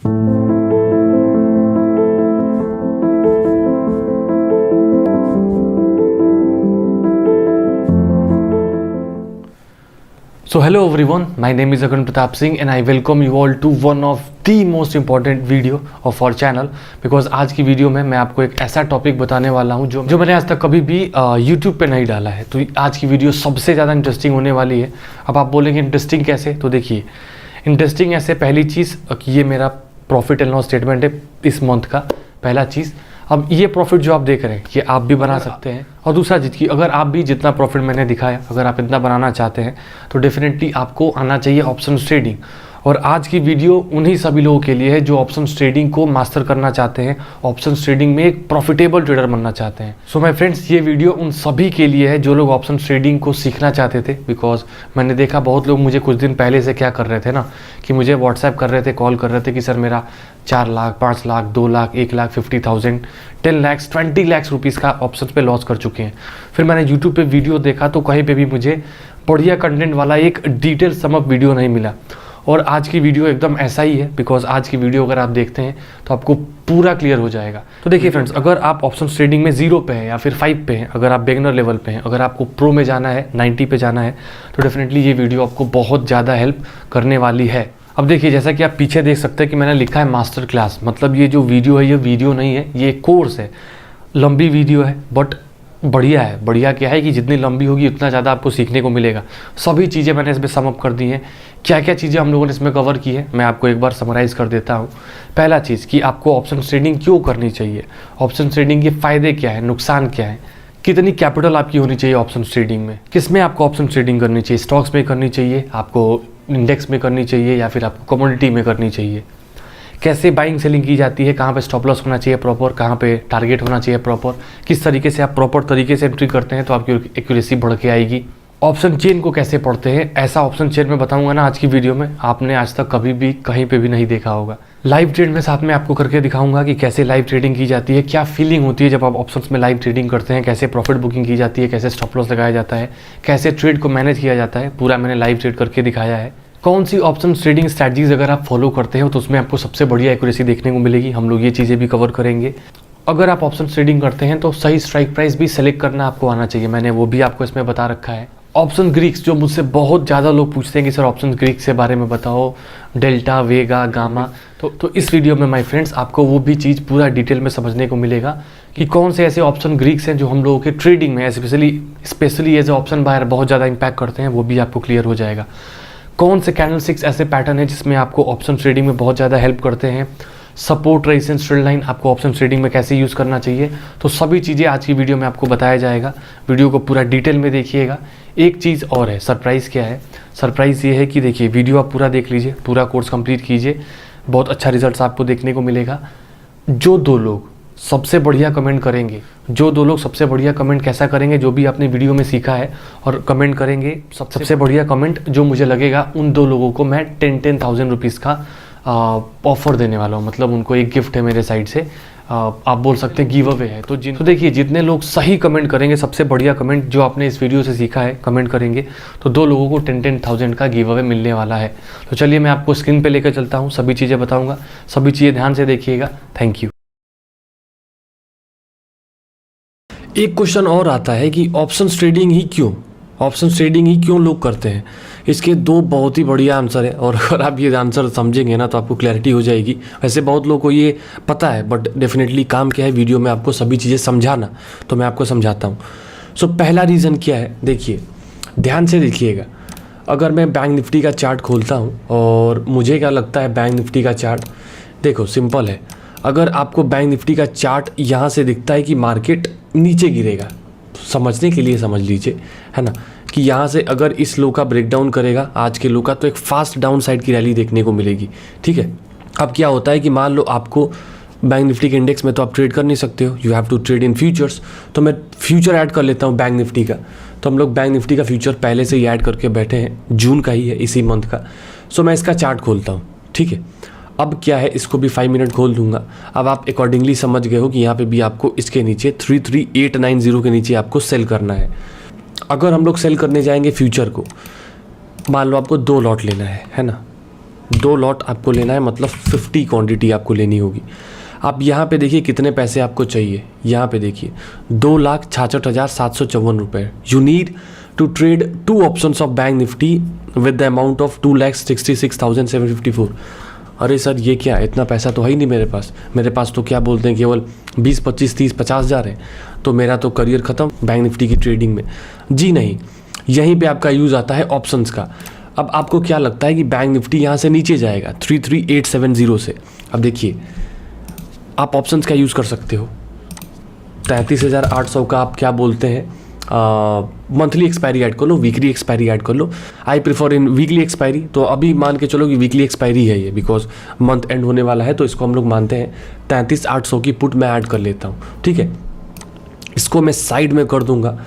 So hello everyone, my name is Agan Pratap Singh and I welcome you all to one of the most important video of our channel because आज की video में मैं आपको एक ऐसा topic बताने वाला हूँ जो मैंने आज तक कभी भी YouTube पे नहीं डाला है। तो आज की वीडियो सबसे ज़्यादा इंटरेस्टिंग होने वाली है। अब आप बोलेंगे इंटरेस्टिंग कैसे, तो देखिए इंटरेस्टिंग ऐसे, पहली चीज़ कि ये मेरा प्रॉफिट एंड लॉस स्टेटमेंट है इस मंथ का, पहला चीज़। अब ये प्रॉफिट जो आप देख रहे हैं ये आप भी बना सकते हैं। और दूसरा चीज़ कि अगर आप भी जितना प्रॉफिट मैंने दिखाया, अगर आप इतना बनाना चाहते हैं तो डेफिनेटली आपको आना चाहिए ऑप्शन ट्रेडिंग। और आज की वीडियो उन्हीं सभी लोगों के लिए है जो ऑप्शन ट्रेडिंग को मास्टर करना चाहते हैं, ऑप्शन ट्रेडिंग में एक प्रॉफिटेबल ट्रेडर बनना चाहते हैं। सो माय फ्रेंड्स, ये वीडियो उन सभी के लिए है जो लोग ऑप्शन ट्रेडिंग को सीखना चाहते थे। बिकॉज मैंने देखा बहुत लोग मुझे कुछ दिन पहले से क्या कर रहे थे ना, कि मुझे व्हाट्सएप कर रहे थे, कॉल कर रहे थे कि सर मेरा 4 लाख, 5 लाख, 2 लाख, 1 लाख 50,000, 10 लाख, 20 लाख रुपीज़ का ऑप्शन पे लॉस कर चुके हैं। फिर मैंने यूट्यूब पे वीडियो देखा तो कहीं पे भी मुझे बढ़िया कंटेंट वाला एक डिटेल समअप वीडियो नहीं मिला। और आज की वीडियो एकदम ऐसा ही है, बिकॉज आज की वीडियो अगर आप देखते हैं तो आपको पूरा क्लियर हो जाएगा। तो देखिए फ्रेंड्स, अगर आप ऑप्शन ट्रेडिंग में 0 पे हैं या फिर 5 पे हैं, अगर आप बिगिनर लेवल पे हैं, अगर आपको प्रो में जाना है, 90 पे जाना है, तो डेफिनेटली ये वीडियो आपको बहुत ज़्यादा हेल्प करने वाली है। अब देखिए, जैसा कि आप पीछे देख सकते हैं कि मैंने लिखा है मास्टर क्लास, मतलब ये जो वीडियो है ये वीडियो नहीं है, ये कोर्स है। लंबी वीडियो है बट बढ़िया है। बढ़िया क्या है कि जितनी लंबी होगी उतना ज़्यादा आपको सीखने को मिलेगा। सभी चीज़ें मैंने इसमें समअप कर दी हैं। क्या क्या चीज़ें हम लोगों ने इसमें कवर की है मैं आपको एक बार समराइज़ कर देता हूँ। पहला चीज़ कि आपको ऑप्शन ट्रेडिंग क्यों करनी चाहिए, ऑप्शन ट्रेडिंग के फ़ायदे क्या है, नुकसान क्या है, कितनी कैपिटल आपकी होनी चाहिए ऑप्शन ट्रेडिंग में, किस में आपको ऑप्शन ट्रेडिंग करनी चाहिए, स्टॉक्स में करनी चाहिए, आपको इंडेक्स में करनी चाहिए या फिर आपको कमोडिटी में करनी चाहिए, कैसे बाइंग सेलिंग की जाती है, कहाँ पे स्टॉप लॉस होना चाहिए प्रॉपर, कहाँ पे टारगेट होना चाहिए प्रॉपर, किस तरीके से आप प्रॉपर तरीके से एंट्री करते हैं तो आपकी एक्यूरेसी बढ़ के आएगी। ऑप्शन चेन को कैसे पढ़ते हैं, ऐसा ऑप्शन चेन में बताऊंगा ना आज की वीडियो में, आपने आज तक कभी भी कहीं पे भी नहीं देखा होगा। लाइव ट्रेड में साथ में आपको करके दिखाऊंगा कि कैसे लाइव ट्रेडिंग की जाती है, क्या फीलिंग होती है जब आप ऑप्शंस में लाइव ट्रेडिंग करते हैं, कैसे प्रॉफिट बुकिंग की जाती है, कैसे स्टॉप लॉस लगाया जाता है, कैसे ट्रेड को मैनेज किया जाता है, पूरा मैंने लाइव ट्रेड करके दिखाया है। कौन सी ऑप्शन ट्रेडिंग स्ट्रैटेजीज अगर आप फॉलो करते हो तो उसमें आपको सबसे बढ़िया एक्यूरेसी देखने को मिलेगी। हम लोग ये चीज़ें भी कवर करेंगे। अगर आप ऑप्शन ट्रेडिंग करते हैं तो सही स्ट्राइक प्राइस भी सेलेक्ट करना आपको आना चाहिए, मैंने वो भी आपको इसमें बता रखा है। ऑप्शन ग्रीक्स, जो मुझसे बहुत ज़्यादा लोग पूछते हैं कि सर ऑप्शन ग्रीक्स के बारे में बताओ, डेल्टा, वेगा, गामा, तो इस वीडियो में माय फ्रेंड्स आपको वो भी चीज़ पूरा डिटेल में समझने को मिलेगा कि कौन से ऐसे ऑप्शन ग्रीक्स हैं जो हम लोगों के ट्रेडिंग में specially as a option buyer बहुत ज़्यादा इम्पैक्ट करते हैं, वो भी आपको क्लियर हो जाएगा। कौन से कैंडलस्टिक्स ऐसे पैटर्न है जिसमें आपको ऑप्शन ट्रेडिंग में बहुत ज़्यादा हेल्प करते हैं, सपोर्ट, रेजिस्टेंस, ट्रेंड लाइन आपको ऑप्शन ट्रेडिंग में कैसे यूज़ करना चाहिए, तो सभी चीज़ें आज की वीडियो में आपको बताया जाएगा। वीडियो को पूरा डिटेल में देखिएगा। एक चीज़ और है, सरप्राइज़ क्या है, सरप्राइज़ ये है कि देखिए वीडियो आप पूरा देख लीजिए, पूरा कोर्स कंप्लीट कीजिए, बहुत अच्छा रिजल्ट आपको देखने को मिलेगा। जो 2 लोग सबसे बढ़िया कमेंट करेंगे, जो 2 लोग सबसे बढ़िया कमेंट कैसा करेंगे, जो भी आपने वीडियो में सीखा है और कमेंट करेंगे, सबसे बढ़िया कमेंट जो मुझे लगेगा, उन 2 लोगों को मैं 10,000 रुपीज़ का ऑफर देने वाला हूँ। मतलब उनको एक गिफ्ट है मेरे साइड से, आप बोल सकते हैं गिव अवे है। तो देखिए, जितने लोग सही कमेंट करेंगे, सबसे बढ़िया कमेंट जो आपने इस वीडियो से सीखा है कमेंट करेंगे, तो 2 लोगों को 10,000 का गिव अवे मिलने वाला है। तो चलिए मैं आपको स्क्रीन पे लेकर चलता हूँ, सभी चीज़ें बताऊँगा, सभी चीज़ें ध्यान से देखिएगा। Thank you. एक क्वेश्चन और आता है कि ऑप्शन ट्रेडिंग ही क्यों लोग करते हैं। इसके 2 बहुत ही बढ़िया आंसर है, और अगर आप ये आंसर समझेंगे ना तो आपको क्लैरिटी हो जाएगी। वैसे बहुत लोगों को ये पता है, बट डेफिनेटली काम क्या है वीडियो में आपको सभी चीज़ें समझाना, तो मैं आपको समझाता हूँ। सो पहला रीज़न क्या है, देखिए ध्यान से देखिएगा। अगर मैं बैंक निफ्टी का चार्ट खोलता हूँ और मुझे क्या लगता है बैंक निफ्टी का चार्ट, देखो सिंपल है। अगर आपको बैंक निफ्टी का चार्ट यहाँ से दिखता है कि मार्केट नीचे गिरेगा, समझने के लिए समझ लीजिए, है ना, कि यहाँ से अगर इस लो का ब्रेकडाउन करेगा आज के लो का, तो एक फास्ट डाउन साइड की रैली देखने को मिलेगी। ठीक है, अब क्या होता है कि मान लो आपको बैंक निफ्टी के इंडेक्स में तो आप ट्रेड कर नहीं सकते हो, you have to trade in futures. तो मैं फ्यूचर ऐड कर लेता हूँ बैंक निफ्टी का। तो हम लोग बैंक निफ्टी का फ्यूचर पहले से ही ऐड करके बैठे हैं, जून का ही है, इसी मंथ का। सो मैं इसका चार्ट खोलता हूँ। ठीक है, अब क्या है, इसको भी 5 मिनट खोल दूंगा। अब आप अकॉर्डिंगली समझ गए हो कि यहाँ पे भी आपको इसके नीचे 33890 के नीचे आपको सेल करना है। अगर हम लोग सेल करने जाएंगे फ्यूचर को, मान लो आपको 2 लॉट लेना है ना, 2 लॉट आपको लेना है, मतलब 50 क्वांटिटी आपको लेनी होगी। आप यहाँ पे देखिए कितने पैसे आपको चाहिए, यहाँ पे देखिए 2,66,754 रुपये। You need to trade 2 options of Bank Nifty with the amount of 2,66,754। अरे सर ये क्या, इतना पैसा तो है ही नहीं मेरे पास तो क्या बोलते हैं केवल 20, 25, 30, 50 हज़ार है, तो मेरा तो करियर ख़त्म बैंक निफ्टी की ट्रेडिंग में। जी नहीं, यहीं पे आपका यूज़ आता है ऑप्शंस का। अब आपको क्या लगता है कि बैंक निफ्टी यहाँ से नीचे जाएगा 33,870 से। अब देखिए आप ऑप्शंस का यूज़ कर सकते हो, 33,800 का आप क्या बोलते हैं मंथली एक्सपायरी ऐड कर लो, वीकली एक्सपायरी ऐड कर लो। I prefer in weekly expiry. तो अभी मान के चलो कि वीकली एक्सपायरी है ये, बिकॉज मंथ एंड होने वाला है, तो इसको हम लोग मानते हैं 33,800 की पुट मैं ऐड कर लेता हूँ। ठीक है, इसको मैं साइड में कर दूंगा।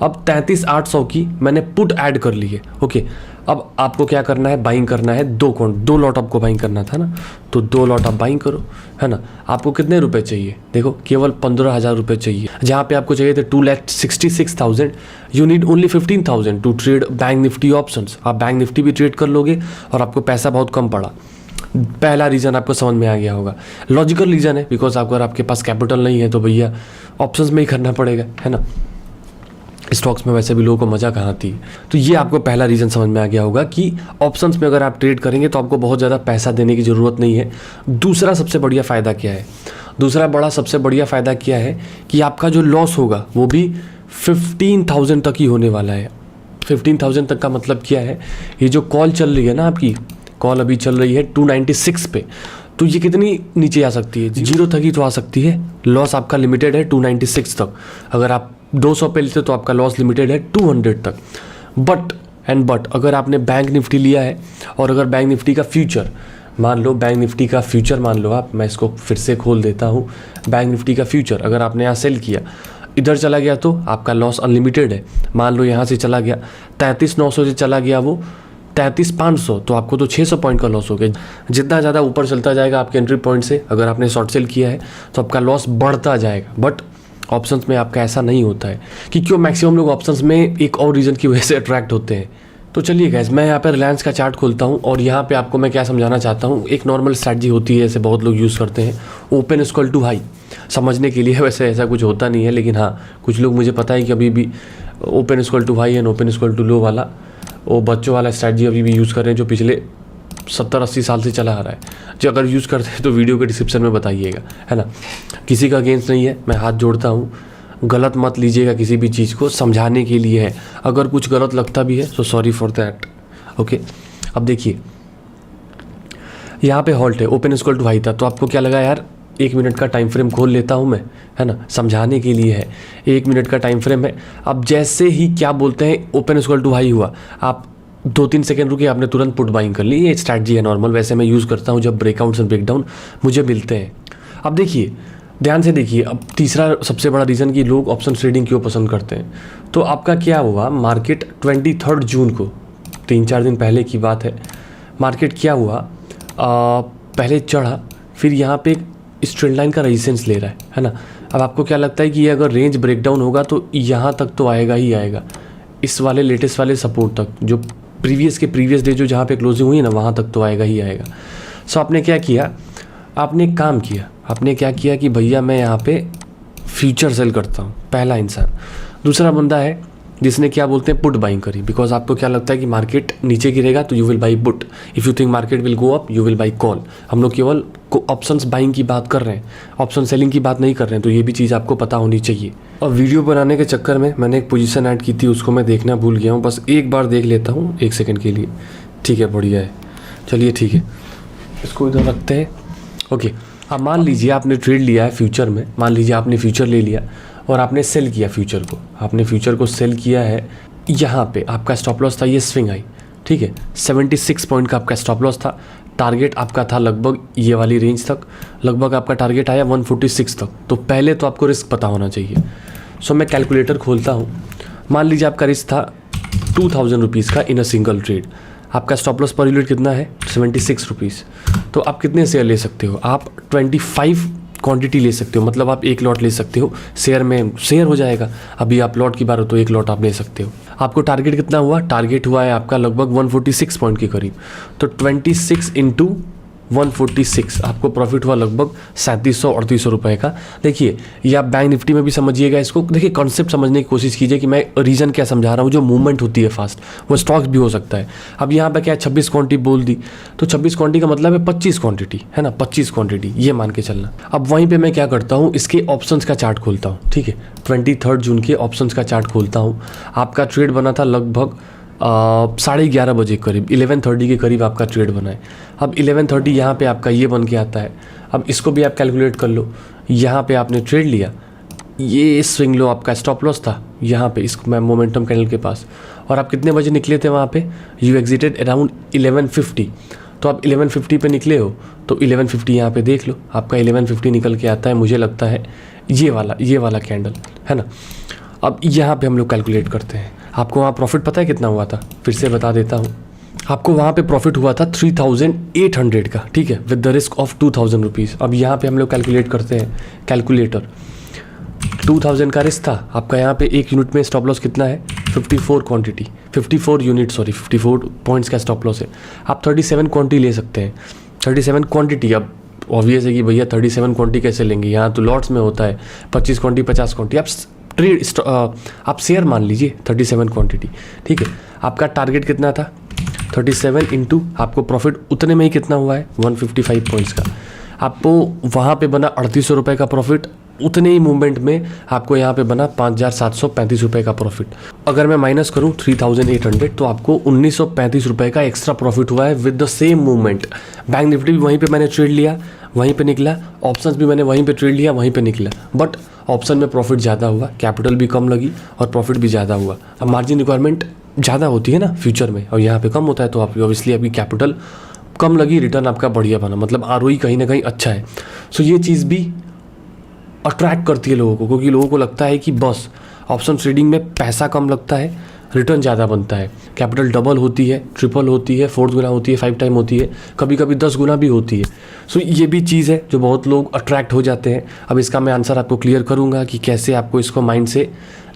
अब 33,800 की मैंने पुट ऐड कर ली है। ओके, अब आपको क्या करना है, बाइंग करना है। 2 लॉट आपको बाइंग करना था ना, तो 2 लॉट आप बाइंग करो, है ना। आपको कितने रुपए चाहिए, देखो केवल 15,000 रुपये चाहिए। जहाँ पे आपको चाहिए थे 2,66,000, you need only 15,000 to trade Bank Nifty options. आप बैंक निफ्टी भी ट्रेड कर लोगे और आपको पैसा बहुत कम पड़ा। पहला रीज़न आपको समझ में आ गया होगा, लॉजिकल रीज़न है, बिकॉज अगर आपके पास कैपिटल नहीं है तो भैया ऑप्शंस में ही करना पड़ेगा, है ना। स्टॉक्स में वैसे भी लोगों को मज़ा कहाँ आती है। तो ये आपको पहला रीज़न समझ में आ गया होगा कि ऑप्शंस में अगर आप ट्रेड करेंगे तो आपको बहुत ज़्यादा पैसा देने की ज़रूरत नहीं है। दूसरा सबसे बढ़िया फ़ायदा क्या है, सबसे बढ़िया फ़ायदा क्या है कि आपका जो लॉस होगा वो भी 15,000 तक ही होने वाला है। 15,000 तक का मतलब क्या है, ये जो कॉल चल रही है ना, आपकी कॉल अभी चल रही है 296 पे, तो ये कितनी नीचे आ सकती है, 0 तक ही तो आ सकती है। लॉस आपका लिमिटेड है 296 तक। अगर आप 200 पे लेते तो आपका लॉस लिमिटेड है 200 तक। बट अगर आपने बैंक निफ्टी लिया है और अगर बैंक निफ्टी का फ्यूचर मान लो, आप, मैं इसको फिर से खोल देता हूँ, बैंक निफ्टी का फ्यूचर अगर आपने यहाँ सेल किया, इधर चला गया तो आपका लॉस अनलिमिटेड है। मान लो यहाँ से चला गया 33,900 से चला गया वो 33,500, तो आपको तो 600 पॉइंट का लॉस हो गया। जितना ज़्यादा ऊपर चलता जाएगा आपके एंट्री पॉइंट से, अगर आपने शॉर्ट सेल किया है तो आपका लॉस बढ़ता जाएगा। बट ऑप्शंस में आपका ऐसा नहीं होता है कि क्यों मैक्सिमम लोग ऑप्शंस में एक और रीज़न की वजह से अट्रैक्ट होते हैं। तो चलिए गाइस, मैं यहाँ पर रिलायंस का चार्ट खोलता हूँ और यहाँ पे आपको मैं क्या समझाना चाहता हूँ। एक नॉर्मल स्ट्रैटेजी होती है, जैसे बहुत लोग यूज़ करते हैं, ओपन इक्वल टू हाई समझने के लिए। वैसे ऐसा कुछ होता नहीं है, लेकिन हाँ कुछ लोग, मुझे पता है कि अभी भी open equal to high and open equal to low वाला वो बच्चों वाला स्ट्रैटेजी अभी भी यूज़ कर रहे हैं, जो पिछले 70-80 साल से चला आ रहा है। जो अगर यूज़ करते हैं तो वीडियो के डिस्क्रिप्शन में बताइएगा, है ना। किसी का अगेंस्ट नहीं है, मैं हाथ जोड़ता हूँ, गलत मत लीजिएगा किसी भी चीज़ को, समझाने के लिए है। अगर कुछ गलत लगता भी है तो सॉरी फॉर दैट। ओके, अब देखिए यहाँ पे हॉल्ट है, ओपन इक्वल टू हाई था, तो आपको क्या लगा यार 1 मिनट का टाइम फ्रेम खोल लेता हूँ मैं, है ना, समझाने के लिए है। 1 मिनट का टाइम फ्रेम है। अब जैसे ही क्या बोलते हैं ओपन इक्वल टू हाई हुआ, आप 2-3 सेकंड रुके, आपने तुरंत पुट बाइंग कर ली। ये स्ट्रैटेजी है नॉर्मल, वैसे मैं यूज़ करता हूँ जब ब्रेकआउट्स एंड ब्रेकडाउन मुझे मिलते हैं। अब देखिए, ध्यान से देखिए, अब तीसरा सबसे बड़ा रीज़न कि लोग ऑप्शन ट्रेडिंग क्यों पसंद करते हैं। तो आपका क्या हुआ, मार्केट 23 जून को, 3-4 दिन पहले की बात है, मार्केट क्या हुआ, पहले चढ़ा, फिर यहाँ पे इस ट्रेंड लाइन का रेजिस्टेंस ले रहा है ना। अब आपको क्या लगता है कि ये अगर रेंज ब्रेकडाउन होगा तो यहाँ तक तो आएगा ही आएगा, इस वाले लेटेस्ट वाले सपोर्ट तक, जो प्रीवियस डे जो जहाँ पे क्लोजिंग हुई ना, वहाँ तक तो आएगा ही आएगा। सो आपने क्या किया, आपने एक काम किया, आपने क्या किया कि भैया मैं यहाँ पे फ्यूचर सेल करता हूँ, पहला इंसान। दूसरा बंदा है जिसने क्या बोलते हैं पुट बाइंग करी, बिकॉज आपको क्या लगता है कि मार्केट नीचे गिरेगा तो you will by put, if you think market will go up you will buy call. हम लोग केवल ऑप्शंस बाइंग की बात कर रहे हैं, ऑप्शन सेलिंग की बात नहीं कर रहे हैं, तो ये भी चीज़ आपको पता होनी चाहिए। और वीडियो बनाने के चक्कर में मैंने एक पोजीशन ऐड की थी, उसको मैं देखना भूल गया हूँ, बस एक बार देख लेता हूँ 1 सेकंड के लिए। ठीक है, बढ़िया है, चलिए ठीक है, इसको इधर रखते हैं। ओके, अब मान लीजिए आपने ट्रेड लिया है फ्यूचर में, मान लीजिए आपने फ्यूचर ले लिया और आपने सेल किया फ्यूचर को, आपने फ्यूचर को सेल किया है। यहाँ पे आपका स्टॉप लॉस था, ये स्विंग आई, ठीक है, 76 पॉइंट का आपका स्टॉप लॉस था। टारगेट आपका था लगभग ये वाली रेंज तक, लगभग आपका टारगेट आया 146 तक। तो पहले तो आपको रिस्क पता होना चाहिए। सो मैं कैलकुलेटर खोलता हूँ, मान लीजिए आपका रिस्क था 2000 रुपीज़ का इन अ सिंगल ट्रेड। आपका स्टॉप लॉस पर यूनिट कितना है, 76 रुपीज़। तो आप कितने शेयर ले सकते हो, आप 25 क्वांटिटी ले सकते हो, मतलब आप एक लॉट ले सकते हो, शेयर में शेयर हो जाएगा। अभी आप लॉट की बात हो तो एक लॉट आप ले सकते हो। आपको टारगेट कितना हुआ? टारगेट हुआ है आपका लगभग 146 पॉइंट के करीब, तो 26 इंटू 146 आपको प्रॉफिट हुआ लगभग 3700-3800 रुपये का। देखिए ये आप बैंक निफ्टी में भी समझिएगा इसको। देखिए कॉन्सेप्ट समझने की कोशिश कीजिए कि मैं रीज़न क्या समझा रहा हूँ। जो मूवमेंट होती है फास्ट, वो स्टॉक्स भी हो सकता है। अब यहाँ पे क्या 26 क्वांटिटी बोल दी, तो 26 क्वांटिटी का मतलब है 25 क्वांटिटी, है ना, 25 क्वांटिटी ये मान के चलना। अब वहीं पर मैं क्या करता हूँ, इसके ऑप्शंस का चार्ट खोलता हूँ, ठीक है, 23 जून के ऑप्शंस का चार्ट खोलता हूँ। आपका ट्रेड बना था लगभग 11:30 बजे करीब, 11:30 के करीब आपका ट्रेड बना है। अब 11:30 यहाँ पे आपका ये बन के आता है। अब इसको भी आप कैलकुलेट कर लो। यहाँ पे आपने ट्रेड लिया, ये स्विंग लो आपका स्टॉप लॉस था यहाँ पे इस मोमेंटम कैंडल के पास, और आप कितने बजे निकले थे वहाँ पे? You exerted around 11:50। तो आप 11:50 पे निकले हो, तो 11:50 यहाँ पे देख लो, आपका 11:50 निकल के आता है। मुझे लगता है ये वाला कैंडल, है ना। अब यहाँ पे हम लोग कैलकुलेट करते हैं। आपको वहाँ प्रॉफिट पता है कितना हुआ था? फिर से बता देता हूँ। आपको वहाँ पे प्रॉफिट हुआ था 3800 का, ठीक है, with the risk of 2000 rupees. अब यहाँ पे हम लोग कैलकुलेट करते हैं, कैलकुलेटर 2000 का रिस्क था आपका। यहाँ पे एक यूनिट में स्टॉप लॉस कितना है? 54 क्वांटिटी, 54 यूनिट, सॉरी 54 पॉइंट्स का स्टॉप लॉस है। आप 37 क्वांटिटी ले सकते हैं, 37 क्वांटिटी। अब ऑब्वियस है कि भैया 37 क्वांटिटी कैसे लेंगे, यहाँ तो लॉट्स में होता है 25 क्वांटिटी 50 क्वांटिटी। आप शेयर मान लीजिए 37 क्वांटिटी, ठीक है। आपका टारगेट कितना था? 37 इंटू आपको प्रॉफिट उतने में ही कितना हुआ है? 155 पॉइंट्स का। आपको वहाँ पे बना 3800 रुपये का प्रॉफिट, उतने ही मूवमेंट में आपको यहाँ पे बना 5735 रुपये का प्रॉफिट। अगर मैं माइनस करूँ 3800, तो आपको 1935 रुपये का एक्स्ट्रा प्रॉफिट हुआ है with the same movement. Bank Nifty भी वहीं पे मैंने ट्रेड लिया, वहीं पे निकला, ऑप्शंस भी मैंने वहीं पे ट्रेड लिया, वहीं पे निकला, बट ऑप्शन में प्रॉफिट ज़्यादा हुआ, कैपिटल भी कम लगी और प्रॉफिट भी ज़्यादा हुआ। अब मार्जिन रिक्वायरमेंट ज़्यादा होती है ना फ्यूचर में, और यहाँ पे कम होता है, तो आप ऑब्वियसली आपकी कैपिटल कम लगी, रिटर्न आपका बढ़िया बना, मतलब ROE कहीं ना कहीं अच्छा है। सो ये चीज़ भी अट्रैक्ट करती है लोगों को, क्योंकि लोगों को लगता है कि बस ऑप्शन ट्रेडिंग में पैसा कम लगता है, रिटर्न ज़्यादा बनता है, कैपिटल डबल होती है, ट्रिपल होती है, 4 गुना होती है, 5 टाइम होती है, कभी कभी 10 गुना भी होती है। सो ये भी चीज़ है जो बहुत लोग अट्रैक्ट हो जाते हैं। अब इसका मैं आंसर आपको क्लियर करूँगा कि कैसे आपको इसको माइंड से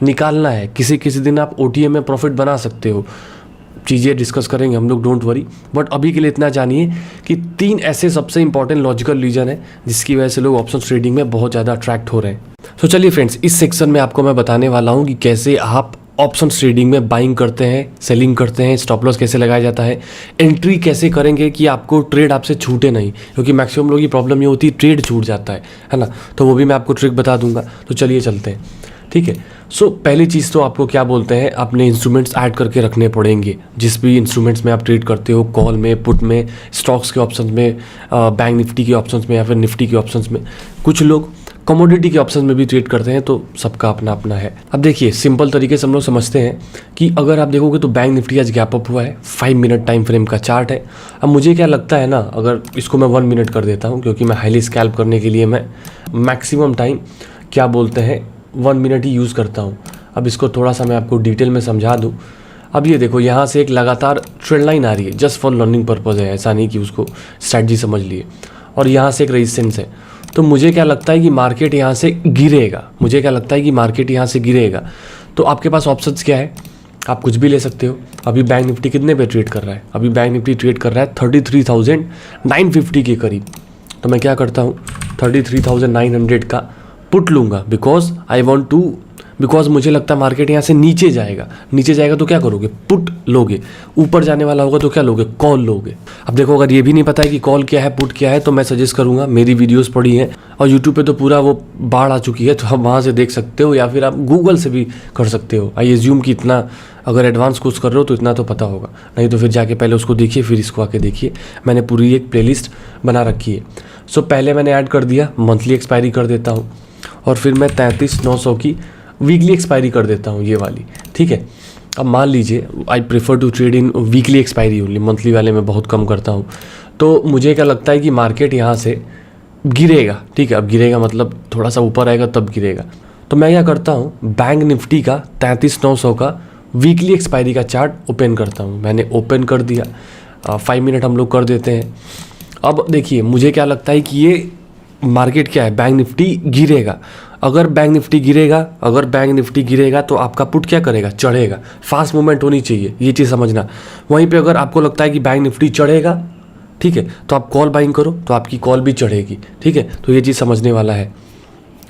निकालना है। किसी दिन आप OTA में प्रॉफिट बना सकते हो, चीज़ें डिस्कस करेंगे हम लोग, डोंट वरी। बट अभी के लिए इतना जानिए कि 3 ऐसे सबसे इंपॉर्टेंट लॉजिकल रीजन है जिसकी वजह से लोग ऑप्शन ट्रेडिंग में बहुत ज़्यादा अट्रैक्ट हो रहे हैं। तो चलिए फ्रेंड्स, इस सेक्शन में आपको मैं बताने वाला हूँ कि कैसे आप ऑप्शन ट्रेडिंग में बाइंग करते हैं, सेलिंग करते हैं, स्टॉप लॉस कैसे लगाया जाता है, एंट्री कैसे करेंगे कि आपको ट्रेड आपसे छूटे नहीं, क्योंकि मैक्सिमम लोगों की प्रॉब्लम ये होती है ट्रेड छूट जाता है ना। तो वो भी मैं आपको ट्रिक बता दूंगा। तो चलिए चलते हैं, ठीक है। सो पहली चीज़ तो आपको क्या बोलते हैं, अपने इंस्ट्रूमेंट्स ऐड करके रखने पड़ेंगे। जिस भी इंस्ट्रूमेंट्स में आप ट्रेड करते हो, कॉल में, पुट में, स्टॉक्स के ऑप्शंस में, बैंक निफ्टी के ऑप्शंस में, या फिर निफ्टी के ऑप्शंस में, कुछ लोग कमोडिटी के ऑप्शन में भी ट्रेड करते हैं, तो सबका अपना अपना है। अब देखिए सिंपल तरीके से हम लोग समझते हैं कि अगर आप देखोगे तो बैंक निफ्टी आज गैप अप हुआ है, 5 मिनट टाइम फ्रेम का चार्ट है। अब मुझे क्या लगता है ना, अगर इसको मैं 1 मिनट कर देता हूँ, क्योंकि मैं हाईली स्कैल्प करने के लिए मैं मैक्सिमम टाइम क्या बोलते हैं 1 मिनट ही यूज़ करता हूँ। अब इसको थोड़ा सा मैं आपको डिटेल में समझा दूँ। अब ये देखो, यहाँ से एक लगातार ट्रेंड लाइन आ रही है, जस्ट फॉर लर्निंग पर्पज़ है, ऐसा नहीं कि उसको स्ट्रैटेजी समझ लिए। और यहाँ से एक रेजिस्टेंस है, तो मुझे क्या लगता है कि मार्केट यहाँ से गिरेगा। तो आपके पास ऑप्शंस क्या है, आप कुछ भी ले सकते हो। अभी बैंक निफ्टी कितने पे ट्रेड कर रहा है? अभी बैंक निफ्टी ट्रेड कर रहा है 33,950 के करीब। तो मैं क्या करता हूँ, 33,900 का पुट लूँगा, बिकॉज मुझे लगता है मार्केट यहाँ से नीचे जाएगा तो क्या करोगे, पुट लोगे। ऊपर जाने वाला होगा तो क्या लोगे, कॉल लोगे। अब देखो, अगर ये भी नहीं पता है कि कॉल क्या है, पुट क्या है, तो मैं सजेस्ट करूँगा, मेरी वीडियोस पड़ी हैं और यूट्यूब पे तो पूरा वो बाढ़ आ चुकी है, तो आप वहाँ से देख सकते हो, या फिर आप गूगल से भी कर सकते हो। आई एज्यूम कि इतना अगर एडवांस कोर्स कर रहे हो तो इतना तो पता होगा, नहीं तो फिर जाके पहले उसको देखिए, फिर इसको आके देखिए। मैंने पूरी एक प्लेलिस्ट बना रखी है। सो पहले मैंने ऐड कर दिया, मंथली एक्सपायरी कर देता हूँ, और फिर मैं 33,900 की वीकली एक्सपायरी कर देता हूँ, ये वाली, ठीक है। अब मान लीजिए I prefer to trade in weekly expiry only, monthly वाले में बहुत कम करता हूँ। तो मुझे क्या लगता है कि मार्केट यहाँ से गिरेगा, ठीक है। अब गिरेगा मतलब थोड़ा सा ऊपर आएगा तब गिरेगा। तो मैं क्या करता हूँ, बैंक निफ्टी का 33,900 का वीकली एक्सपायरी का चार्ट ओपन करता हूँ। मैंने ओपन कर दिया, 5 मिनट हम लोग कर देते हैं। अब देखिए, मुझे क्या लगता है कि ये मार्केट क्या है, बैंक निफ्टी गिरेगा। अगर बैंक निफ्टी गिरेगा तो आपका पुट क्या करेगा, चढ़ेगा। फास्ट मूवमेंट होनी चाहिए, ये चीज़ समझना। वहीं पे अगर आपको लगता है कि बैंक निफ्टी चढ़ेगा, ठीक है, तो आप कॉल बाइंग करो तो आपकी कॉल भी चढ़ेगी, ठीक है। तो ये चीज़ समझने वाला है।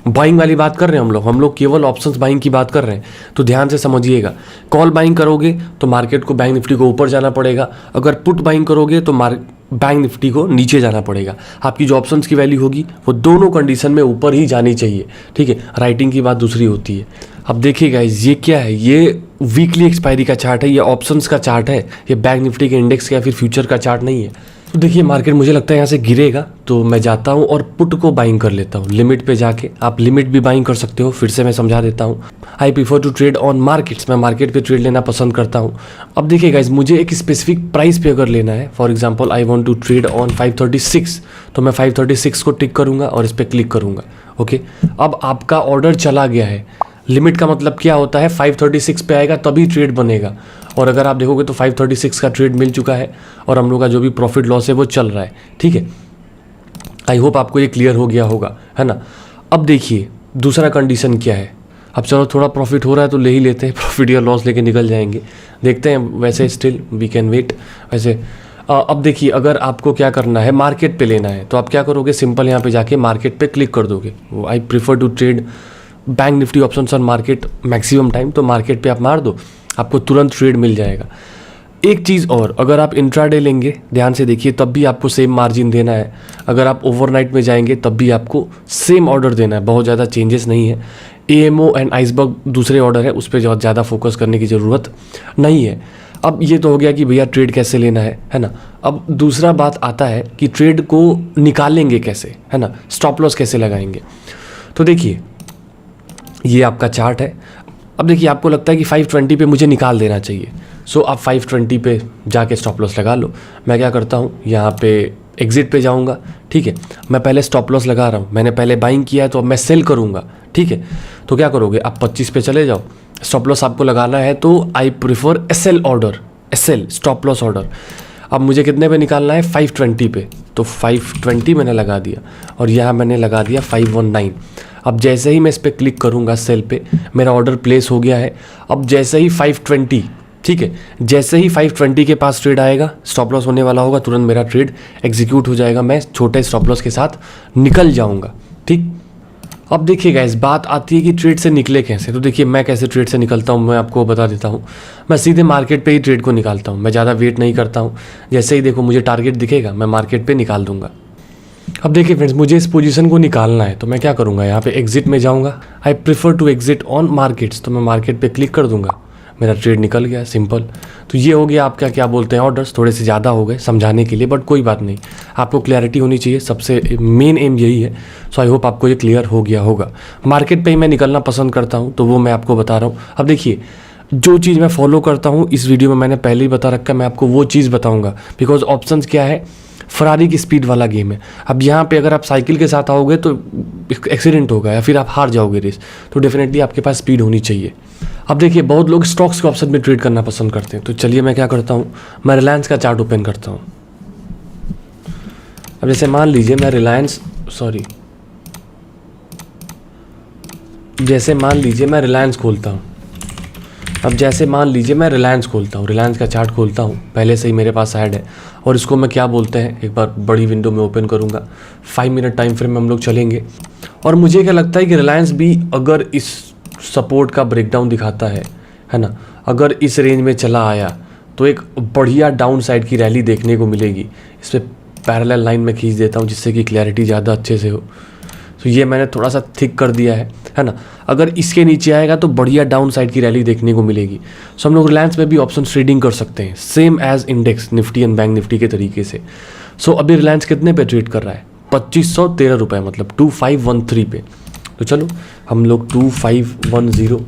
बाइंग वाली बात कर रहे हैं हम लोग केवल ऑप्शंस बाइंग की बात कर रहे हैं, तो ध्यान से समझिएगा। कॉल बाइंग करोगे तो मार्केट को, बैंक निफ्टी को ऊपर जाना पड़ेगा। अगर पुट बाइंग करोगे तो बैंक निफ्टी को नीचे जाना पड़ेगा। आपकी जो ऑप्शंस की वैल्यू होगी वो दोनों कंडीशन में ऊपर ही जानी चाहिए, ठीक है। राइटिंग की बात दूसरी होती है। अब देखिएगा ये क्या है, ये वीकली एक्सपायरी का चार्ट है, ये ऑप्शंस का चार्ट है, ये बैंक निफ्टी के इंडेक्स का या फिर फ्यूचर का चार्ट नहीं है। तो देखिए मार्केट मुझे लगता है यहाँ से गिरेगा, तो मैं जाता हूँ और पुट को बाइंग कर लेता हूँ लिमिट पे जाके। आप लिमिट भी बाइंग कर सकते हो, फिर से मैं समझा देता हूँ। I prefer to trade on markets, मैं मार्केट पे ट्रेड लेना पसंद करता हूँ। अब देखिए गाइस, मुझे एक स्पेसिफिक प्राइस पे अगर लेना है, for example I want to trade on 536, तो मैं 536 को टिक करूँगा और इस पर क्लिक करूँगा। ओके, अब आपका ऑर्डर चला गया है। लिमिट का मतलब क्या होता है, 536 पे आएगा तभी ट्रेड बनेगा। और अगर आप देखोगे तो 536 का ट्रेड मिल चुका है और हम लोग का जो भी प्रॉफिट लॉस है वो चल रहा है, ठीक है। आई होप आपको ये क्लियर हो गया होगा, है ना। अब देखिए दूसरा कंडीशन क्या है। अब चलो थोड़ा प्रॉफिट हो रहा है तो ले ही लेते हैं, प्रॉफिट या लॉस लेके निकल जाएंगे, देखते हैं। वैसे स्टिल वी कैन वेट। वैसे अब देखिए, अगर आपको क्या करना है, मार्केट पे लेना है, तो आप क्या करोगे, सिंपल यहाँ पे जाके मार्केट पे क्लिक कर दोगे। I prefer to trade Bank Nifty options on market maximum time, तो मार्केट पे आप मार दो, आपको तुरंत ट्रेड मिल जाएगा। एक चीज़ और, अगर आप इंट्राडे लेंगे, ध्यान से देखिए, तब भी आपको सेम मार्जिन देना है। अगर आप ओवरनाइट में जाएंगे तब भी आपको सेम ऑर्डर देना है, बहुत ज़्यादा चेंजेस नहीं है। AMO एंड आइसबर्ग दूसरे ऑर्डर है, उस पर बहुत ज़्यादा फोकस करने की ज़रूरत नहीं है। अब ये तो हो गया कि भैया ट्रेड कैसे लेना है ना। अब दूसरा बात आता है कि ट्रेड को निकालेंगे कैसे, है ना, स्टॉप लॉस कैसे लगाएंगे। तो देखिए ये आपका चार्ट है। अब देखिए आपको लगता है कि 520 पे मुझे निकाल देना चाहिए, सो आप 520 पे जाके स्टॉप लॉस लगा लो। मैं क्या करता हूँ, यहाँ पे एग्जिट पे जाऊँगा, ठीक है। मैं पहले स्टॉप लॉस लगा रहा हूँ, मैंने पहले बाइंग किया है तो अब मैं सेल करूँगा, ठीक है। तो क्या करोगे, आप 25 पे चले जाओ। स्टॉप लॉस आपको लगाना है तो I prefer SL order, SL stop loss order. अब मुझे कितने पे निकालना है, 520 पे, तो 520 मैंने लगा दिया और यहाँ मैंने लगा दिया 519। अब जैसे ही मैं इस पर क्लिक करूँगा सेल पे, मेरा ऑर्डर प्लेस हो गया है। अब जैसे ही 520, ठीक है, जैसे ही 520 के पास ट्रेड आएगा, स्टॉप लॉस होने वाला होगा, तुरंत मेरा ट्रेड एग्जीक्यूट हो जाएगा, मैं छोटे स्टॉप लॉस के साथ निकल जाऊँगा, ठीक। अब देखिएगा इस बात आती है कि ट्रेड से निकले कैसे। तो देखिए मैं कैसे ट्रेड से निकलता हूँ, मैं आपको बता देता हूँ। मैं सीधे मार्केट पे ही ट्रेड को निकालता हूँ, मैं ज़्यादा वेट नहीं करता हूँ। जैसे ही देखो मुझे टारगेट दिखेगा, मैं मार्केट पे निकाल दूंगा। अब देखिए फ्रेंड्स, मुझे इस पोजीशन को निकालना है तो मैं क्या करूँगा, यहाँ पे एग्जिट में जाऊँगा। I prefer to exit on markets, तो मैं मार्केट पे क्लिक कर दूंगा, मेरा ट्रेड निकल गया, सिंपल। तो ये हो गया आपका क्या बोलते हैं, ऑर्डर्स थोड़े से ज़्यादा हो गए समझाने के लिए, बट कोई बात नहीं, आपको क्लैरिटी होनी चाहिए, सबसे मेन एम यही है। सो आई होप आपको ये क्लियर हो गया होगा। मार्केट पे ही मैं निकलना पसंद करता हूँ, तो वो मैं आपको बता रहा हूँ। अब देखिए जो चीज़ मैं फॉलो करता हूँ, इस वीडियो में मैंने पहले ही बता रखा है, मैं आपको वो चीज़ बताऊँगा, बिकॉज ऑप्शंस क्या है, फरारी की स्पीड वाला गेम है। अब यहाँ पे अगर आप साइकिल के साथ आओगे तो एक्सीडेंट होगा या फिर आप हार जाओगे रेस, तो डेफिनेटली आपके पास स्पीड होनी चाहिए। अब देखिए बहुत लोग स्टॉक्स के ऑप्शन में ट्रेड करना पसंद करते हैं, तो चलिए मैं क्या करता हूँ, मैं रिलायंस का चार्ट ओपन करता हूँ। अब जैसे मान लीजिए मैं रिलायंस खोलता हूँ। अब जैसे मान लीजिए मैं रिलायंस खोलता हूँ, रिलायंस का चार्ट खोलता हूँ, पहले से ही मेरे पास ऐड है, और इसको मैं क्या बोलते हैं, एक बार बड़ी विंडो में ओपन करूँगा। 5 मिनट टाइम फ्रेम में हम लोग चलेंगे, और मुझे क्या लगता है कि रिलायंस भी अगर इस सपोर्ट का ब्रेकडाउन दिखाता है ना, अगर इस रेंज में चला आया तो एक बढ़िया डाउन साइड की रैली देखने को मिलेगी। इस पर पैरेलल लाइन में खींच देता हूँ जिससे कि क्लैरिटी ज़्यादा अच्छे से हो। तो ये मैंने थोड़ा सा थिक कर दिया है ना। अगर इसके नीचे आएगा तो बढ़िया डाउन साइड की रैली देखने को मिलेगी। सो हम लोग रिलायंस में भी ऑप्शन ट्रेडिंग कर सकते हैं, same as index Nifty and Bank Nifty के तरीके से। सो अभी रिलायंस कितने पे ट्रेड कर रहा है, 2513 रुपये, मतलब 2513 पे। तो चलो हम लोग 2510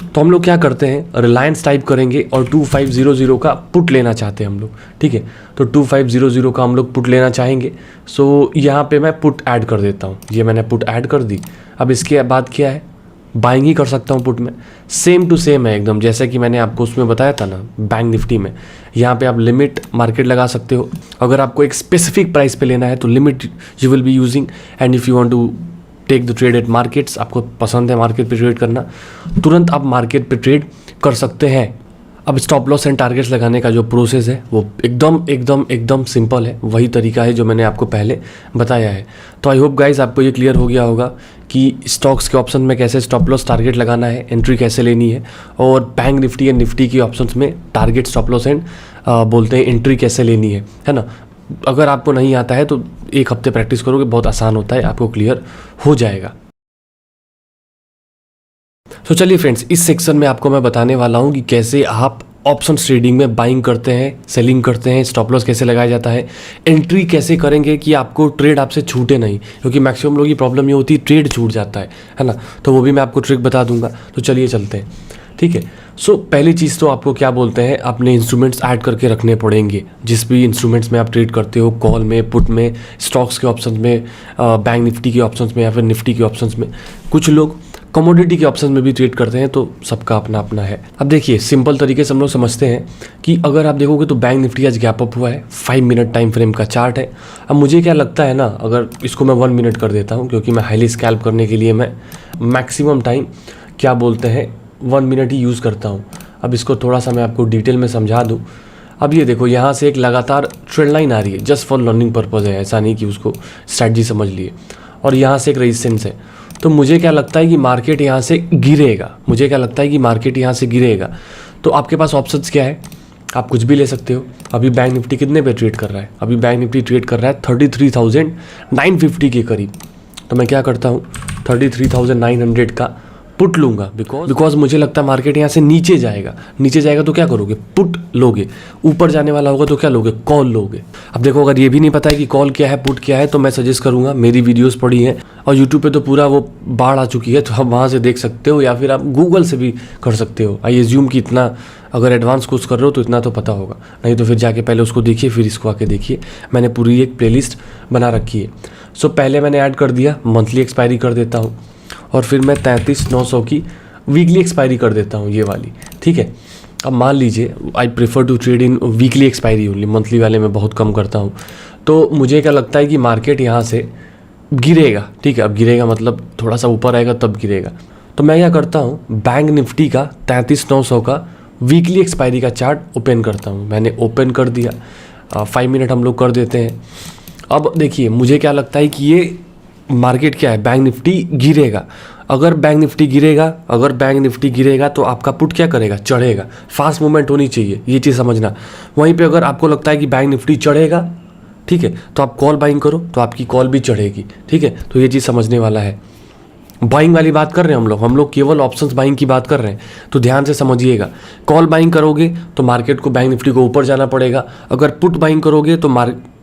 तो हम लोग क्या करते हैं, रिलायंस टाइप करेंगे और 2500 का पुट लेना चाहते हैं हम लोग, ठीक है। तो 2500 का हम लोग पुट लेना चाहेंगे। सो यहाँ पे मैं पुट ऐड कर देता हूँ, ये मैंने पुट ऐड कर दी। अब इसके बाद क्या है, बाइंग ही कर सकता हूँ पुट में। सेम टू सेम है एकदम, जैसे कि मैंने आपको उसमें बताया था ना बैंक निफ्टी में। यहाँ पे आप लिमिट मार्केट लगा सकते हो। अगर आपको एक स्पेसिफिक प्राइस पे लेना है तो limit you will be using, and if you want to take the trade at markets, आपको पसंद है मार्केट पे ट्रेड करना, तुरंत आप मार्केट पे ट्रेड कर सकते हैं। अब स्टॉप लॉस एंड टारगेट्स लगाने का जो प्रोसेस है वो एकदम सिंपल है, वही तरीका है जो मैंने आपको पहले बताया है। तो आई होप गाइज आपको ये क्लियर हो गया होगा कि स्टॉक्स के ऑप्शन में कैसे स्टॉप लॉस टारगेट लगाना है, एंट्री कैसे लेनी है, और बैंक निफ्टी एंड निफ्टी की ऑप्शंस में टारगेट स्टॉप लॉस एंड बोलते हैं एंट्री कैसे लेनी है ना। अगर आपको नहीं आता है तो एक हफ्ते प्रैक्टिस करोगे, बहुत आसान होता है, आपको क्लियर हो जाएगा। तो चलिए फ्रेंड्स, इस सेक्शन में आपको मैं बताने वाला हूं कि कैसे आप ऑप्शन ट्रेडिंग में बाइंग करते हैं, सेलिंग करते हैं, स्टॉप लॉस कैसे लगाया जाता है, एंट्री कैसे करेंगे कि आपको ट्रेड आपसे छूटे नहीं, क्योंकि मैक्सिमम लोगों की प्रॉब्लम ये होती है ट्रेड छूट जाता है ना। तो वो भी मैं आपको ट्रिक बता दूंगा। तो चलिए चलते हैं, ठीक है। सो पहली चीज़ तो आपको क्या बोलते हैं, अपने इंस्ट्रूमेंट्स ऐड करके रखने पड़ेंगे। जिस भी इंस्ट्रूमेंट्स में आप ट्रेड करते हो, कॉल में, पुट में, स्टॉक्स के ऑप्शंस में, बैंक निफ्टी के ऑप्शंस में या फिर निफ्टी के ऑप्शंस में, कुछ लोग कमोडिटी के ऑप्शन में भी ट्रेड करते हैं, तो सबका अपना अपना है। अब देखिए सिंपल तरीके से हम लोग समझते हैं कि अगर आप देखोगे तो बैंक निफ्टी आज गैप अप हुआ है, 5 मिनट टाइम फ्रेम का चार्ट है। अब मुझे क्या लगता है ना, अगर इसको मैं 1 मिनट कर देता हूँ, क्योंकि मैं हाईली स्कैल्प करने के लिए मैं मैक्सिमम टाइम क्या बोलते हैं 1 मिनट ही यूज़ करता हूँ। अब इसको थोड़ा सा मैं आपको डिटेल में समझा दूँ। अब ये देखो, यहाँ से एक लगातार ट्रेंड लाइन आ रही है, जस्ट फॉर लर्निंग पर्पज़ है, ऐसा नहीं कि उसको स्ट्रैटेजी समझ लिए। और यहाँ से एक रेजिस्टेंस है, तो मुझे क्या लगता है कि मार्केट यहाँ से गिरेगा। तो आपके पास ऑप्शंस क्या है, आप कुछ भी ले सकते हो। अभी बैंक निफ्टी कितने पे ट्रेड कर रहा है, अभी बैंक निफ्टी ट्रेड कर रहा है 33,950 के करीब। तो मैं क्या करता हूँ, 33,900 का पुट लूँगा, बिकॉज मुझे लगता है मार्केट यहाँ से नीचे जाएगा तो क्या करोगे, पुट लोगे। ऊपर जाने वाला होगा तो क्या लोगे, कॉल लोगे। अब देखो, अगर ये भी नहीं पता है कि कॉल क्या है, पुट क्या है, तो मैं सजेस्ट करूँगा, मेरी वीडियोस पड़ी हैं और यूट्यूब पे तो पूरा वो बाढ़ आ चुकी है, तो आप वहाँ से देख सकते हो, या फिर आप गूगल से भी कर सकते हो। आई एज्यूम कि इतना अगर एडवांस कोर्स कर रहे हो तो इतना तो पता होगा, नहीं तो फिर जाके पहले उसको देखिए, फिर इसको आके देखिए। मैंने पूरी एक प्लेलिस्ट बना रखी है। सो पहले मैंने ऐड कर दिया, मंथली एक्सपायरी कर देता हूँ, और फिर मैं 33,900 की वीकली एक्सपायरी कर देता हूँ, ये वाली, ठीक है। अब मान लीजिए I prefer to trade in weekly expiry only, monthly वाले में बहुत कम करता हूँ। तो मुझे क्या लगता है कि मार्केट यहाँ से गिरेगा, ठीक है। अब गिरेगा मतलब थोड़ा सा ऊपर आएगा तब गिरेगा। तो मैं क्या करता हूँ, बैंक निफ्टी का 33,900 का वीकली एक्सपायरी का चार्ट ओपन करता हूँ। मैंने ओपन कर दिया, 5 मिनट हम लोग कर देते हैं। अब देखिए, मुझे क्या लगता है कि ये मार्केट क्या है, बैंक निफ्टी गिरेगा। अगर बैंक निफ्टी गिरेगा तो आपका पुट क्या करेगा, चढ़ेगा। फास्ट मूवमेंट होनी चाहिए, ये चीज़ समझना। वहीं पे अगर आपको लगता है कि बैंक निफ्टी चढ़ेगा, ठीक है, तो आप कॉल बाइंग करो, तो आपकी कॉल भी चढ़ेगी, ठीक है। तो ये चीज़ समझने वाला है। बाइंग वाली बात कर रहे हैं हम लोग केवल ऑप्शंस बाइंग की बात कर रहे हैं, तो ध्यान से समझिएगा। कॉल बाइंग करोगे तो मार्केट को, बैंक निफ्टी को ऊपर जाना पड़ेगा। अगर पुट बाइंग करोगे तो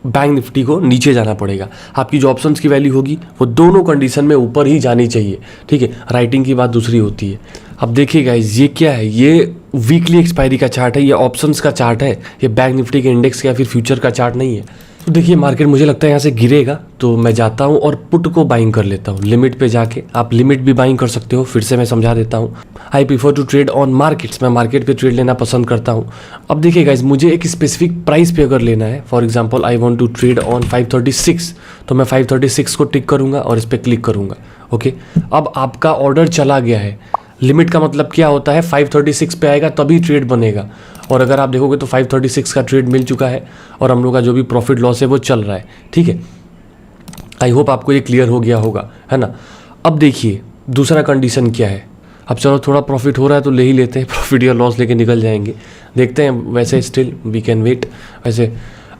बैंक निफ्टी को नीचे जाना पड़ेगा। आपकी जो ऑप्शंस की वैल्यू होगी वो दोनों कंडीशन में ऊपर ही जानी चाहिए, ठीक है। राइटिंग की बात दूसरी होती है। अब देखिए गाइस, ये क्या है, ये वीकली एक्सपायरी का चार्ट है, ये ऑप्शंस का चार्ट है, ये बैंक निफ्टी के इंडेक्स का या फिर फ्यूचर का चार्ट नहीं है। तो देखिए, मार्केट मुझे लगता है यहाँ से गिरेगा, तो मैं जाता हूँ और पुट को बाइंग कर लेता हूँ लिमिट पे जाके। आप लिमिट भी बाइंग कर सकते हो, फिर से मैं समझा देता हूँ। I prefer to trade on markets, मैं मार्केट पे ट्रेड लेना पसंद करता हूँ। अब देखिए गाइस, मुझे एक स्पेसिफिक प्राइस पे अगर लेना है, for example I want to trade on 536, तो मैं 536 को टिक करूँगा और इस पर क्लिक करूँगा, ओके। अब आपका ऑर्डर चला गया है। लिमिट का मतलब क्या होता है, 536 पे आएगा तभी ट्रेड बनेगा। और अगर आप देखोगे तो 536 का ट्रेड मिल चुका है और हम लोग का जो भी प्रॉफिट लॉस है वो चल रहा है, ठीक है। आई होप आपको ये क्लियर हो गया होगा, है ना। अब देखिए दूसरा कंडीशन क्या है। अब चलो, थोड़ा प्रॉफिट हो रहा है तो ले ही लेते हैं, प्रॉफिट या लॉस लेके निकल जाएंगे, देखते हैं। वैसे स्टिल वी कैन वेट। वैसे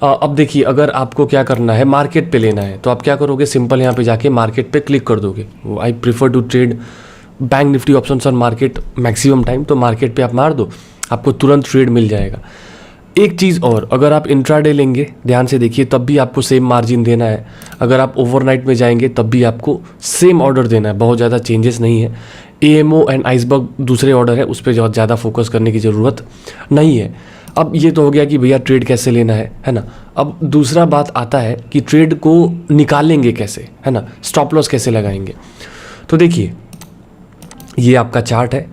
अब देखिए, अगर आपको क्या करना है, मार्केट पे लेना है, तो आप क्या करोगे, सिंपल यहाँ पे जाके मार्केट पे क्लिक कर दोगे। I prefer to trade Bank Nifty options on market maximum time, तो मार्केट पे आप मार दो, आपको तुरंत ट्रेड मिल जाएगा। एक चीज़ और, अगर आप इंट्राडे लेंगे, ध्यान से देखिए, तब भी आपको सेम मार्जिन देना है। अगर आप ओवरनाइट में जाएंगे तब भी आपको सेम ऑर्डर देना है, बहुत ज़्यादा चेंजेस नहीं है। एएमओ एंड आइसबर्ग दूसरे ऑर्डर है, उस पर बहुत ज़्यादा फोकस करने की ज़रूरत नहीं है। अब ये तो हो गया कि भैया ट्रेड कैसे लेना है ना। अब दूसरा बात आता है कि ट्रेड को निकालेंगे कैसे, है ना, स्टॉप लॉस कैसे लगाएंगे। तो देखिए, ये आपका चार्ट है।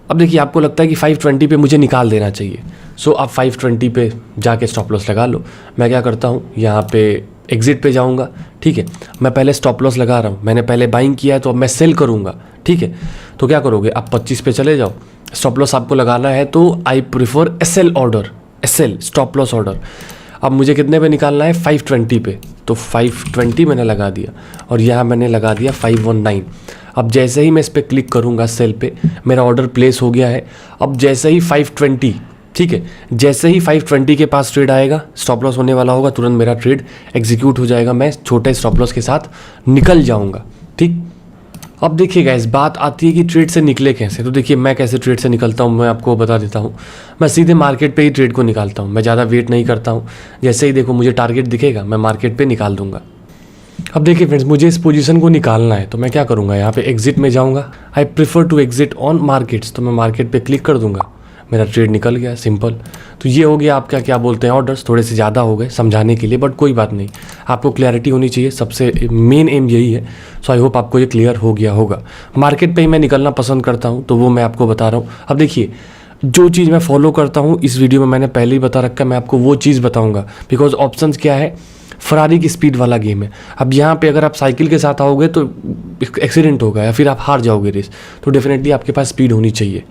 अब देखिए आपको लगता है कि 520 पे मुझे निकाल देना चाहिए, सो आप 520 पे जाके स्टॉप लॉस लगा लो। मैं क्या करता हूँ, यहाँ पे एग्जिट पे जाऊँगा, ठीक है। मैं पहले स्टॉप लॉस लगा रहा हूँ, मैंने पहले बाइंग किया है तो अब मैं सेल करूँगा, ठीक है। तो क्या करोगे, आप 25 पे चले जाओ। स्टॉप लॉस आपको लगाना है तो I prefer SL order, SL stop loss order. अब मुझे कितने पे निकालना है, 520 पे, तो 520 मैंने लगा दिया और यहाँ मैंने लगा दिया 519। अब जैसे ही मैं इस पर क्लिक करूँगा सेल पे, मेरा ऑर्डर प्लेस हो गया है। अब जैसे ही 520, ठीक है, जैसे ही 520 के पास ट्रेड आएगा, स्टॉप लॉस होने वाला होगा, तुरंत मेरा ट्रेड एग्जीक्यूट हो जाएगा, मैं छोटे स्टॉप लॉस के साथ निकल जाऊँगा, ठीक। अब देखिएगा इस बात आती है कि ट्रेड से निकले कैसे। तो देखिए मैं कैसे ट्रेड से निकलता हूँ, मैं आपको बता देता हूँ। मैं सीधे मार्केट पे ही ट्रेड को निकालता हूँ, मैं ज़्यादा वेट नहीं करता हूँ। जैसे ही देखो मुझे टारगेट दिखेगा, मैं मार्केट पे निकाल दूंगा। अब देखिए फ्रेंड्स, मुझे इस पोजीशन को निकालना है तो मैं क्या करूँगा, यहाँ पे एग्जिट में जाऊँगा। I prefer to exit on markets, तो मैं मार्केट पे क्लिक कर दूंगा, मेरा ट्रेड निकल गया, सिंपल। तो ये हो गया आपका क्या बोलते हैं, ऑर्डर्स थोड़े से ज़्यादा हो गए समझाने के लिए, बट कोई बात नहीं, आपको क्लैरिटी होनी चाहिए, सबसे मेन एम यही है। सो आई होप आपको ये क्लियर हो गया होगा। मार्केट पे ही मैं निकलना पसंद करता हूँ, तो वो मैं आपको बता रहा हूँ। अब देखिए जो चीज़ मैं फॉलो करता हूँ इस वीडियो में मैंने पहले ही बता रखा है, मैं आपको वो चीज़ बताऊँगा, बिकॉज ऑप्शंस क्या है, फरारी की स्पीड वाला गेम है। अब यहाँ पे अगर आप साइकिल के साथ आओगे तो एक्सीडेंट होगा या फिर आप हार जाओगे रेस, तो डेफिनेटली आपके पास स्पीड होनी चाहिए।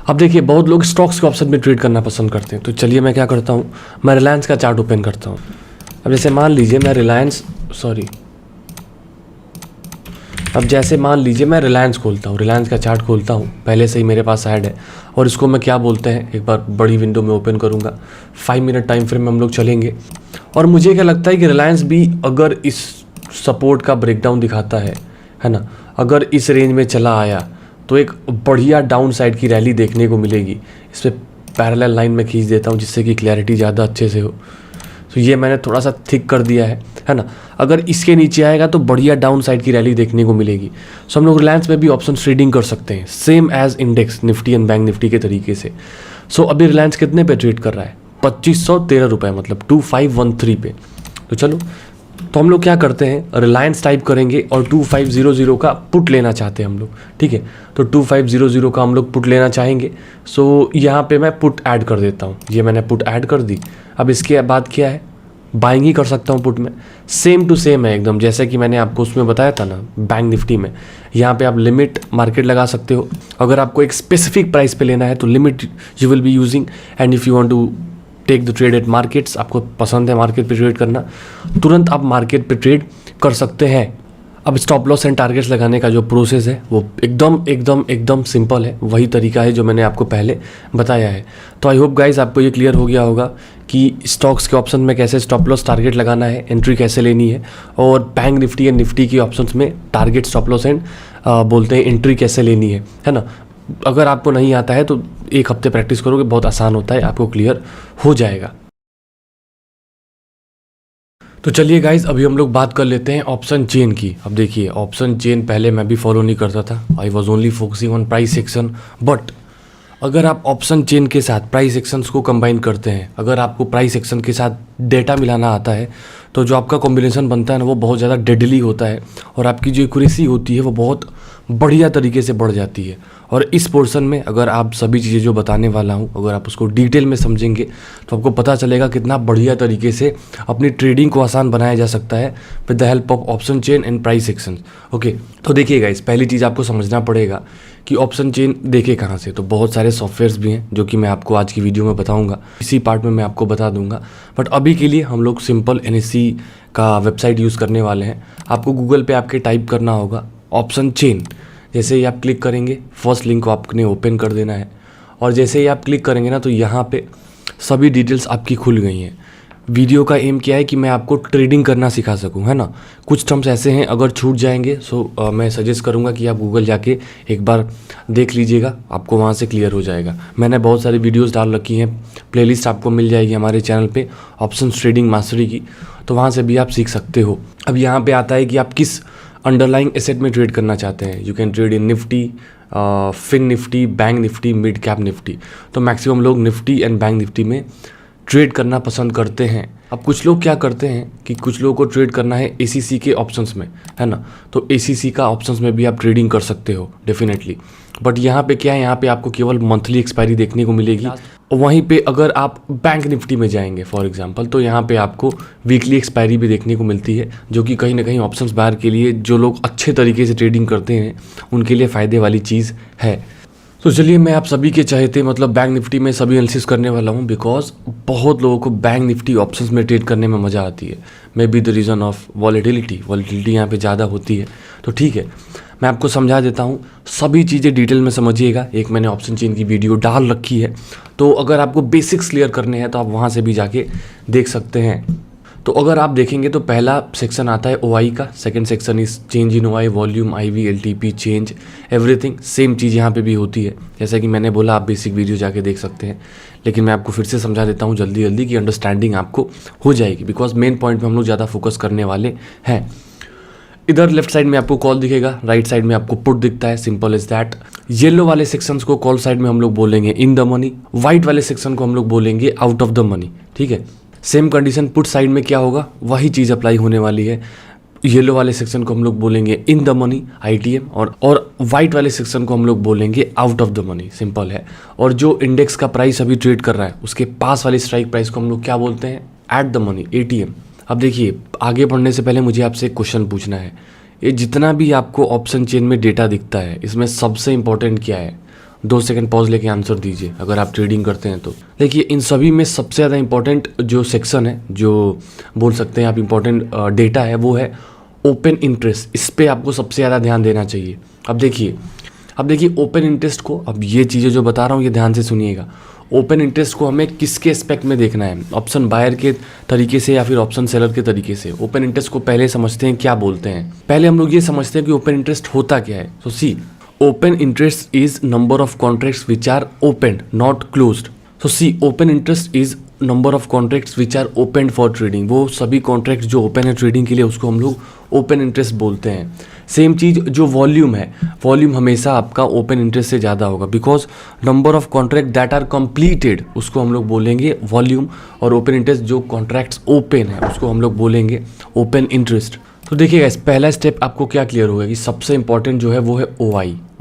अब देखिए बहुत लोग स्टॉक्स के ऑप्शन में ट्रेड करना पसंद करते हैं, तो चलिए मैं क्या करता हूँ, मैं रिलायंस का चार्ट ओपन करता हूँ। अब जैसे मान लीजिए मैं रिलायंस खोलता हूँ, रिलायंस का चार्ट खोलता हूँ, पहले से ही मेरे पास ऐड है, और इसको मैं क्या बोलते हैं, एक बार बड़ी विंडो में ओपन करूँगा, 5 मिनट टाइम फ्रेम में हम लोग चलेंगे। और मुझे क्या लगता है कि रिलायंस भी अगर इस सपोर्ट का ब्रेकडाउन दिखाता है ना, अगर इस रेंज में चला आया तो एक बढ़िया डाउन साइड की रैली देखने को मिलेगी। इस पर पैरेलल लाइन में खींच देता हूँ जिससे कि क्लैरिटी ज़्यादा अच्छे से हो। तो ये मैंने थोड़ा सा थिक कर दिया है ना। अगर इसके नीचे आएगा तो बढ़िया डाउन साइड की रैली देखने को मिलेगी। सो हम लोग रिलायंस में भी ऑप्शन ट्रेडिंग कर सकते हैं, same as index Nifty and Bank Nifty के तरीके से। सो अभी रिलायंस कितने पे ट्रेड कर रहा है, 2513 रुपये, मतलब 2513 पे। तो चलो, तो हम लोग क्या करते हैं, रिलायंस टाइप करेंगे और 2500 का पुट लेना चाहते हैं हम लोग, ठीक है। तो 2500 का हम लोग पुट लेना चाहेंगे। सो यहाँ पे मैं पुट ऐड कर देता हूँ, ये मैंने पुट ऐड कर दी। अब इसके बाद क्या है, बाइंग ही कर सकता हूँ पुट में, सेम टू सेम है एकदम, जैसे कि मैंने आपको उसमें बताया था ना बैंक निफ्टी में। यहाँ पे आप लिमिट मार्केट लगा सकते हो, अगर आपको एक स्पेसिफिक प्राइस पे लेना है तो limit you will be using, and if you want to take the trade at markets, आपको पसंद है मार्केट पे ट्रेड करना, तुरंत आप मार्केट पे ट्रेड कर सकते हैं। अब स्टॉप लॉस एंड टारगेट्स लगाने का जो प्रोसेस है वो एकदम सिंपल है, वही तरीका है जो मैंने आपको पहले बताया है। तो आई होप गाइस आपको ये क्लियर हो गया होगा कि स्टॉक्स के ऑप्शन में कैसे स्टॉप लॉस टारगेट लगाना है, एंट्री कैसे लेनी है, और बैंक निफ्टी एंड निफ्टी के ऑप्शंस में टारगेट स्टॉप लॉस एंड बोलते हैं एंट्री कैसे लेनी है ना। अगर आपको नहीं आता है तो एक हफ्ते प्रैक्टिस करोगे, बहुत आसान होता है, आपको क्लियर हो जाएगा। तो चलिए गाइज अभी हम लोग बात कर लेते हैं ऑप्शन चेन की। अब देखिए ऑप्शन चेन पहले मैं भी फॉलो नहीं करता था, I was only focusing on price action, but अगर आप ऑप्शन चेन के साथ प्राइस एक्शंस को कंबाइन करते हैं, अगर आपको प्राइस एक्शन के साथ डेटा मिलाना आता है, तो जो आपका कॉम्बिनेशन बनता है ना वो बहुत ज़्यादा डेडली होता है, और आपकी जो एक्यूरेसी होती है वो बहुत बढ़िया तरीके से बढ़ जाती है। और इस पोर्शन में अगर आप सभी चीज़ें जो बताने वाला हूँ अगर आप उसको डिटेल में समझेंगे तो आपको पता चलेगा कितना बढ़िया तरीके से अपनी ट्रेडिंग को आसान बनाया जा सकता है with the help of option chain and price action. Okay, तो देखिएगा इस पहली चीज़ आपको समझना पड़ेगा कि ऑप्शन चेन देखे कहाँ से। तो बहुत सारे सॉफ्टवेयर्स भी हैं जो कि मैं आपको आज की वीडियो में बताऊंगा, इसी पार्ट में मैं आपको बता दूंगा, बट अभी के लिए हम लोग सिंपल NSE का वेबसाइट यूज़ करने वाले हैं। आपको गूगल पे आपके टाइप करना होगा ऑप्शन चेन, जैसे ही आप क्लिक करेंगे फर्स्ट लिंक को आपने ओपन कर देना है, और जैसे ही आप क्लिक करेंगे ना तो यहाँ पे सभी डिटेल्स आपकी खुल गई हैं। वीडियो का एम क्या है कि मैं आपको ट्रेडिंग करना सिखा सकूं, है ना। कुछ टर्म्स ऐसे हैं अगर छूट जाएंगे सो मैं सजेस्ट करूंगा कि आप गूगल जाके एक बार देख लीजिएगा, आपको वहां से क्लियर हो जाएगा। मैंने बहुत सारी वीडियोस डाल रखी हैं, प्लेलिस्ट आपको मिल जाएगी हमारे चैनल पे ऑप्शन ट्रेडिंग मास्टरी की, तो वहाँ से भी आप सीख सकते हो। अब यहाँ पर आता है कि आप किस अंडरलाइंग एसेट में ट्रेड करना चाहते हैं। You can trade in Nifty, Fin Nifty, Bank Nifty, mid cap Nifty. तो मैक्सिमम लोग निफ्टी एंड बैंक निफ्टी में ट्रेड करना पसंद करते हैं। अब कुछ लोग क्या करते हैं कि कुछ लोगों को ट्रेड करना है ACC के ऑप्शंस में, है ना, तो ACC का ऑप्शंस में भी आप ट्रेडिंग कर सकते हो डेफिनेटली। बट यहाँ पे क्या है, यहाँ पे आपको केवल मंथली एक्सपायरी देखने को मिलेगी। वहीं पे अगर आप बैंक निफ्टी में जाएंगे फॉर एग्जांपल, तो यहाँ पे आपको वीकली एक्सपायरी भी देखने को मिलती है, जो कि कहीं ना कहीं ऑप्शंस बायर के लिए, जो लोग अच्छे तरीके से ट्रेडिंग करते हैं उनके लिए फ़ायदे वाली चीज़ है। तो चलिए मैं आप सभी के चाहते मतलब बैंक निफ्टी में सभी एनालिसिस करने वाला हूँ, बिकॉज बहुत लोगों को बैंक निफ्टी ऑप्शंस में ट्रेड करने में मज़ा आती है। May be the reason of volatility यहाँ पे ज़्यादा होती है। तो ठीक है, मैं आपको समझा देता हूँ, सभी चीज़ें डिटेल में समझिएगा। एक मैंने ऑप्शन चेन की वीडियो डाल रखी है, तो अगर आपको बेसिक्स क्लियर करने हैं तो आप वहाँ से भी जाके देख सकते हैं। तो अगर आप देखेंगे तो पहला सेक्शन आता है OI का, second section is change in OI, volume, IV, LTP, change, everything. Same चीज़ यहाँ पे भी होती है, जैसा कि मैंने बोला आप बेसिक वीडियो जाके देख सकते हैं, लेकिन मैं आपको फिर से समझा देता हूँ जल्दी जल्दी कि अंडरस्टैंडिंग आपको हो जाएगी, बिकॉज मेन पॉइंट पे हम लोग ज़्यादा फोकस करने वाले हैं। इधर लेफ्ट साइड में आपको कॉल दिखेगा, राइट साइड में आपको पुट दिखता है, सिंपल इज दैट। येलो वाले सेक्शंस को कॉल साइड में हम लोग बोलेंगे इन द मनी, व्हाइट वाले सेक्शन को हम लोग बोलेंगे आउट ऑफ द मनी, ठीक है। सेम कंडीशन पुट साइड में क्या होगा, वही चीज़ अप्लाई होने वाली है। येलो वाले सेक्शन को हम लोग बोलेंगे इन द मनी ITM, और वाइट वाले सेक्शन को हम लोग बोलेंगे out of the money, simple है। और जो इंडेक्स का प्राइस अभी ट्रेड कर रहा है उसके पास वाली स्ट्राइक प्राइस को हम लोग क्या बोलते हैं, एट द मनी, ATM। अब देखिए, आगे बढ़ने से पहले मुझे आपसे एक क्वेश्चन पूछना है। ये जितना भी आपको ऑप्शन चेन में डेटा दिखता है, इसमें सबसे इंपॉर्टेंट क्या है? 2 सेकंड पॉज लेके आंसर दीजिए अगर आप ट्रेडिंग करते हैं तो। देखिए, इन सभी में सबसे ज़्यादा इंपॉर्टेंट जो सेक्शन है, जो बोल सकते हैं आप इंपॉर्टेंट डेटा है, वो है ओपन इंटरेस्ट। इस पर आपको सबसे ज़्यादा ध्यान देना चाहिए। अब देखिए ओपन इंटरेस्ट को, अब ये चीज़ें जो बता रहा हूँ ये ध्यान से सुनिएगा। ओपन इंटरेस्ट को हमें किसके एस्पेक्ट में देखना है, ऑप्शन बायर के तरीके से या फिर ऑप्शन सेलर के तरीके से। ओपन इंटरेस्ट को पहले समझते हैं क्या बोलते हैं। पहले हम लोग ये समझते हैं कि ओपन इंटरेस्ट होता क्या है। तो see, open interest is number of contracts which are open not closed. So see, open interest is number of contracts which are open for trading. वो सभी कॉन्ट्रैक्ट्स जो ओपन है ट्रेडिंग के लिए, उसको हम लोग ओपन इंटरेस्ट बोलते हैं। सेम चीज़ जो वॉल्यूम है, वॉल्यूम हमेशा आपका ओपन इंटरेस्ट से ज़्यादा होगा, because number of contract that are completed उसको हम लोग बोलेंगे वॉल्यूम, और ओपन इंटरेस्ट जो कॉन्ट्रैक्ट्स ओपन है उसको हम लोग बोलेंगे ओपन इंटरेस्ट। तो देखिएगा, इस पहला स्टेप आपको क्या क्लियर होगा कि सबसे इंपॉर्टेंट जो है वो है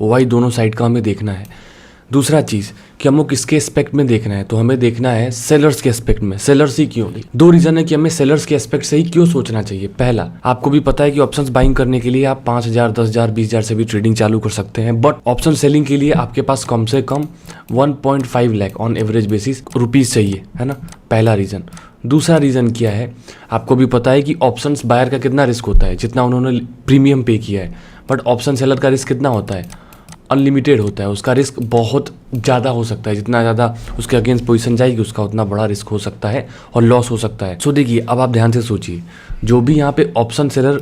OI दोनों साइड का हमें देखना है। दूसरा चीज़ कि हम लोग किसके एस्पेक्ट में देखना है, तो हमें देखना है सेलर्स के एस्पेक्ट में। सेलर्स ही क्यों? 2 रीज़न है कि हमें सेलर्स के एस्पेक्ट से ही क्यों सोचना चाहिए। पहला, आपको भी पता है कि ऑप्शंस बाइंग करने के लिए आप 5,000, 10,000, 20,000 से भी ट्रेडिंग चालू कर सकते हैं, बट ऑप्शन सेलिंग के लिए आपके पास कम से कम 1.5 lakh on average basis rupees चाहिए, है ना, पहला रीज़न। दूसरा रीज़न क्या है, आपको भी पता है कि ऑप्शंस बायर का कितना रिस्क होता है, जितना उन्होंने प्रीमियम पे किया है, बट ऑप्शन सेलर का रिस्क कितना होता है, अनलिमिटेड होता है। उसका रिस्क बहुत ज़्यादा हो सकता है, जितना ज़्यादा उसके अगेंस्ट पोजीशन जाएगी उसका उतना बड़ा रिस्क हो सकता है और लॉस हो सकता है। सो देखिए, अब आप ध्यान से सोचिए, जो भी यहाँ पे ऑप्शन सेलर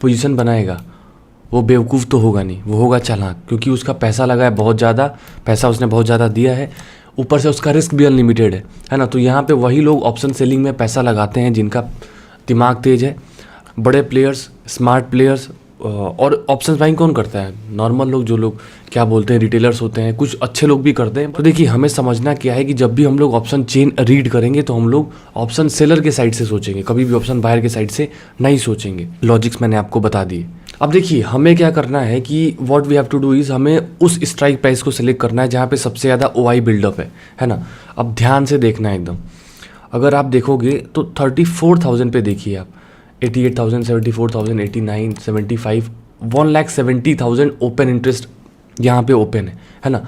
पोजीशन बनाएगा वो बेवकूफ़ तो होगा नहीं, वो होगा चालाक, क्योंकि उसका पैसा लगा है बहुत ज़्यादा, पैसा उसने बहुत ज़्यादा दिया है, ऊपर से उसका रिस्क भी अनलिमिटेड है ना। तो यहाँ पे वही लोग ऑप्शन सेलिंग में पैसा लगाते हैं जिनका दिमाग तेज है, बड़े प्लेयर्स, स्मार्ट प्लेयर्स। और ऑप्शन बाइंग कौन करता है? नॉर्मल लोग, जो लोग क्या बोलते हैं रिटेलर्स होते हैं, कुछ अच्छे लोग भी करते हैं। तो देखिए, हमें समझना क्या है कि जब भी हम लोग ऑप्शन चेन रीड करेंगे तो हम लोग ऑप्शन सेलर के साइड से सोचेंगे, कभी भी ऑप्शन बायर के साइड से नहीं सोचेंगे। लॉजिक्स मैंने आपको बता दिए। अब देखिए, हमें क्या करना है कि what we have to do is, हमें उस स्ट्राइक प्राइस को सिलेक्ट करना है जहाँ पे सबसे ज़्यादा OI बिल्डअप है ना। अब ध्यान से देखना है एकदम। अगर आप देखोगे तो 34,000 पे देखिए आप, 88,000, 74,000, 89, 75, 1,70,000 ओपन इंटरेस्ट यहाँ पे ओपन है ना।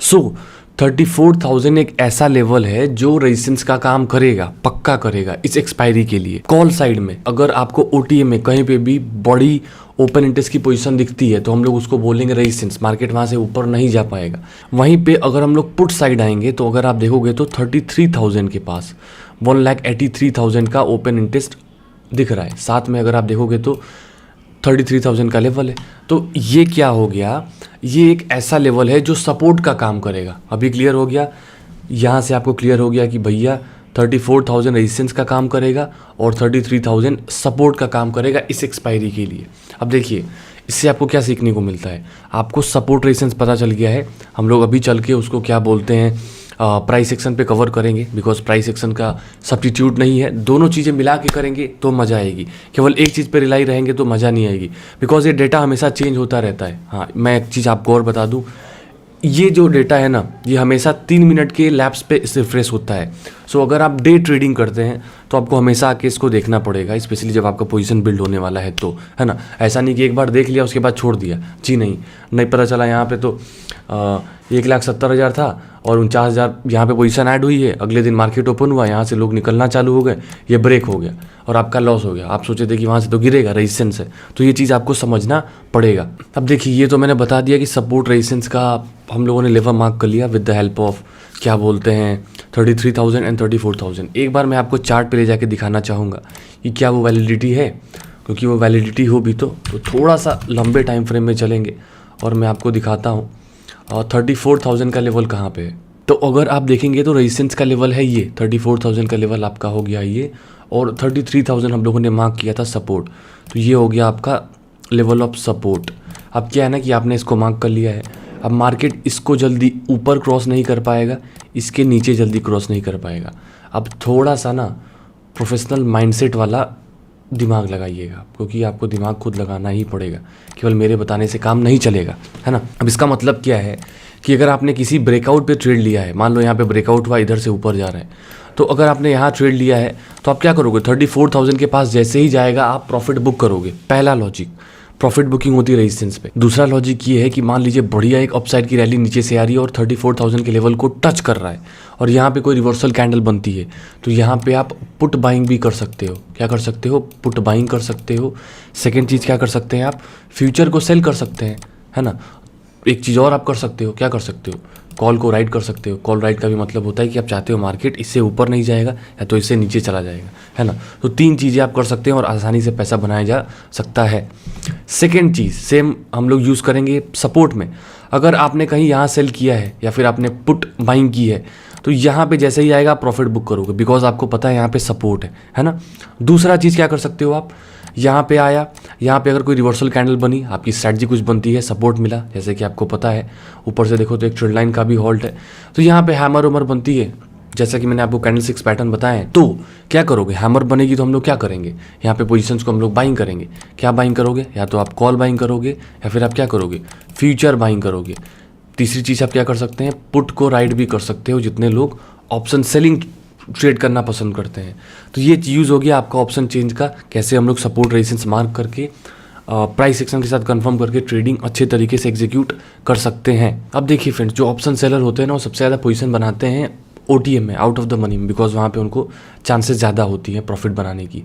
सो 34,000 एक ऐसा लेवल है जो रेजिस्टेंस का काम करेगा, पक्का करेगा इस एक्सपायरी के लिए। कॉल साइड में अगर आपको OTM में कहीं पे भी बड़ी ओपन इंटरेस्ट की पोजीशन दिखती है तो हम लोग उसको बोलेंगे रेजिस्टेंस, मार्केट वहाँ से ऊपर नहीं जा पाएगा। वहीं पे अगर हम लोग पुट साइड आएंगे तो अगर आप देखोगे तो 33,000 के पास 1,83,000 का ओपन इंटरेस्ट दिख रहा है। साथ में अगर आप देखोगे तो 33,000 का लेवल है। तो ये क्या हो गया, ये एक ऐसा लेवल है जो सपोर्ट का काम करेगा। अभी क्लियर हो गया, यहाँ से आपको क्लियर हो गया कि भैया 34,000 रेजिस्टेंस का काम करेगा और 33,000 सपोर्ट का काम करेगा इस एक्सपायरी के लिए। अब देखिए, इससे आपको क्या सीखने को मिलता है, आपको सपोर्ट रेजिस्टेंस पता चल गया है। हम लोग अभी चल के उसको क्या बोलते हैं, प्राइस सेक्शन पे कवर करेंगे, बिकॉज प्राइस सेक्शन का सब्स्टिट्यूट नहीं है, दोनों चीज़ें मिला के करेंगे तो मज़ा आएगी। केवल एक चीज़ पे रिलाई रहेंगे तो मज़ा नहीं आएगी, बिकॉज ये डेटा हमेशा चेंज होता रहता है। हाँ, मैं एक चीज़ आपको और बता दूँ, ये जो डेटा है ना, ये हमेशा 3 मिनट के लैप्स पे रिफ्रेश होता है। सो अगर आप डे ट्रेडिंग करते हैं तो आपको हमेशा आके इसको देखना पड़ेगा, स्पेशली जब आपका पोजीशन बिल्ड होने वाला है तो, है ना। ऐसा नहीं कि एक बार देख लिया उसके बाद छोड़ दिया, जी नहीं पता चला यहाँ पे तो 1,70,000 था और 49,000 यहाँ पे पोजीशन ऐड हुई है, अगले दिन मार्केट ओपन हुआ, यहाँ से लोग निकलना चालू हो गए, ये ब्रेक हो गया और आपका लॉस हो गया। आप सोचे थे कि वहाँ से तो गिरेगा, रेजिस्टेंस है, तो ये चीज़ आपको समझना पड़ेगा। अब देखिए, ये तो मैंने बता दिया कि सपोर्ट रेजिस्टेंस का हम लोगों ने लेवल मार्क कर लिया विद द हेल्प ऑफ क्या बोलते हैं 33,000 एंड 34,000। एक बार मैं आपको चार्ट पे ले जाके दिखाना चाहूँगा कि क्या वो वैलिडिटी है, क्योंकि वो वैलिडिटी हो भी तो थोड़ा सा लंबे टाइम फ्रेम में चलेंगे और मैं आपको दिखाता हूँ 34,000 का लेवल कहाँ पे है। तो अगर आप देखेंगे तो रेजिस्टेंस का लेवल है ये 34,000 का लेवल आपका हो गया ये, और 33,000 हम लोगों ने मार्क किया था सपोर्ट, तो ये हो गया आपका लेवल ऑफ सपोर्ट। अब क्या है ना कि आपने इसको मार्क कर लिया है, अब मार्केट इसको जल्दी ऊपर क्रॉस नहीं कर पाएगा, इसके नीचे जल्दी क्रॉस नहीं कर पाएगा। अब थोड़ा सा ना प्रोफेशनल माइंडसेट वाला दिमाग लगाइएगा, क्योंकि आपको दिमाग खुद लगाना ही पड़ेगा, केवल मेरे बताने से काम नहीं चलेगा, है ना। अब इसका मतलब क्या है कि अगर आपने किसी ब्रेकआउट पे ट्रेड लिया है, मान लो यहाँ पे ब्रेकआउट हुआ, इधर से ऊपर जा रहा है, तो अगर आपने यहाँ ट्रेड लिया है तो आप क्या करोगे, 34,000 के पास जैसे ही जाएगा आप प्रॉफिट बुक करोगे। पहला लॉजिक, प्रॉफिट बुकिंग होती है रेजिस्टेंस पे। दूसरा लॉजिक ये है कि मान लीजिए बढ़िया एक अपसाइड की रैली नीचे से आ रही है और 34,000 के लेवल को टच कर रहा है और यहाँ पे कोई रिवर्सल कैंडल बनती है, तो यहाँ पे आप पुट बाइंग भी कर सकते हो। क्या कर सकते हो, पुट बाइंग कर सकते हो। सेकेंड चीज़ क्या कर सकते हैं, आप फ्यूचर को सेल कर सकते हैं, है ना। एक चीज़ और आप कर सकते हो, क्या कर सकते हो, कॉल को राइट कर सकते हो। कॉल राइट का भी मतलब होता है कि आप चाहते हो मार्केट इससे ऊपर नहीं जाएगा या तो इससे नीचे चला जाएगा, है ना। तो 3 चीज़ें आप कर सकते हैं और आसानी से पैसा बनाया जा सकता है। सेकेंड चीज़ सेम हम लोग यूज़ करेंगे सपोर्ट में। अगर आपने कहीं यहाँ सेल किया है या फिर आपने पुट बाइंग की है, तो यहाँ पे जैसे ही आएगा प्रॉफिट बुक करोगे, बिकॉज आपको पता है यहाँ पे सपोर्ट है ना। दूसरा चीज़ क्या कर सकते हो, आप यहाँ पे आया, यहाँ पे अगर कोई रिवर्सल कैंडल बनी, आपकी स्ट्रैटेजी कुछ बनती है, सपोर्ट मिला, जैसे कि आपको पता है ऊपर से देखो तो एक ट्रेंड लाइन का भी हॉल्ट है, तो यहाँ पे हैमर उमर बनती है, जैसा कि मैंने आपको कैंडल 6 पैटर्न बताए हैं। तो क्या करोगे, हैमर बनेगी तो हम लोग क्या करेंगे, यहाँ पे पोजीशंस को हम लोग बाइंग करेंगे। क्या बाइंग करोगे, या तो आप कॉल बाइंग करोगे या फिर आप क्या करोगे, फ्यूचर बाइंग करोगे। तीसरी चीज़ आप क्या कर सकते हैं, पुट को राइट भी कर सकते हो, जितने लोग ऑप्शन सेलिंग ट्रेड करना पसंद करते हैं। तो ये यूज़ हो गया आपका ऑप्शन चेंज का, कैसे हम लोग सपोर्ट रेजिस्टेंस मार्क करके प्राइस सेक्शन के साथ कंफर्म करके ट्रेडिंग अच्छे तरीके से एग्जीक्यूट कर सकते हैं। अब देखिए फ्रेंड्स, जो ऑप्शन सेलर होते हैं ना, वो सबसे ज़्यादा पोजीशन बनाते हैं OTM में, आउट ऑफ द मनी में, बिकॉज वहाँ पे उनको चांसेस ज़्यादा होती है प्रॉफिट बनाने की।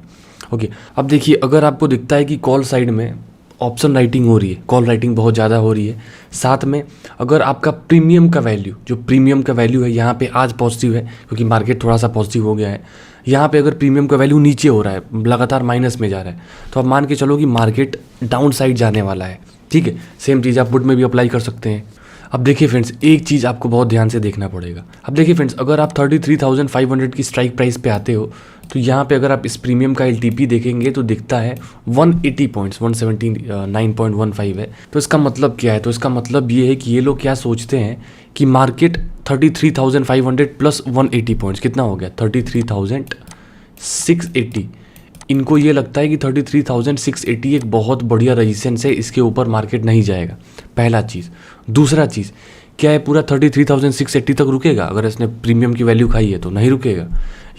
ओके, अब देखिए अगर आपको दिखता है कि कॉल साइड में ऑप्शन राइटिंग हो रही है, कॉल राइटिंग बहुत ज़्यादा हो रही है, साथ में अगर आपका प्रीमियम का वैल्यू, जो प्रीमियम का वैल्यू है यहाँ पे आज पॉजिटिव है, क्योंकि मार्केट थोड़ा सा पॉजिटिव हो गया है, यहाँ पे अगर प्रीमियम का वैल्यू नीचे हो रहा है, लगातार माइनस में जा रहा है, तो आप मान के चलो कि मार्केट डाउन साइड जाने वाला है। ठीक है, सेम चीज़ आप पुट में भी अप्लाई कर सकते हैं। अब देखिए फ्रेंड्स, एक चीज़ आपको बहुत ध्यान से देखना पड़ेगा। अब देखिए फ्रेंड्स, अगर आप 33,500 की स्ट्राइक प्राइस पे आते हो, तो यहाँ पे अगर आप इस प्रीमियम का LTP देखेंगे तो दिखता है 180 पॉइंट्स, 179.15 है। तो इसका मतलब क्या है, तो इसका मतलब ये है कि ये लोग क्या सोचते हैं कि मार्केट 33,500 प्लस 180 पॉइंट्स, कितना हो गया 33,680। इनको ये लगता है कि 33,680 एक बहुत बढ़िया रेजिस्टेंस है, इसके ऊपर मार्केट नहीं जाएगा, पहला चीज़। दूसरा चीज़ क्या है, पूरा 33,680 तक रुकेगा, अगर इसने प्रीमियम की वैल्यू खाई है तो नहीं रुकेगा।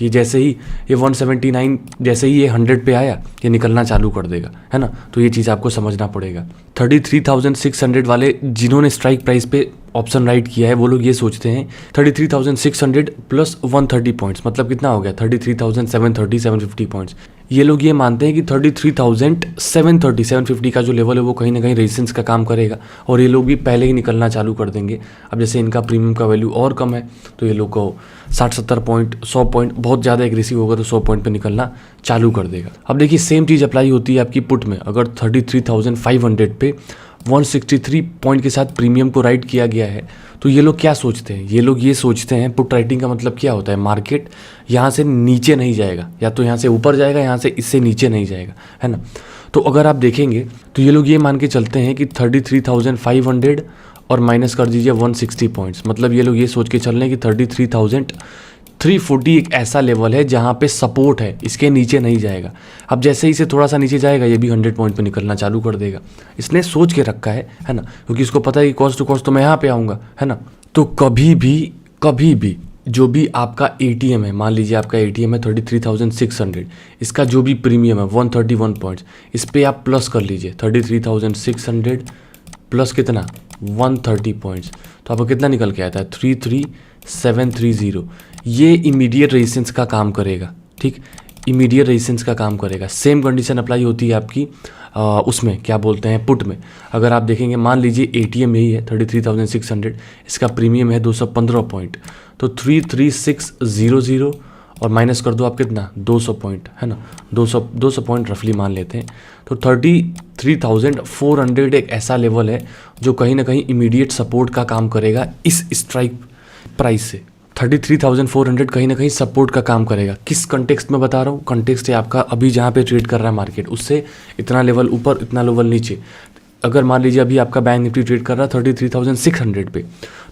ये जैसे ही ये 179 जैसे ही ये 100 पे आया, ये निकलना चालू कर देगा, है ना। तो ये चीज़ आपको समझना पड़ेगा। 33,600 वाले जिन्होंने स्ट्राइक प्राइस पे ऑप्शन राइट किया है, वो लोग ये सोचते हैं 33,600 प्लस 130 पॉइंट्स, मतलब कितना हो गया 33,730, 750 पॉइंट्स। ये लोग ये मानते हैं कि 33,730, 750 का जो लेवल है वो कहीं ना कहीं रेजिस्टेंस का काम करेगा और ये लोग भी पहले ही निकलना चालू कर देंगे। अब जैसे इनका प्रीमियम का वैल्यू और कम है, तो ये लोग को 60-70 पॉइंट, 100 पॉइंट, बहुत ज़्यादा एग्रेसिव होगा तो 100 पॉइंट पे निकलना चालू कर देगा। अब देखिए सेम चीज़ अप्लाई होती है आपकी पुट में। अगर 33,500 पे 163 पॉइंट के साथ प्रीमियम को राइट किया गया है, तो ये लोग क्या सोचते हैं, ये लोग ये सोचते हैं, पुट राइटिंग का मतलब क्या होता है, मार्केट यहाँ से नीचे नहीं जाएगा, या तो यहाँ से ऊपर जाएगा, यहाँ से इससे नीचे नहीं जाएगा, है ना। तो अगर आप देखेंगे तो ये लोग ये मान के चलते हैं कि 33,500 और माइनस कर दीजिए 160 पॉइंट्स, मतलब ये लोग ये सोच के चल रहे हैं कि 33,340 एक ऐसा लेवल है जहाँ पे सपोर्ट है, इसके नीचे नहीं जाएगा। अब जैसे ही इसे थोड़ा सा नीचे जाएगा ये भी 100 पॉइंट पे निकलना चालू कर देगा। इसने सोच के रखा है ना, क्योंकि इसको पता है कि कॉस्ट टू कॉस्ट तो मैं यहाँ पे आऊँगा, है ना। तो कभी भी जो भी आपका ATM है, मान लीजिए आपका ATM है 33,600, इसका जो भी प्रीमियम है 131 पॉइंट्स, इस पर आप प्लस कर लीजिए 33,600 प्लस कितना 130 पॉइंट्स, तो आपको कितना निकल के आता है 33,730। ये इमीडिएट रेजिस्टेंस का काम करेगा, ठीक, इमीडिएट रेजिस्टेंस का काम करेगा। सेम कंडीशन अप्लाई होती है आपकी उसमें क्या बोलते हैं पुट में। अगर आप देखेंगे मान लीजिए ATM यही है 33,600, इसका प्रीमियम है 215 पॉइंट, तो 33600 और माइनस कर दो आप कितना 200 पॉइंट, है ना, 200 पॉइंट रफली मान लेते हैं, तो 33,400 एक ऐसा लेवल है जो कहीं ना कहीं इमीडिएट सपोर्ट का काम करेगा इस स्ट्राइक प्राइस से। 33,400 कहीं ना कहीं सपोर्ट का काम करेगा। किस कंटेक्स्ट में बता रहा हूँ, कंटेक्स्ट है आपका अभी जहाँ पे ट्रेड कर रहा है मार्केट, उससे इतना लेवल ऊपर इतना लेवल नीचे। अगर मान लीजिए अभी आपका बैंक निफ्टी ट्रेड कर रहा है 33,600 पे,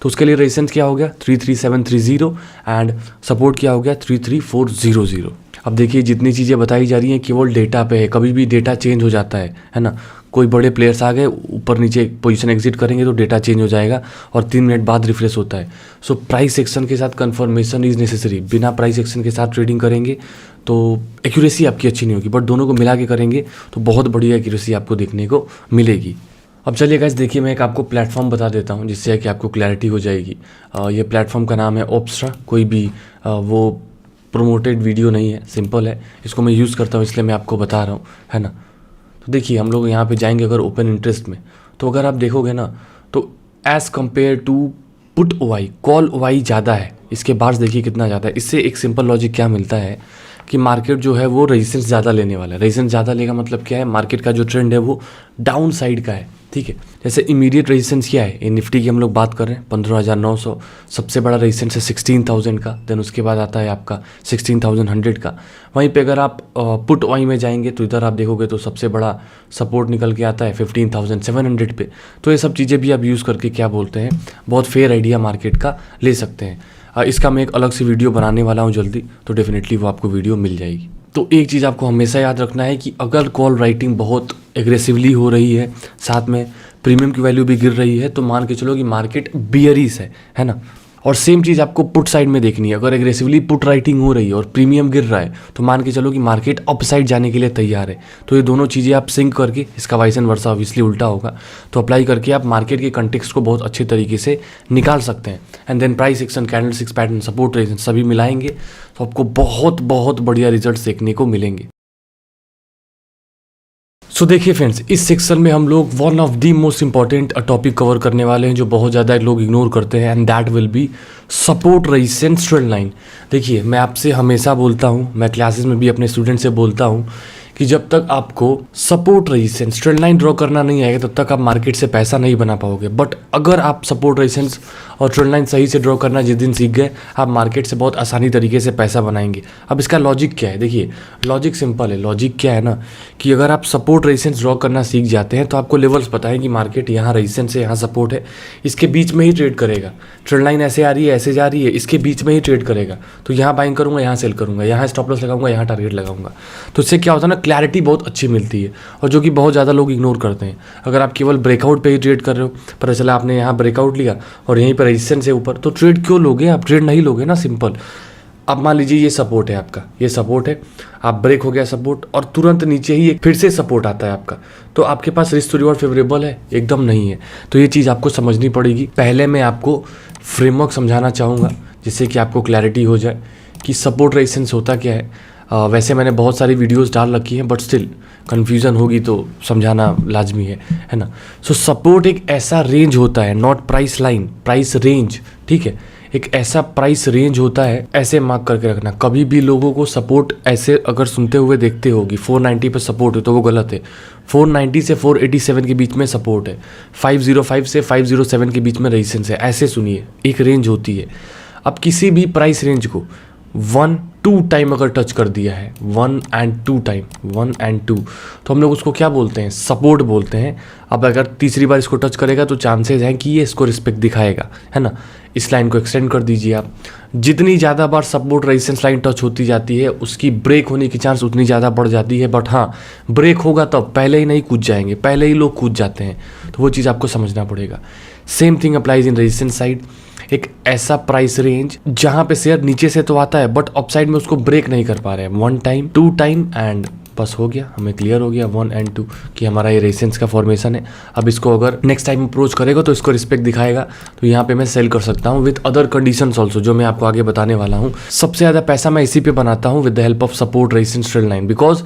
तो उसके लिए रेजिस्टेंस क्या हो गया 33,730 एंड सपोर्ट क्या हो गया 33,400। अब देखिए जितनी चीज़ें बताई जा रही हैं केवल डेटा पे है, कभी भी डेटा चेंज हो जाता है ना। कोई बड़े प्लेयर्स आ गए ऊपर नीचे पोजीशन एग्जिट करेंगे तो डेटा चेंज हो जाएगा और 3 मिनट बाद रिफ्रेश होता है। सो प्राइस एक्शन के साथ कंफर्मेशन इज़ नेसेसरी। बिना प्राइस एक्शन के साथ ट्रेडिंग करेंगे तो एक्यूरेसी आपकी अच्छी नहीं होगी, बट दोनों को मिला के करेंगे तो बहुत बढ़िया एक्यूरेसी आपको देखने को मिलेगी। अब चलिए गाइस देखिए मैं एक आपको प्लेटफॉर्म बता देता हूँ जिससे कि आपको क्लैरिटी हो जाएगी। ये प्लेटफॉर्म का नाम है ओप्स्ट्रा। कोई भी वो प्रोमोटेड वीडियो नहीं है, सिंपल है, इसको मैं यूज़ करता हूँ इसलिए मैं आपको बता रहा हूँ, है ना। तो देखिए हम लोग यहाँ पे जाएंगे अगर ओपन इंटरेस्ट में, तो अगर आप देखोगे ना तो as compare to put OI call OI ज़्यादा है, इसके बार्स देखिए कितना ज़्यादा है। इससे एक सिंपल लॉजिक क्या मिलता है कि मार्केट जो है वो रेजिस्टेंस ज़्यादा लेने वाला है। रेजिस्टेंस ज़्यादा लेगा मतलब क्या है, मार्केट का जो ट्रेंड है वो डाउन साइड का है, ठीक है। जैसे इमीडिएट रेजिस्टेंस क्या है, निफ्टी की हम लोग बात कर रहे हैं 15,900, सबसे बड़ा रेजिस्टेंस है 16,000 का, देन उसके बाद आता है आपका 16,100 का। वहीं पे अगर आप पुट OI में जाएंगे तो इधर आप देखोगे तो सबसे बड़ा सपोर्ट निकल के आता है 15,700 पे। तो ये सब चीज़ें भी आप यूज़ करके क्या बोलते हैं बहुत फेयर आइडिया मार्केट का ले सकते हैं। इसका मैं एक अलग से वीडियो बनाने वाला हूँ जल्दी, तो डेफिनेटली वो आपको वीडियो मिल जाएगी। तो एक चीज़ आपको हमेशा याद रखना है कि अगर कॉल राइटिंग बहुत एग्रेसिवली हो रही है, साथ में प्रीमियम की वैल्यू भी गिर रही है, तो मान के चलो कि मार्केट बियरिश है ना। और सेम चीज़ आपको पुट साइड में देखनी है, अगर एग्रेसिवली पुट राइटिंग हो रही है और प्रीमियम गिर रहा है तो मान के चलो कि मार्केट अप साइड जाने के लिए तैयार है। तो ये दोनों चीज़ें आप सिंक करके, इसका वाइस एंड वर्सा ऑब्वियसली उल्टा होगा, तो अप्लाई करके आप मार्केट के कंटेक्स्ट को बहुत अच्छे तरीके से निकाल सकते हैं। And then price action, candlesticks pattern, support resistance सभी मिलाएंगे तो आपको बहुत बहुत बढ़िया रिजल्ट देखने को मिलेंगे। सो देखिए फ्रेंड्स, इस सेक्शन में हम लोग one of the most important topic cover करने वाले हैं जो बहुत ज़्यादा लोग इग्नोर करते हैं, and that will be support resistance trend line. देखिए मैं आपसे हमेशा बोलता हूँ, मैं क्लासेस में भी अपने स्टूडेंट से बोलता हूँ कि जब तक आपको support resistance trend line draw करना नहीं आएगा तब तक आप मार्केट से पैसा नहीं बना पाओगे। बट अगर आप सपोर्ट रेजिस्टेंस और ट्रेंड लाइन सही से ड्रॉ करना जिस दिन सीख गए, आप मार्केट से बहुत आसानी तरीके से पैसा बनाएंगे। अब इसका लॉजिक क्या है, देखिए लॉजिक सिंपल है। लॉजिक क्या है ना कि अगर आप सपोर्ट रेजिस्टेंस ड्रॉ करना सीख जाते हैं तो आपको लेवल्स पता है कि मार्केट यहाँ रेजिस्टेंस है, यहाँ सपोर्ट है, इसके बीच में ही ट्रेड करेगा। ट्रेंड लाइन ऐसे आ रही है, ऐसे जा रही है, इसके बीच में ही ट्रेड करेगा। तो यहाँ बाइंग करूँगा, यहाँ सेल करूँगा, यहाँ स्टॉप लॉस लगाऊंगा, यहाँ टारगेट लगाऊंगा। तो इससे क्या होता है ना, क्लैरिटी बहुत अच्छी मिलती है, और जो कि बहुत ज़्यादा लोग इग्नोर करते हैं। अगर आप केवल ब्रेकआउट पे ही ट्रेड कर रहे हो, पता चला आपने यहाँ ब्रेकआउट लिया और यहीं पर रेजिस्टेंस है ऊपर, तो ट्रेड क्यों लोगे आप? ट्रेड नहीं लोगे ना, सिंपल। अब मान लीजिए ये सपोर्ट है आपका, ये सपोर्ट है, आप ब्रेक हो गया सपोर्ट और तुरंत नीचे ही एक फिर से सपोर्ट आता है आपका, तो आपके पास रिस्क टू रिवॉर्ड फेवरेबल है? एकदम नहीं है। तो ये चीज़ आपको समझनी पड़ेगी। पहले मैं आपको फ्रेमवर्क समझाना चाहूँगा जिससे कि आपको क्लैरिटी हो जाए कि सपोर्ट रेजिस्टेंस होता क्या है। वैसे मैंने बहुत सारी वीडियोस डाल रखी हैं, बट स्टिल कन्फ्यूज़न होगी तो समझाना लाजमी है ना। सो सपोर्ट एक ऐसा रेंज होता है, not price line, price range, ठीक है। एक ऐसा प्राइस रेंज होता है, ऐसे मार्क करके रखना। कभी भी लोगों को सपोर्ट ऐसे अगर सुनते हुए देखते होगी 490 पे सपोर्ट है तो वो गलत है। 490 से 487 के बीच में सपोर्ट है, 505 से 507 के बीच में रेजिस्टेंस है, ऐसे सुनिए, एक रेंज होती है। अब किसी भी प्राइस रेंज को 1 2 टाइम अगर टच कर दिया है 1 and 2 टाइम, 1 and 2, तो हम लोग उसको क्या बोलते हैं, सपोर्ट बोलते हैं। अब अगर तीसरी बार इसको टच करेगा तो चांसेस हैं कि ये इसको रिस्पेक्ट दिखाएगा, है ना। इस लाइन को एक्सटेंड कर दीजिए आप। जितनी ज़्यादा बार सपोर्ट रेजिस्टेंस लाइन टच होती जाती है उसकी ब्रेक होने की चांस उतनी ज़्यादा बढ़ जाती है। बट हाँ, ब्रेक होगा तब, पहले ही नहीं कूद जाएंगे, पहले ही लोग कूद जाते हैं, तो वो चीज़ आपको समझना पड़ेगा। Same thing applies in resistance side. एक ऐसा प्राइस रेंज जहाँ पे शेयर नीचे से तो आता है बट अपसाइड में उसको ब्रेक नहीं कर पा रहे हैं। 1 टाइम, 2 टाइम एंड बस हो गया, हमें क्लियर हो गया 1 and 2 कि हमारा ये रेजिस्टेंस का फॉर्मेशन है। अब इसको अगर नेक्स्ट टाइम अप्रोच करेगा तो इसको रिस्पेक्ट दिखाएगा, तो यहाँ पे मैं सेल कर सकता हूँ विद अदर कंडीशंस ऑल्सो, जो मैं आपको आगे बताने वाला हूँ। सबसे ज़्यादा पैसा मैं इसी पे बनाता हूँ with the help of support resistance trend line, because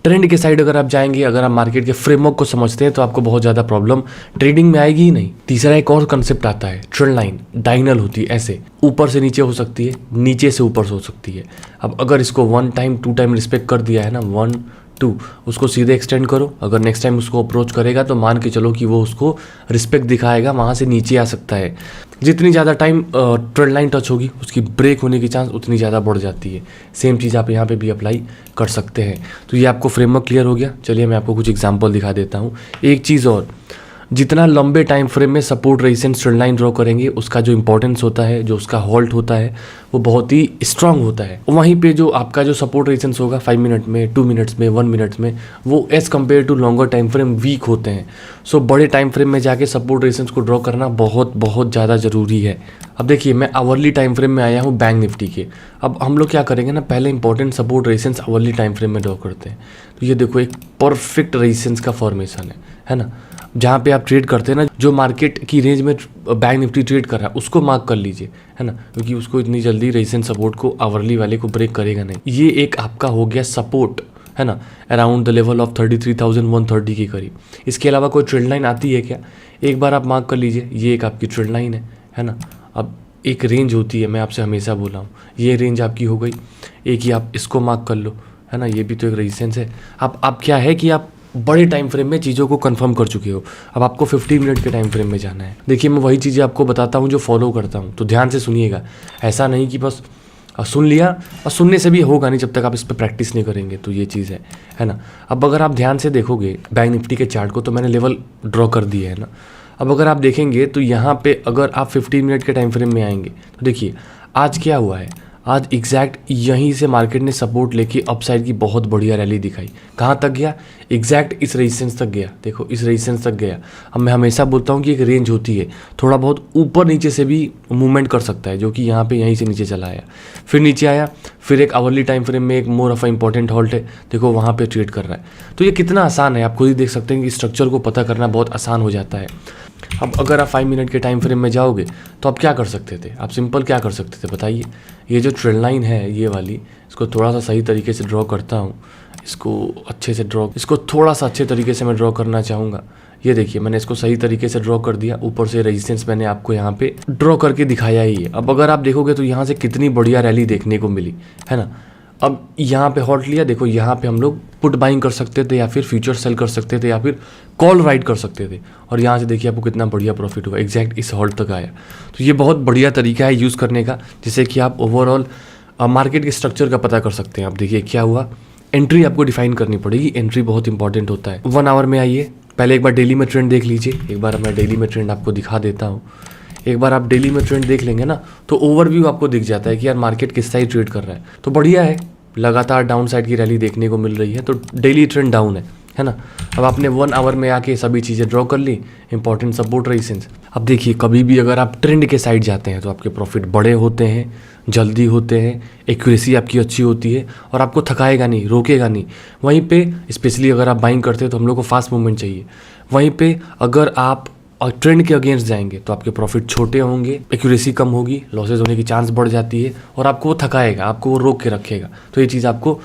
trend के साइड अगर आप जाएंगे, अगर आप मार्केट के फ्रेमवर्क को समझते हैं तो आपको बहुत ज़्यादा प्रॉब्लम ट्रेडिंग में आएगी ही नहीं। तीसरा एक और कंसेप्ट आता है, ट्रेंड लाइन डायगोनल होती है, ऐसे ऊपर से नीचे हो सकती है, नीचे से ऊपर से हो सकती है। अब अगर इसको 1 टाइम 2 टाइम रिस्पेक्ट कर दिया है ना, 1 2, उसको सीधे एक्सटेंड करो। अगर नेक्स्ट टाइम उसको अप्रोच करेगा तो मान के चलो कि वो उसको रिस्पेक्ट दिखाएगा, वहाँ से नीचे आ सकता है। जितनी ज़्यादा टाइम ट्रेंड लाइन टच होगी उसकी ब्रेक होने की चांस उतनी ज़्यादा बढ़ जाती है। सेम चीज़ आप यहाँ पे भी अप्लाई कर सकते हैं। तो ये आपको फ्रेमवर्क क्लियर हो गया। चलिए मैं आपको कुछ एग्जांपल दिखा देता हूँ। एक चीज़ और, जितना लंबे टाइम फ्रेम में support resistance trend line draw करेंगे उसका जो इंपॉर्टेंस होता है, जो उसका हॉल्ट होता है, वो बहुत ही स्ट्रांग होता है। वहीं पे जो आपका जो सपोर्ट रेजिस्टेंस होगा 5 मिनट में, 2 मिनट्स में, 1 मिनट में, वो as compare to longer time frame weak होते हैं। सो बड़े टाइम फ्रेम में जाके सपोर्ट रेजिस्टेंस को ड्रॉ करना बहुत बहुत ज़्यादा ज़रूरी है। अब देखिए मैं आवरली टाइम फ्रेम में आया हूँ बैंक निफ्टी के। अब हम लोग क्या करेंगे ना, पहले important support resistance hourly time frame में ड्रॉ करते हैं। तो ये देखो एक परफेक्ट रेजिस्टेंस का फॉर्मेशन है ना, जहाँ पे आप ट्रेड करते हैं ना, जो मार्केट की रेंज में बैंक निफ्टी ट्रेड कर रहा है उसको मार्क कर लीजिए, है ना, क्योंकि उसको इतनी जल्दी रेजिस्टेंस सपोर्ट को आवरली वाले को ब्रेक करेगा नहीं। ये एक आपका हो गया सपोर्ट, है ना, अराउंड द लेवल ऑफ 33,130 के करीब। इसके अलावा कोई ट्रेंड लाइन आती है क्या, एक बार आप मार्क कर लीजिए, ये एक आपकी ट्रेंड लाइन है ना। अब एक रेंज होती है, मैं आपसे हमेशा बोला हूँ, ये रेंज आपकी हो गई। एक ही आप इसको मार्क कर लो, है ना, ये भी तो एक रेजिस्टेंस है। आप क्या है कि आप बड़े टाइम फ्रेम में चीज़ों को कंफर्म कर चुके हो। अब आपको 15 मिनट के टाइम फ्रेम में जाना है। देखिए मैं वही चीज़ें आपको बताता हूँ जो फॉलो करता हूँ, तो ध्यान से सुनिएगा। ऐसा नहीं कि बस सुन लिया, और सुनने से भी होगा नहीं जब तक आप इस पर प्रैक्टिस नहीं करेंगे। तो ये चीज़ है ना। अब अगर आप ध्यान से देखोगे बैंक निफ्टी के चार्ट को, तो मैंने लेवल ड्रॉ कर दिए है ना। अब अगर आप देखेंगे तो यहाँ पे अगर आप 15 मिनट के टाइम फ्रेम में आएंगे तो देखिए आज क्या हुआ है, आज एग्जैक्ट यहीं से मार्केट ने सपोर्ट लेके अपसाइड की बहुत बढ़िया रैली दिखाई। कहाँ तक गया, एग्जैक्ट इस रेजिस्टेंस तक गया। देखो इस रेजिस्टेंस तक गया। अब मैं हमेशा बोलता हूँ कि एक रेंज होती है, थोड़ा बहुत ऊपर नीचे से भी मूवमेंट कर सकता है, जो कि यहाँ पे यहीं से नीचे चला आया, फिर नीचे आया, फिर एक आवरली टाइम फ्रेम में एक more of a important halt है, देखो वहाँ पे ट्रेड कर रहा है। तो ये कितना आसान है, आप खुद ही देख सकते हैं कि स्ट्रक्चर को पता करना बहुत आसान हो जाता है। अब अगर आप 5 मिनट के टाइम फ्रेम में जाओगे तो आप क्या कर सकते थे, आप सिंपल क्या कर सकते थे बताइए। ये जो ट्रेंड लाइन है ये वाली, इसको थोड़ा सा सही तरीके से ड्रॉ करता हूँ, इसको थोड़ा सा अच्छे तरीके से मैं ड्रॉ करना चाहूँगा। ये देखिए मैंने इसको सही तरीके से ड्रॉ कर दिया, ऊपर से रेजिस्टेंस मैंने आपको यहाँ पे ड्रॉ करके दिखाया ही है। अब अगर आप देखोगे तो यहाँ से कितनी बढ़िया रैली देखने को मिली, है ना। अब यहाँ पे हॉल्ट लिया, देखो यहाँ पे हम लोग पुट बाइंग कर सकते थे, या फिर फ्यूचर सेल कर सकते थे, या फिर कॉल राइट कर सकते थे, और यहाँ से देखिए आपको कितना बढ़िया प्रॉफिट हुआ, एग्जैक्ट इस हॉल्ट तक आया। तो ये बहुत बढ़िया तरीका है यूज़ करने का, जिससे कि आप ओवरऑल मार्केट के स्ट्रक्चर का पता कर सकते हैं। आप देखिए क्या हुआ, एंट्री आपको डिफाइन करनी पड़ेगी, एंट्री बहुत इंपॉर्टेंट होता है। 1 आवर में आइए, पहले एक बार डेली में ट्रेंड देख लीजिए। एक बार मैं डेली में ट्रेंड आपको दिखा देता हूँ। एक बार आप डेली में ट्रेंड देख लेंगे ना, तो ओवरव्यू आपको दिख जाता है कि यार मार्केट किस साइड ट्रेड कर रहा है। तो बढ़िया है, लगातार डाउन साइड की रैली देखने को मिल रही है, तो डेली ट्रेंड डाउन है ना। अब आपने 1 आवर में आके सभी चीज़ें ड्रॉ कर ली, इंपॉर्टेंट सपोर्ट रेजिस्टेंस। अब देखिए कभी भी अगर आप ट्रेंड के साइड जाते हैं तो आपके प्रॉफिट बड़े होते हैं, जल्दी होते हैं, एक्यूरेसी आपकी अच्छी होती है, और आपको थकाएगा नहीं, रोकेगा नहीं। वहीं पे स्पेशली अगर आप बाइंग करते हैं तो हम लोग को फास्ट मूवमेंट चाहिए। वहीं पे अगर आप ट्रेंड के अगेंस्ट जाएंगे तो आपके प्रॉफिट छोटे होंगे, एक्यूरेसी कम होगी, लॉसेज होने की चांस बढ़ जाती है, और आपको वो थकाएगा, आपको वो रोक के रखेगा। तो ये चीज़ आपको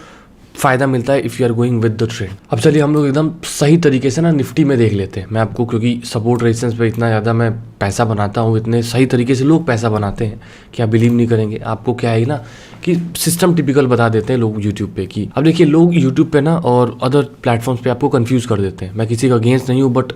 फ़ायदा मिलता है if you are going with the trend. अब चलिए हम लोग एकदम सही तरीके से ना निफ्टी में देख लेते हैं। मैं आपको, क्योंकि सपोर्ट रेजिस्टेंस पे इतना ज़्यादा मैं पैसा बनाता हूँ, इतने सही तरीके से लोग पैसा बनाते हैं कि आप बिलीव नहीं करेंगे। आपको क्या है ना कि सिस्टम टिपिकल बता देते हैं लोग यूट्यूब पे कि अब देखिए लोग यूट्यूब पे ना और अदर प्लेटफॉर्म्स पे आपको कंफ्यूज कर देते हैं। मैं किसी का अगेंस्ट नहीं हूँ, but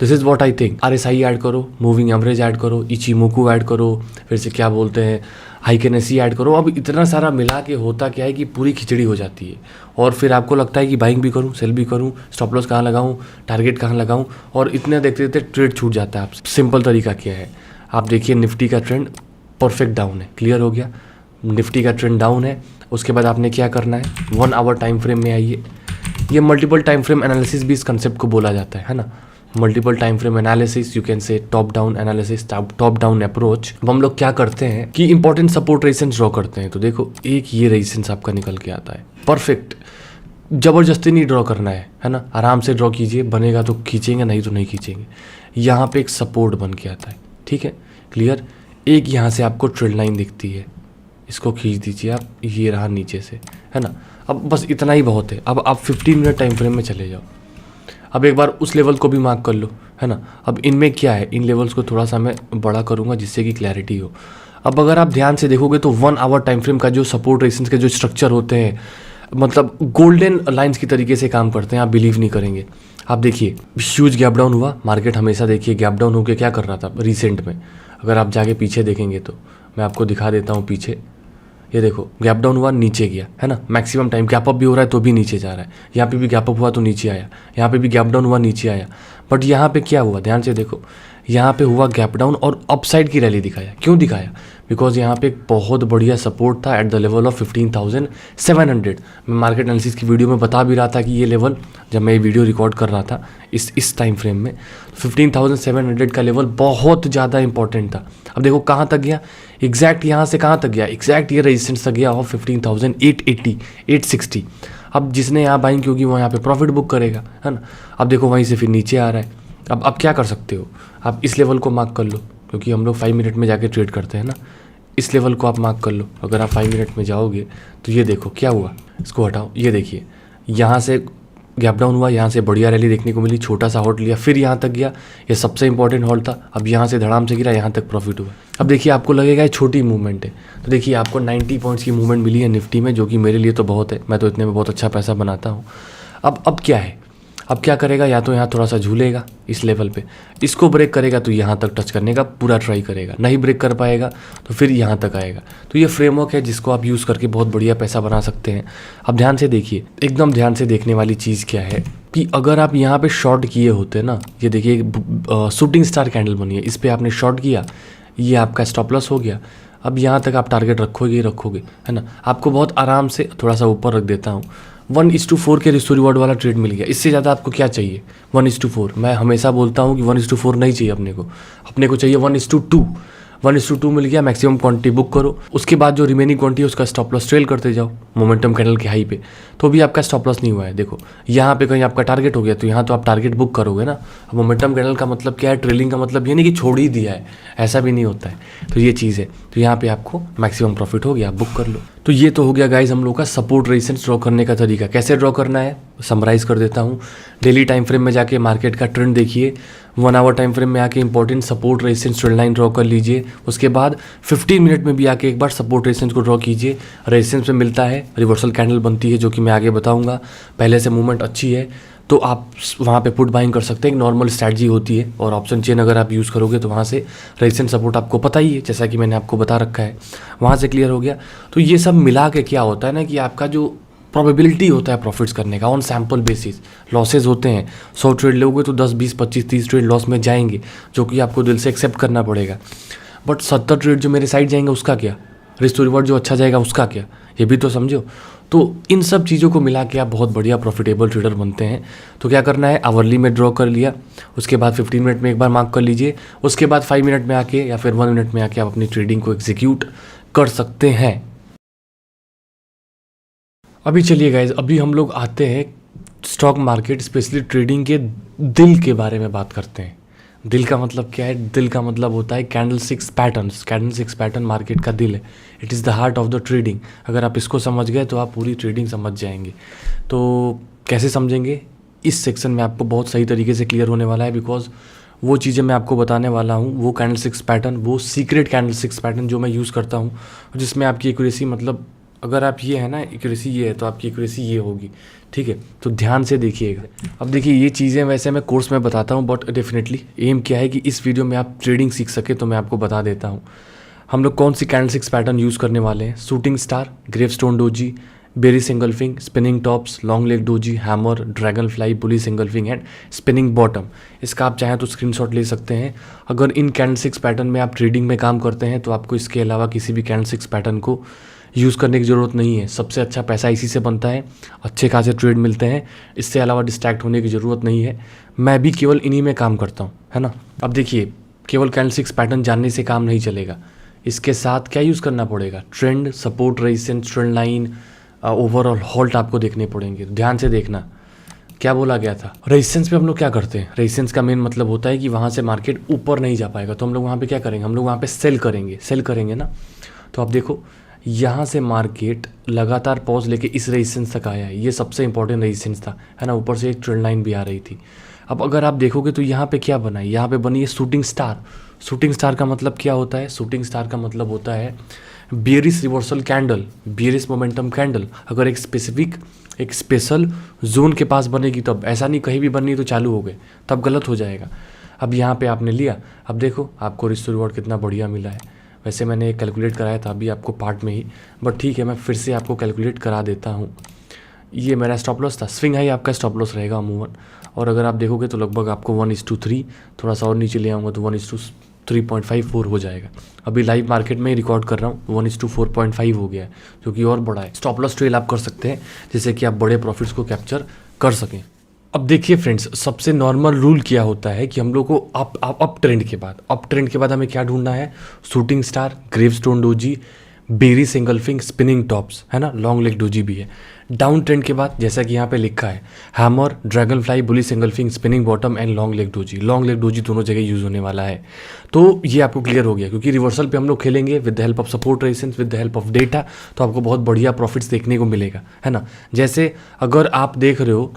this is what I think. RSI add करो, मूविंग एवरेज ऐड करो, इचिमोकू ऐड करो, फिर से क्या बोलते हैं हाइकेनेसी ऐड करो। अब इतना सारा मिला के होता क्या है कि पूरी खिचड़ी हो जाती है, और फिर आपको लगता है कि बाइंग भी करूँ, सेल भी करूँ, स्टॉप लॉस कहाँ लगाऊँ, टारगेट कहाँ लगाऊँ, और इतने देखते देखते ट्रेड छूट जाता है। आप सिंपल तरीका क्या है, आप देखिए निफ्टी का ट्रेंड परफेक्ट डाउन है, क्लियर हो गया, निफ्टी का ट्रेंड डाउन है। उसके बाद आपने क्या करना है, 1 आवर टाइम फ्रेम में आइए। ये मल्टीपल टाइम फ्रेम एनालिसिस भी इस कंसेप्ट को बोला जाता है ना, multiple time frame analysis, you can say top down analysis, top down approach. अब हम लोग क्या करते हैं कि इंपॉर्टेंट सपोर्ट रेजिस्टेंस ड्रॉ करते हैं। तो देखो एक ये रेजिस्टेंस आपका निकल के आता है, परफेक्ट, जबरदस्ती नहीं ड्रॉ करना है ना, आराम से ड्रॉ कीजिए, बनेगा तो खींचेंगे, नहीं तो नहीं खींचेंगे। यहाँ पे एक सपोर्ट बन के आता है, ठीक है, क्लियर। एक यहाँ से आपको ट्रेड लाइन दिखती है, इसको खींच दीजिए आप, ये रहा नीचे से, है ना। अब बस इतना ही बहुत है। अब आप 15 मिनट टाइम फ्रेम में चले जाओ। अब एक बार उस लेवल को भी मार्क कर लो, है ना। अब इनमें क्या है, इन लेवल्स को थोड़ा सा मैं बड़ा करूँगा जिससे कि क्लैरिटी हो। अब अगर आप ध्यान से देखोगे तो 1 आवर टाइम फ्रेम का जो सपोर्ट रेजिस्टेंस के जो स्ट्रक्चर होते हैं, मतलब गोल्डन लाइंस की तरीके से काम करते हैं, आप बिलीव नहीं करेंगे। आप देखिए ह्यूज गैप डाउन हुआ, मार्केट हमेशा देखिए गैप डाउन होकर क्या कर रहा था रिसेंट में। अगर आप जाके पीछे देखेंगे तो मैं आपको दिखा देता हूँ पीछे, ये देखो गैप डाउन हुआ, नीचे गया, है ना। मैक्सिमम टाइम गैप अप भी हो रहा है तो भी नीचे जा रहा है। यहाँ पे भी गैप अप हुआ तो नीचे आया, यहाँ पे भी गैप डाउन हुआ नीचे आया। बट यहाँ पे क्या हुआ, ध्यान से देखो, यहाँ पे हुआ गैप डाउन और अपसाइड की रैली दिखाया। क्यों दिखाया, बिकॉज यहाँ पे एक बहुत बढ़िया सपोर्ट था एट द लेवल ऑफ 15,700। मैं मार्केट एनालिसिस की वीडियो में बता भी रहा था कि ये लेवल, जब मैं ये वीडियो रिकॉर्ड कर रहा था इस टाइम फ्रेम में, 15,700 का लेवल बहुत ज़्यादा इंपॉर्टेंट था। अब देखो कहाँ तक गया, एग्जैक्ट यहाँ से कहाँ तक गया, एग्जैक्ट ये रेजिस्टेंस तक गया ऑफ 15,880, 860। अब जिसने यहाँ बाइंग की होगी वो यहाँ पे प्रॉफिट बुक करेगा, है ना। अब देखो वहीं से फिर नीचे आ रहा है। अब क्या कर सकते हो, आप इस लेवल को मार्क कर लो, क्योंकि हम लोग 5 मिनट में जाके ट्रेड करते हैं ना। इस लेवल को आप मार्क कर लो। अगर आप 5 मिनट में जाओगे तो ये देखो क्या हुआ, इसको हटाओ, ये देखिए यहाँ से गैप डाउन हुआ, यहाँ से बढ़िया रैली देखने को मिली, छोटा सा हॉल्ट लिया, फिर यहाँ तक गया, ये सबसे इंपॉर्टेंट हॉल्ट था। अब यहाँ से धड़ाम से गिरा, यहाँ तक प्रॉफिट हुआ। अब देखिए आपको लगेगा ये छोटी मूवमेंट है, तो देखिए आपको 90 पॉइंट्स की मूवमेंट मिली है निफ्टी में, जो कि मेरे लिए तो बहुत है, मैं तो इतने में बहुत अच्छा पैसा बनाता हूँ। अब क्या है, अब क्या करेगा, या तो यहाँ थोड़ा सा झूलेगा इस लेवल पे, इसको ब्रेक करेगा तो यहाँ तक टच करने का पूरा ट्राई करेगा, नहीं ब्रेक कर पाएगा तो फिर यहाँ तक आएगा। तो ये फ्रेमवर्क है जिसको आप यूज़ करके बहुत बढ़िया पैसा बना सकते हैं। अब ध्यान से देखिए, एकदम ध्यान से देखने वाली चीज़ क्या है कि अगर आप यहाँ पे शॉर्ट किए होते ना, ये देखिए शूटिंग स्टार कैंडल बनी है, इस पर आपने शॉर्ट किया, ये आपका स्टॉप लॉस हो गया। अब यहाँ तक आप टारगेट रखोगे, है ना। आपको बहुत आराम से थोड़ा सा ऊपर रख देता हूँ, 1:4 के रिस्क रिवॉर्ड वाला ट्रेड मिल गया। इससे ज़्यादा आपको क्या चाहिए, 1:4। मैं हमेशा बोलता हूँ कि 1:4 नहीं चाहिए अपने को चाहिए 1:2। 1:2 मिल गया, मैक्सिमम क्वांटिटी बुक करो। उसके बाद जो रिमेनिंग क्वांटिटी है उसका स्टॉप लॉस ट्रेल करते जाओ मोमेंटम कैंडल के हाई पे, तो भी आपका स्टॉप लॉस नहीं हुआ है। देखो यहाँ पे कहीं आपका टारगेट हो गया तो यहाँ तो आप टारगेट बुक करोगे ना। मोमेंटम कैंडल का मतलब क्या है, ट्रेलिंग का मतलब ये नहीं कि छोड़ ही दिया है, ऐसा भी नहीं होता है। तो ये चीज़ है, तो यहाँ पे आपको मैक्सिमम प्रॉफिट हो गया, आप बुक कर लो। तो ये तो हो गया गाइज हम लोग का सपोर्ट रेजिस्टेंस ड्रॉ करने का तरीका। कैसे ड्रॉ करना है समराइज कर देता हूँ। डेली टाइम फ्रेम में जाके मार्केट का ट्रेंड देखिए, 1 आवर टाइम फ्रेम में आके important support resistance trend line draw कर लीजिए। उसके बाद 15 मिनट में भी आके एक बार सपोर्ट रेजिस्टेंस को ड्रॉ कीजिए। रेजिस्टेंस में मिलता है, रिवर्सल कैंडल बनती है, जो कि मैं आगे बताऊंगा। पहले से मूवमेंट अच्छी है तो आप वहाँ पे पुट बाइंग कर सकते हैं, एक नॉर्मल स्ट्रैटेजी होती है। और ऑप्शन चेन अगर आप यूज़ करोगे तो वहाँ से रेजिस्टेंस सपोर्ट आपको पता ही है, जैसा कि मैंने आपको बता रखा है, वहाँ से क्लियर हो गया। तो ये सब मिला के क्या होता है ना कि आपका जो प्रोबेबिलिटी होता है प्रॉफिट्स करने का ऑन सैम्पल बेसिस, लॉसेज होते हैं 100 ट्रेड लोगे तो 10, 20, 25, 30 ट्रेड लॉस में जाएंगे, जो कि आपको दिल से एक्सेप्ट करना पड़ेगा। बट 70 ट्रेड जो मेरे साइड जाएंगे उसका क्या, रिस्क रिवॉर्ड जो अच्छा जाएगा उसका क्या, ये भी तो समझो। तो इन सब चीज़ों को मिला के आप बहुत बढ़िया प्रॉफिटेबल ट्रेडर बनते हैं। तो क्या करना है, आवरली में ड्रॉ कर लिया, उसके बाद 15 मिनट में एक बार मार्क कर लीजिए, उसके बाद 5 मिनट में आके या फिर 1 मिनट में आके आप अपनी ट्रेडिंग को एग्जीक्यूट कर सकते हैं। अभी चलिए गाइज, अभी हम लोग आते हैं स्टॉक मार्केट स्पेशली ट्रेडिंग के दिल के बारे में बात करते हैं। दिल का मतलब क्या है, दिल का मतलब होता है candlesticks patterns. Candlesticks pattern market का दिल है, it is the heart of the trading. अगर आप इसको समझ गए तो आप पूरी ट्रेडिंग समझ जाएंगे। तो कैसे समझेंगे, इस सेक्शन में आपको बहुत सही तरीके से क्लियर होने वाला है, बिकॉज वो चीज़ें मैं आपको बताने वाला हूँ, वो कैंडलस्टिक्स पैटर्न, वो सीक्रेट कैंडलस्टिक्स पैटर्न जो मैं यूज़ करता हूँ, जिसमें आपकी एक्यूरेसी मतलब अगर आप ये है ना एक्यूरेसी ये है तो आपकी एक्यूरेसी ये होगी, ठीक है। तो ध्यान से देखिएगा। अब देखिए ये चीज़ें वैसे मैं कोर्स में बताता हूँ, बट डेफिनेटली एम क्या है कि इस वीडियो में आप ट्रेडिंग सीख सके, तो मैं आपको बता देता हूँ हम लोग कौन सी कैंडलस्टिक्स पैटर्न यूज़ करने वाले हैं। Shooting star, gravestone doji, bearish engulfing, spinning tops, long leg doji, hammer, dragonfly, bullish engulfing and spinning bottom. इसका आप चाहें तो स्क्रीनशॉट ले सकते हैं। अगर इन कैंडलस्टिक्स पैटर्न में आप ट्रेडिंग में काम करते हैं तो आपको इसके अलावा किसी भी कैंडलस्टिक्स पैटर्न को यूज़ करने की ज़रूरत नहीं है। सबसे अच्छा पैसा इसी से बनता है, अच्छे खासे ट्रेड मिलते हैं, इससे अलावा डिस्ट्रैक्ट होने की ज़रूरत नहीं है। मैं भी केवल इन्हीं में काम करता हूँ, है ना। अब देखिए केवल कैंडलस्टिक्स पैटर्न जानने से काम नहीं चलेगा, इसके साथ क्या यूज़ करना पड़ेगा, trend, support, resistance, trend line, overall halt आपको देखने पड़ेंगे। तो ध्यान से देखना क्या बोला गया था। रेजिस्टेंस पे हम लोग क्या करते हैं, रेजिस्टेंस का मेन मतलब होता है कि वहाँ से मार्केट ऊपर नहीं जा पाएगा, तो हम लोग वहाँ पे क्या करेंगे, हम लोग वहाँ पे सेल करेंगे ना। तो आप देखो यहाँ से मार्केट लगातार पॉज लेके इस रेजिस्टेंस तक आया है, ये सबसे इंपॉर्टेंट रेजिस्टेंस था, है ना। ऊपर से एक ट्रेंड लाइन भी आ रही थी। अब अगर आप देखोगे तो यहाँ पे क्या बना है, यहाँ पे बनी है शूटिंग स्टार। शूटिंग स्टार का मतलब क्या होता है, शूटिंग स्टार का मतलब होता है bearish reversal candle, bearish momentum candle. अगर एक स्पेशल जोन के पास बनेगी तब, ऐसा नहीं कहीं भी बननी तो चालू हो गए, तब गलत हो जाएगा। अब यहाँ पे आपने लिया, अब देखो आपको रिस्क रिवॉर्ड कितना बढ़िया मिला है। वैसे मैंने कैलकुलेट कराया था अभी आपको पार्ट में ही, बट ठीक है मैं फिर से आपको कैलकुलेट करा देता हूँ। ये मेरा स्टॉप लॉस था, स्विंग हाई आपका स्टॉप लॉस रहेगा अमूमन। और अगर आप देखोगे तो लगभग आपको 1:3, थोड़ा सा और नीचे ले आऊँगा तो 1:3.54 हो जाएगा। अभी लाइव मार्केट में ही रिकॉर्ड कर रहा हूँ, 1:4.5 हो गया है, जो कि और बड़ा है। स्टॉप लॉस ट्रेल आप कर सकते हैं जिससे कि आप बड़े प्रॉफिट्स को कैप्चर कर सकें। अब देखिए फ्रेंड्स, सबसे नॉर्मल रूल क्या होता है कि हम लोग को अप ट्रेंड के बाद हमें क्या ढूंढना है, shooting star, gravestone doji, bearish engulfing, spinning tops, है ना, लॉन्ग लेग डोजी भी है। डाउन ट्रेंड के बाद जैसा कि यहाँ पे लिखा है hammer, dragonfly, bullish engulfing, spinning bottom and long leg doji. Long leg doji दोनों जगह यूज होने वाला है, तो ये आपको क्लियर हो गया। क्योंकि रिवर्सल पे हम लोग खेलेंगे with the help of support resistance, with the help of data, तो आपको बहुत बढ़िया प्रॉफिट्स देखने को मिलेगा, है ना। जैसे अगर आप देख रहे हो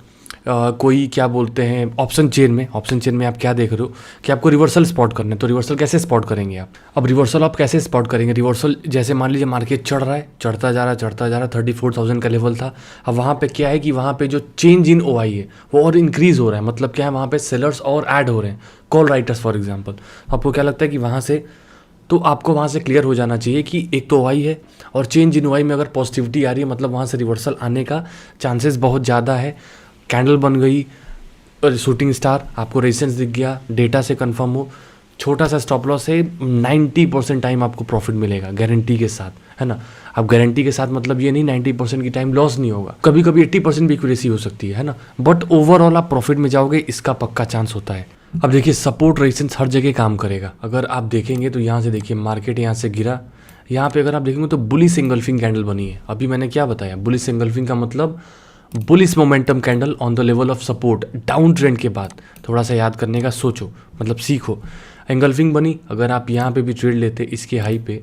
कोई क्या बोलते हैं ऑप्शन चेन में आप क्या देख रहे हो कि आपको रिवर्सल स्पॉट करना है, तो रिवर्सल कैसे स्पॉट करेंगे आप। अब रिवर्सल आप कैसे स्पॉट करेंगे, रिवर्सल जैसे मान लीजिए मार्केट चढ़ रहा है, चढ़ता जा रहा 34,000 का लेवल था। अब वहाँ पे क्या है कि वहाँ पे जो चेंज इन ओआई है वो और इंक्रीज हो रहा है, मतलब क्या है वहाँ पे सेलर्स और ऐड हो रहे हैं, कॉल राइटर्स फॉर एग्जाम्पल। आपको क्या लगता है कि वहाँ से, तो आपको वहाँ से क्लियर हो जाना चाहिए कि एक तो ओआई है और चेंज इन ओआई में अगर पॉजिटिविटी आ रही है मतलब वहाँ से रिवर्सल आने का चांसेस बहुत ज़्यादा है। कैंडल बन गई, शूटिंग स्टार, आपको रेजिस्टेंस दिख गया, डेटा से कंफर्म हो, छोटा सा स्टॉप लॉस है, 90% टाइम आपको प्रॉफिट मिलेगा गारंटी के साथ, है ना। अब गारंटी के साथ मतलब ये नहीं 90% की टाइम लॉस नहीं होगा, कभी कभी 80% भी एक्यूरेसी हो सकती है ना, बट ओवरऑल आप प्रॉफिट में जाओगे, इसका पक्का चांस होता है। अब देखिए सपोर्ट रेजिस्टेंस हर जगह काम करेगा। अगर आप देखेंगे तो यहाँ से देखिए मार्केट यहाँ से गिरा, यहाँ पे अगर आप देखेंगे तो बुली सिंगलफिंग कैंडल बनी है। अभी मैंने क्या बताया, बुली सिंगलफिंग का मतलब bullish momentum candle on the level of support, down trend के बाद। थोड़ा सा याद करने का सोचो, मतलब सीखो। एंगल्फिंग बनी, अगर आप यहाँ पे भी ट्रेड लेते इसके हाई पे,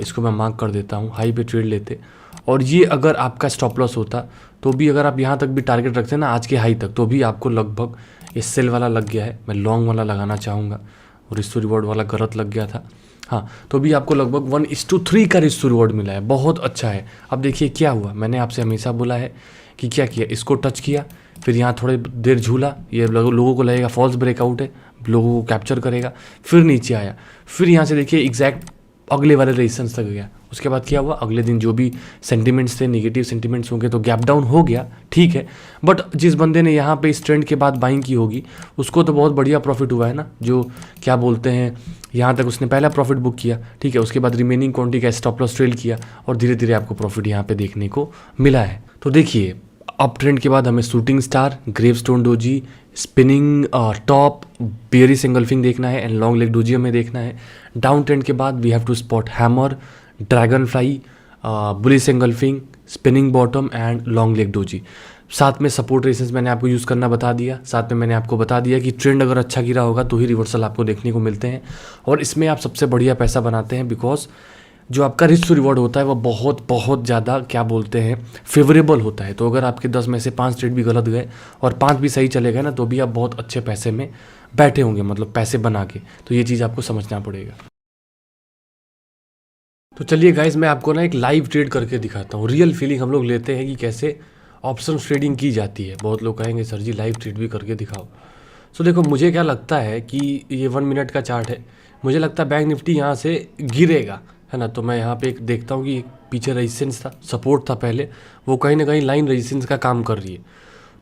इसको मैं मार्क कर देता हूँ, हाई पे ट्रेड लेते और ये अगर आपका स्टॉप लॉस होता तो भी अगर आप यहाँ तक भी टारगेट रखते ना आज के हाई तक, तो भी आपको लगभग ये सेल वाला लग गया है। मैं लॉन्ग वाला लगाना चाहूँगा और रिस्क रिवॉर्ड वाला गलत लग गया था, हाँ, तो भी आपको लगभग 1:3 का रिस्क रिवॉर्ड मिला है, बहुत अच्छा है। अब देखिए क्या हुआ, मैंने आपसे हमेशा बोला है कि क्या किया, इसको टच किया, फिर यहाँ थोड़ी देर झूला, ये लोगों को लगेगा फॉल्स ब्रेकआउट है, लोगों को कैप्चर करेगा, फिर नीचे आया, फिर यहाँ से देखिए एग्जैक्ट अगले वाले रेजिस्टेंस तक गया। उसके बाद क्या हुआ, अगले दिन जो भी सेंटिमेंट्स थे, नेगेटिव सेंटिमेंट्स होंगे तो गैप डाउन हो गया, ठीक है। बट जिस बंदे ने यहाँ पे इस ट्रेंड के बाद बाइंग की होगी उसको तो बहुत बढ़िया प्रॉफिट हुआ है ना, जो क्या बोलते हैं यहाँ तक उसने पहला प्रॉफिट बुक किया, ठीक है। उसके बाद रिमेनिंग क्वांटिटी का स्टॉप लॉस ट्रेल किया और धीरे धीरे आपको प्रॉफिट यहाँ पे देखने को मिला है। तो देखिए अप ट्रेंड के बाद हमें shooting star, gravestone doji, spinning top, bearish engulfing देखना है एंड लॉन्ग लेग डोजी हमें देखना है। डाउन ट्रेंड के बाद we have to spot hammer, dragonfly, bullish engulfing, spinning bottom and long leg doji. साथ में सपोर्ट रेजिस्टेंस मैंने आपको यूज़ करना बता दिया। साथ में मैंने आपको बता दिया कि ट्रेंड अगर अच्छा गिरा होगा तो ही रिवर्सल आपको देखने को मिलते हैं और इसमें आप सबसे बढ़िया पैसा बनाते हैं, बिकॉज जो आपका रिस्क टू रिवॉर्ड होता है वो बहुत बहुत ज़्यादा क्या बोलते हैं फेवरेबल होता है। तो अगर आपके 10 में से 5 ट्रेड भी गलत गए और 5 भी सही चले गए ना, तो भी आप बहुत अच्छे पैसे में बैठे होंगे, मतलब पैसे बना के। तो ये चीज़ आपको समझना पड़ेगा। तो चलिए गाइस, मैं आपको ना एक लाइव ट्रेड करके दिखाता हूँ। रियल फीलिंग हम लोग लेते हैं कि कैसे ऑप्शन ट्रेडिंग की जाती है। बहुत लोग कहेंगे सर जी लाइव ट्रेड भी करके दिखाओ। सो देखो, मुझे क्या लगता है कि ये 1 मिनट का चार्ट है। मुझे लगता है बैंक निफ्टी यहाँ से गिरेगा, है ना। तो मैं यहाँ पे एक देखता हूँ कि पीछे रेजिस्टेंस था, सपोर्ट था पहले, वो कहीं ना कहीं लाइन रेजिस्टेंस का काम कर रही है।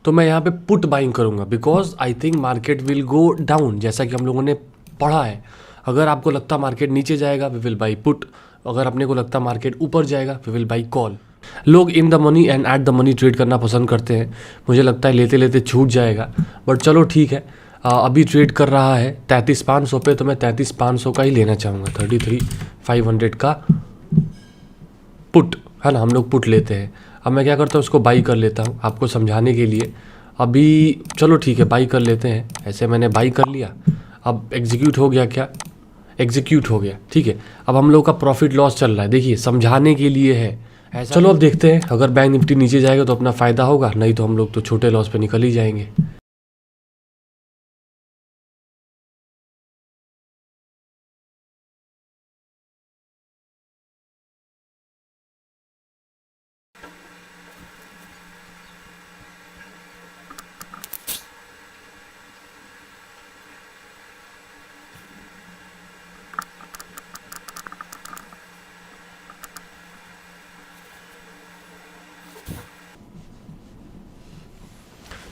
तो मैं यहाँ पे पुट बाइंग करूँगा, because I think market will go down, जैसा कि हम लोगों ने पढ़ा है। अगर आपको लगता मार्केट नीचे जाएगा, वी विल बाई पुट। अगर अपने को लगता मार्केट ऊपर जाएगा, वी विल बाई कॉल। लोग in the money and at the money trade करना पसंद करते हैं। मुझे लगता है लेते लेते छूट जाएगा, बट चलो ठीक है। अभी ट्रेड कर रहा है 33,500 पे, तो मैं 33,500 का ही लेना चाहूँगा। 33,500 का पुट, है ना, हम लोग पुट लेते हैं। अब मैं क्या करता हूँ, उसको बाई कर लेता हूँ आपको समझाने के लिए। अभी चलो ठीक है, बाई कर लेते हैं। ऐसे मैंने बाई कर लिया। अब एग्जीक्यूट हो गया क्या? एग्जीक्यूट हो गया, ठीक है। अब हम लोग का प्रॉफिट लॉस चल रहा है, देखिए समझाने के लिए है ऐसा। चलो अब देखते हैं, अगर बैंक निफ्टी नीचे जाएगा तो अपना फ़ायदा होगा, नहीं तो हम लोग तो छोटे लॉस पे निकल ही जाएंगे।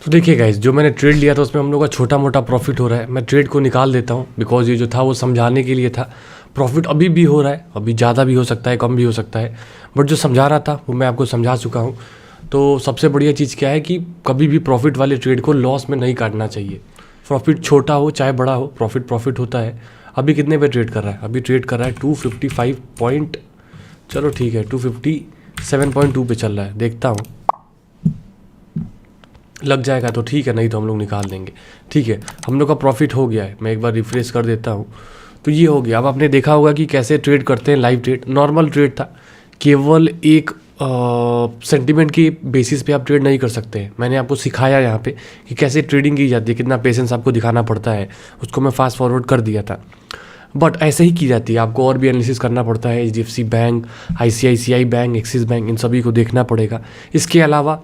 तो देखिए गाइस, जो मैंने ट्रेड लिया था उसमें हम लोग का छोटा मोटा प्रॉफिट हो रहा है। मैं ट्रेड को निकाल देता हूँ, बिकॉज ये जो था वो समझाने के लिए था। प्रॉफिट अभी भी हो रहा है, अभी ज़्यादा भी हो सकता है, कम भी हो सकता है, बट जो समझा रहा था वो मैं आपको समझा चुका हूँ। तो सबसे बढ़िया चीज़ क्या है कि कभी भी प्रॉफिट वाले ट्रेड को लॉस में नहीं काटना चाहिए। प्रॉफिट छोटा हो चाहे बड़ा हो, प्रॉफिट प्रॉफिट होता है। अभी कितने पे ट्रेड कर रहा है? अभी ट्रेड कर रहा है 255 पॉइंट, चलो ठीक है 257.2 पे चल रहा है। देखता हूँ लग जाएगा तो ठीक है, नहीं तो हम लोग निकाल देंगे। ठीक है, हम लोग का प्रॉफिट हो गया है। मैं एक बार रिफ्रेश कर देता हूँ, तो ये हो गया। अब आपने देखा होगा कि कैसे ट्रेड करते हैं। लाइव ट्रेड नॉर्मल ट्रेड था, केवल एक सेंटीमेंट की बेसिस पे आप ट्रेड नहीं कर सकते हैं। मैंने आपको सिखाया यहाँ पे कि कैसे ट्रेडिंग की जाती है, कितना पेशेंस आपको दिखाना पड़ता है, उसको मैं फास्ट फॉरवर्ड कर दिया था। बट ऐसे ही की जाती है, आपको और भी एनालिसिस करना पड़ता है। HDFC bank, ICICI bank, Axis bank, इन सभी को देखना पड़ेगा। इसके अलावा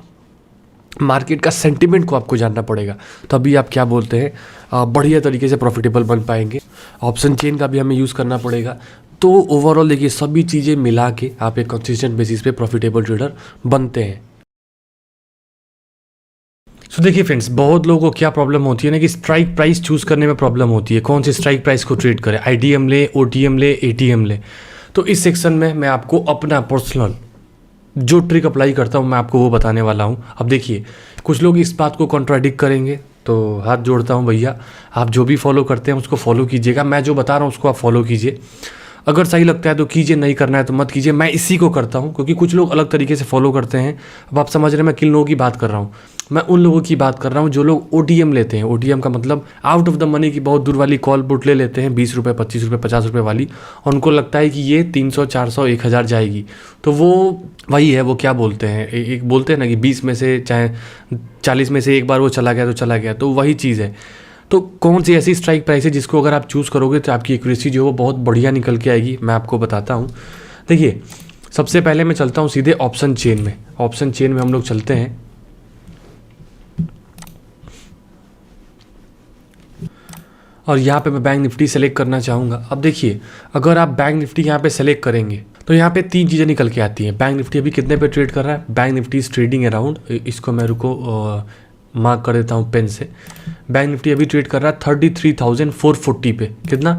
मार्केट का सेंटिमेंट को आपको जानना पड़ेगा, तभी आप क्या बोलते हैं बढ़िया तरीके से प्रॉफिटेबल बन पाएंगे। ऑप्शन चेन का भी हमें यूज़ करना पड़ेगा। तो ओवरऑल देखिए, सभी चीज़ें मिला के आप एक कंसिस्टेंट बेसिस पे प्रॉफिटेबल ट्रेडर बनते हैं। सो देखिए फ्रेंड्स, बहुत लोगों को क्या प्रॉब्लम होती है ना कि स्ट्राइक प्राइस चूज़ करने में प्रॉब्लम होती है। कौन सी स्ट्राइक प्राइस को ट्रेड करें, IDM ले, OTM ले, ATM ले। तो इस सेक्शन में मैं आपको अपना पर्सनल जो ट्रिक अप्लाई करता हूँ मैं आपको वो बताने वाला हूँ। अब देखिए, कुछ लोग इस बात को कॉन्ट्राडिक्ट करेंगे, तो हाथ जोड़ता हूँ भैया, आप जो भी फॉलो करते हैं उसको फॉलो कीजिएगा। मैं जो बता रहा हूँ उसको आप फॉलो कीजिए। अगर सही लगता है तो कीजिए, नहीं करना है तो मत कीजिए। मैं इसी को करता हूँ क्योंकि कुछ लोग अलग तरीके से फॉलो करते हैं। अब आप समझ रहे हैं मैं किन लोगों की बात कर रहा हूँ? मैं उन लोगों की बात कर रहा हूँ जो लोग OTM लेते हैं। OTM का मतलब आउट ऑफ द मनी की बहुत दूर वाली कॉल पुट ले लेते हैं, 20 रुपये, 25 रुपये, 50 रुपये वाली, और उनको लगता है कि ये 300, 400, 1000 जाएगी। तो वो वही है, वो क्या बोलते हैं, एक बोलते हैं ना कि 20 में से चाहे 40 में से एक बार वो चला गया तो चला गया, तो वही चीज़ है। तो कौन सी ऐसी स्ट्राइक प्राइस है जिसको अगर आप चूज़ करोगे तो आपकी एक्यूरेसी जो है वो बहुत बढ़िया निकल के आएगी, मैं आपको बताता हूँ। देखिए, सबसे पहले मैं चलता हूँ सीधे ऑप्शन चेन में। ऑप्शन चेन में हम लोग चलते हैं, और यहाँ पे मैं बैंक निफ्टी सेलेक्ट करना चाहूँगा। अब देखिए, अगर आप बैंक निफ्टी यहाँ पे सेलेक्ट करेंगे तो यहाँ पे 3 चीज़ें निकल के आती हैं। बैंक निफ्टी अभी कितने पे ट्रेड कर रहा है? Bank Nifty is trading around, इसको मैं रुको मार्क कर देता हूँ पेन से। बैंक निफ्टी अभी ट्रेड कर रहा है 33,440 पे। कितना?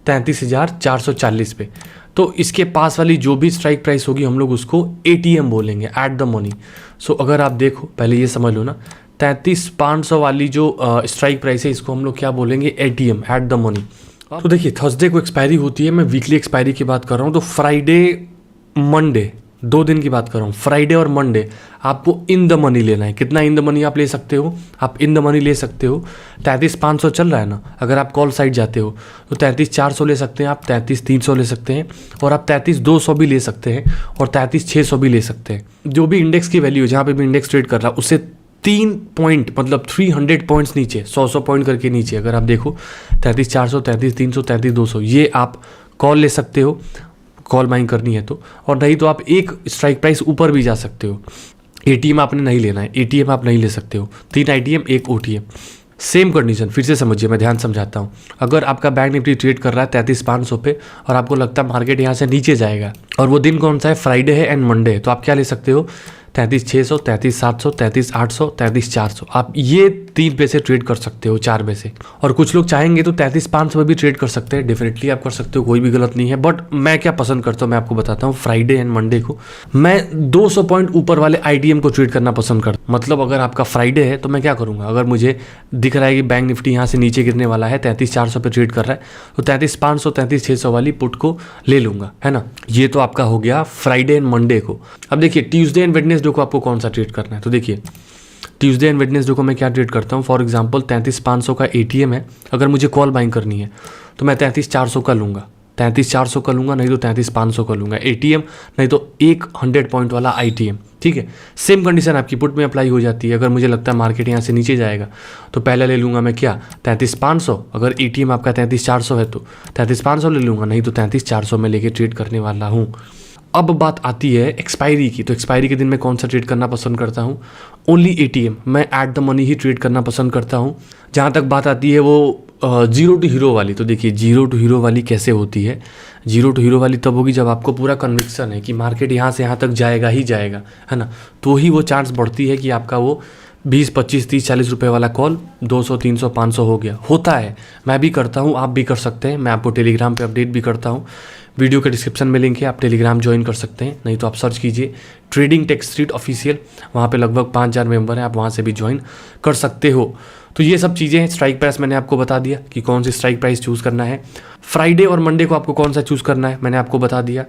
33,440 पे। तो इसके पास वाली जो भी स्ट्राइक प्राइस होगी हम लोग उसको ATM बोलेंगे, एट द मनी। सो अगर आप देखो, पहले ये समझ लो ना, 33,500 वाली जो स्ट्राइक प्राइस है इसको हम लोग क्या बोलेंगे? ATM, eight the money. तो देखिए, थर्सडे को एक्सपायरी होती है, मैं वीकली एक्सपायरी की बात कर रहा हूँ। तो फ्राइडे, मंडे 2 दिन की बात कर रहा हूँ, फ्राइडे और मंडे आपको इन द मनी लेना है। कितना इन द मनी आप ले सकते हो? आप इन द मनी ले सकते हो 33,500 चल रहा है ना, अगर आप कॉल साइड जाते हो तो 33,400 ले सकते हैं आप, 33,300 ले सकते हैं, और आप 33,200 भी ले सकते हैं, और 33,600 भी ले सकते हैं। जो भी इंडेक्स की वैल्यू, जहाँ पे भी इंडेक्स ट्रेड कर रहा है उससे 3 पॉइंट मतलब 300 पॉइंट्स नीचे, 100 पॉइंट करके नीचे अगर आप देखो 33,400, 33,300, 33,200, ये आप कॉल ले सकते हो, कॉल बाइंग करनी है तो। और नहीं तो आप एक स्ट्राइक प्राइस ऊपर भी जा सकते हो। एटीएम आपने नहीं लेना है, एटीएम आप नहीं ले सकते हो। 3 आईटीएम 1 ओटीएम, सेम कंडीशन। फिर से समझिए, मैं ध्यान समझाता हूँ। अगर आपका बैंक निफ्टी ट्रेड कर रहा है 33,500 पे और आपको लगता है मार्केट यहाँ से नीचे जाएगा, और वो दिन कौन सा है? फ्राइडे है एंड मंडे है, तो आप क्या ले सकते हो? 33,600, 33,700, 33,800, 33,400, आप ये 3 पे से ट्रेड कर सकते हो, 4 में से। और कुछ लोग चाहेंगे तो 33,500 में भी ट्रेड कर सकते हैं, डेफिनेटली आप कर सकते हो, कोई भी गलत नहीं है। बट मैं क्या पसंद करता हूँ मैं आपको बताता हूँ। फ्राइडे एंड मंडे को मैं 200 पॉइंट ऊपर वाले आईटीएम को ट्रेड करना पसंद करता हूँ। मतलब अगर आपका फ्राइडे है तो मैं क्या करूँगा, अगर मुझे दिख रहा है कि बैंक निफ्टी यहाँ से नीचे गिरने वाला है, 33,400 पे ट्रेड कर रहा है, तो 33,500, 33,600 वाली पुट को ले लूँगा, है ना। ये तो आपका हो गया फ्राइडे एंड मंडे को। अब देखिए ट्यूसडे एंड वेडनेसडे को आपको कौन सा ट्रेड करना है, तो देखिए ट्यूसडे एंड वेडनेसडे को मैं क्या ट्रेड करता हूँ। फॉर एग्जांपल 33,500 का एटीएम है, अगर मुझे कॉल बाइंग करनी है तो मैं 33,400 का लूँगा, 33,400 का लूँगा, नहीं तो 33,500 का लूँगा एटीएम, नहीं तो 100 पॉइंट वाला आईटीएम। ठीक है, सेम कंडीशन आपकी पुट में अप्लाई हो जाती है। अगर मुझे लगता है मार्केट यहाँ से नीचे जाएगा तो पहले ले लूँगा मैं क्या? 33,500। अगर एटीएम आपका 33,400 है तो 33,500 ले लूँगा, नहीं तो 33,400 में लेके ट्रेड करने वाला हूँ। अब बात आती है एक्सपायरी की, तो एक्सपायरी के दिन मैं कौन सा ट्रेड करना पसंद करता हूँ? ओनली एटीएम, मैं eight the money he trade करना पसंद करता हूँ। जहाँ तक बात आती है वो जीरो टू हीरो वाली, तो देखिए जीरो टू हीरो वाली कैसे होती है? जीरो टू हीरो वाली तब होगी जब आपको पूरा कन्विक्शन है कि मार्केट यहाँ से यहाँ तक जाएगा ही जाएगा, है ना, तो ही वो चांस बढ़ती है कि आपका वो 20, 25, 30, 40 रुपये वाला कॉल 200, 300, 500 हो गया। होता है, मैं भी करता हूँ, आप भी कर सकते हैं। मैं आपको टेलीग्राम पे अपडेट भी करता हूँ, वीडियो के डिस्क्रिप्शन में लिंक है, आप टेलीग्राम ज्वाइन कर सकते हैं, नहीं तो आप सर्च कीजिए ट्रेडिंग टेक स्ट्रीट ऑफिशियल, वहाँ पे लगभग 5,000 मेंबर हैं, आप वहाँ से भी ज्वाइन कर सकते हो। तो ये सब चीज़ें हैं। स्ट्राइक प्राइस मैंने आपको बता दिया कि कौन सी स्ट्राइक प्राइस चूज़ करना है। फ्राइडे और मंडे को आपको कौन सा चूज़ करना है मैंने आपको बता दिया।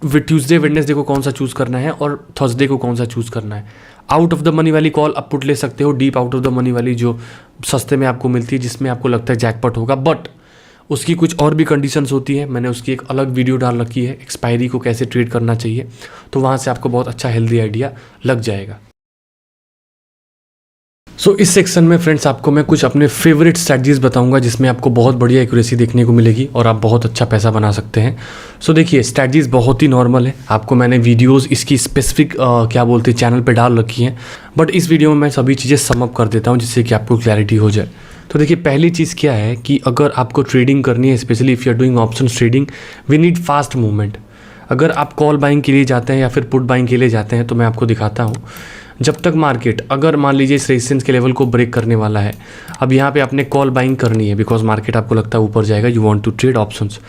ट्यूसडे वेडनेसडे को कौन सा चूज़ करना है, और थर्सडे को कौन सा चूज़ करना है। आउट ऑफ द मनी वाली कॉल आप पुट ले सकते हो, deep out of the money वाली जो सस्ते में आपको मिलती है, जिसमें आपको लगता है जैकपॉट होगा, बट उसकी कुछ और भी कंडीशंस होती है। मैंने उसकी एक अलग वीडियो डाल रखी है, एक्सपायरी को कैसे ट्रेड करना चाहिए, तो वहाँ से आपको बहुत अच्छा हेल्दी आइडिया लग जाएगा। सो इस सेक्शन में फ्रेंड्स आपको मैं कुछ अपने फेवरेट स्ट्रैटेजीज बताऊंगा जिसमें आपको बहुत बढ़िया एक्यूरेसी देखने को मिलेगी और आप बहुत अच्छा पैसा बना सकते हैं। सो देखिए स्ट्रैटेजीज बहुत ही नॉर्मल है, आपको मैंने वीडियोस इसकी स्पेसिफिक क्या बोलते हैं चैनल पे डाल रखी हैं, बट इस वीडियो में मैं सभी चीज़ें सम अप कर देता हूँ जिससे कि आपको क्लैरिटी हो जाए। तो देखिए पहली चीज़ क्या है कि अगर आपको ट्रेडिंग करनी है, specially if you are doing option trading, we need fast movement. अगर आप कॉल बाइंग के लिए जाते हैं या फिर पुट बाइंग के लिए जाते हैं तो मैं आपको दिखाता हूँ, जब तक मार्केट अगर मान लीजिए इस रेजिस्टेंस के लेवल को ब्रेक करने वाला है, अब यहाँ पे आपने कॉल बाइंग करनी है बिकॉज मार्केट आपको लगता है ऊपर जाएगा, you want to trade options,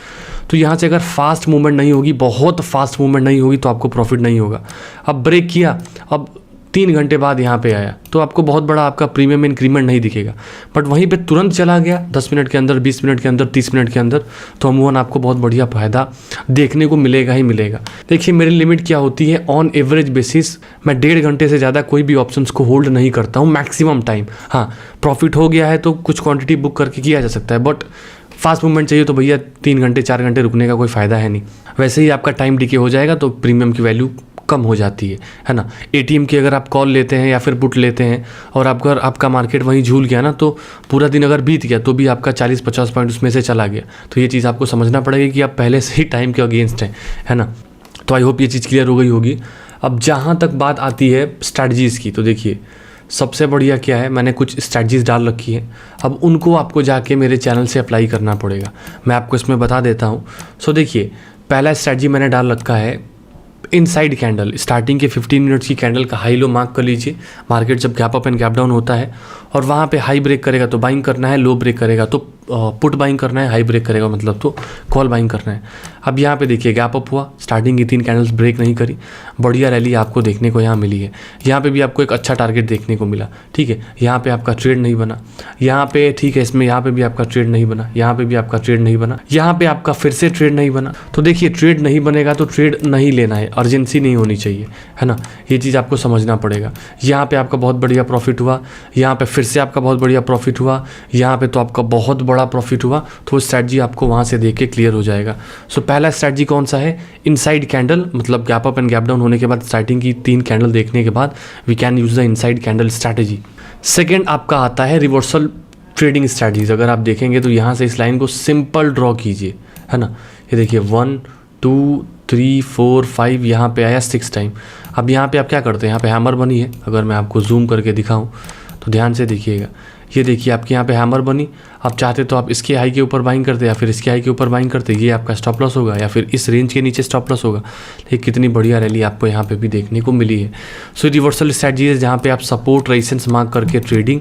तो यहाँ से अगर फास्ट मूवमेंट नहीं होगी, बहुत फास्ट मूवमेंट नहीं होगी तो आपको प्रॉफिट नहीं होगा। अब ब्रेक किया, अब 3 घंटे बाद यहाँ पे आया तो आपको बहुत बड़ा आपका प्रीमियम इंक्रीमेंट नहीं दिखेगा, बट वहीं पे तुरंत चला गया 10 मिनट के अंदर, 20 मिनट के अंदर, 30 मिनट के अंदर, तो अमूमन आपको बहुत बढ़िया फायदा देखने को मिलेगा ही मिलेगा। देखिए मेरी लिमिट क्या होती है, ऑन एवरेज बेसिस मैं 1.5 घंटे से ज़्यादा कोई भी ऑप्शंस को होल्ड नहीं करता हूँ मैक्सिमम टाइम। हाँ प्रॉफिट हो गया है तो कुछ क्वान्टिटी बुक करके किया जा सकता है, बट फास्ट मूवमेंट चाहिए तो भैया 3 घंटे 4 घंटे रुकने का कोई फ़ायदा है नहीं। वैसे ही आपका टाइम डिके हो जाएगा तो प्रीमियम की वैल्यू कम हो जाती है ना। एटीएम की अगर आप कॉल लेते हैं या फिर पुट लेते हैं और आपका मार्केट वहीं झूल गया ना, तो पूरा दिन अगर बीत गया तो भी आपका 40-50 पॉइंट उसमें से चला गया, तो ये चीज़ आपको समझना पड़ेगी कि आप पहले से ही टाइम के अगेंस्ट हैं, है ना। तो आई होप ये चीज़ क्लियर हो गई होगी। अब जहाँ तक बात आती है स्ट्रैटेजीज़ की, तो देखिए सबसे बढ़िया क्या है, मैंने कुछ स्ट्रैटेजीज़ डाल रखी है, अब उनको आपको जाके मेरे चैनल से अप्लाई करना पड़ेगा, मैं आपको इसमें बता देता हूँ। सो देखिए पहला स्ट्रैटेजी मैंने डाल रखा है इनसाइड कैंडल, स्टार्टिंग के 15 मिनट्स की कैंडल का हाई लो मार्क कर लीजिए। मार्केट जब gap up and gap down होता है और वहाँ पे हाई ब्रेक करेगा तो बाइंग करना है, लो ब्रेक करेगा तो पुट बाइंग करना है, हाई ब्रेक करेगा मतलब तो कॉल बाइंग करना है। अब यहाँ पे देखिए गैप अप हुआ, स्टार्टिंग की 3 कैंडल्स ब्रेक नहीं करी, बढ़िया रैली आपको देखने को यहाँ मिली है। यहाँ पे भी आपको एक अच्छा टारगेट देखने को मिला, ठीक है। यहाँ पे आपका ट्रेड नहीं बना, यहाँ पे ठीक है, इसमें यहाँ पे भी आपका ट्रेड नहीं बना, यहाँ पे भी आपका ट्रेड नहीं बना, यहाँ पे आपका फिर से ट्रेड नहीं बना। तो देखिए ट्रेड नहीं बनेगा तो ट्रेड नहीं लेना है, अर्जेंसी नहीं होनी चाहिए, है ना, ये चीज़ आपको समझना पड़ेगा। यहाँ पे आपका बहुत बढ़िया प्रॉफिट हुआ, यहाँ पे फिर से आपका बहुत बढ़िया प्रॉफिट हुआ, यहाँ पे तो आपका बहुत बड़ा प्रॉफिट हुआ। तो स्ट्रैटेजी आपको वहाँ से देख के क्लियर हो जाएगा। सो पहला स्ट्रैटेजी कौन सा है, इनसाइड कैंडल, मतलब gap up and gap down होने के बाद स्टार्टिंग की 3 कैंडल देखने के बाद we can use the inside candle strategy. Second आपका आता है रिवर्सल ट्रेडिंग स्ट्रैटेजीज। अगर आप देखेंगे तो यहाँ से इस लाइन को सिंपल ड्रॉ कीजिए, है ना, ये देखिए 1 2 3 4 5 यहाँ पे आया 6 टाइम। अब यहाँ पे आप क्या करते हैं, यहाँ पे हैमर बनी है, अगर मैं आपको जूम करके दिखाऊं तो ध्यान से देखिए, ये देखिए आपके यहाँ पे हैमर बनी। आप चाहते तो आप इसके हाई के ऊपर बाइंग करते या फिर इसके हाई के ऊपर बाइंग करते, ये आपका स्टॉप लॉस होगा, या फिर इस रेंज के नीचे स्टॉप लॉस होगा। लेकिन कितनी बढ़िया रैली आपको यहाँ पे भी देखने को मिली है। सो रिवर्सल स्ट्रैटेजी है जहाँ पे आप सपोर्ट रेजिस्टेंस मार्क करके ट्रेडिंग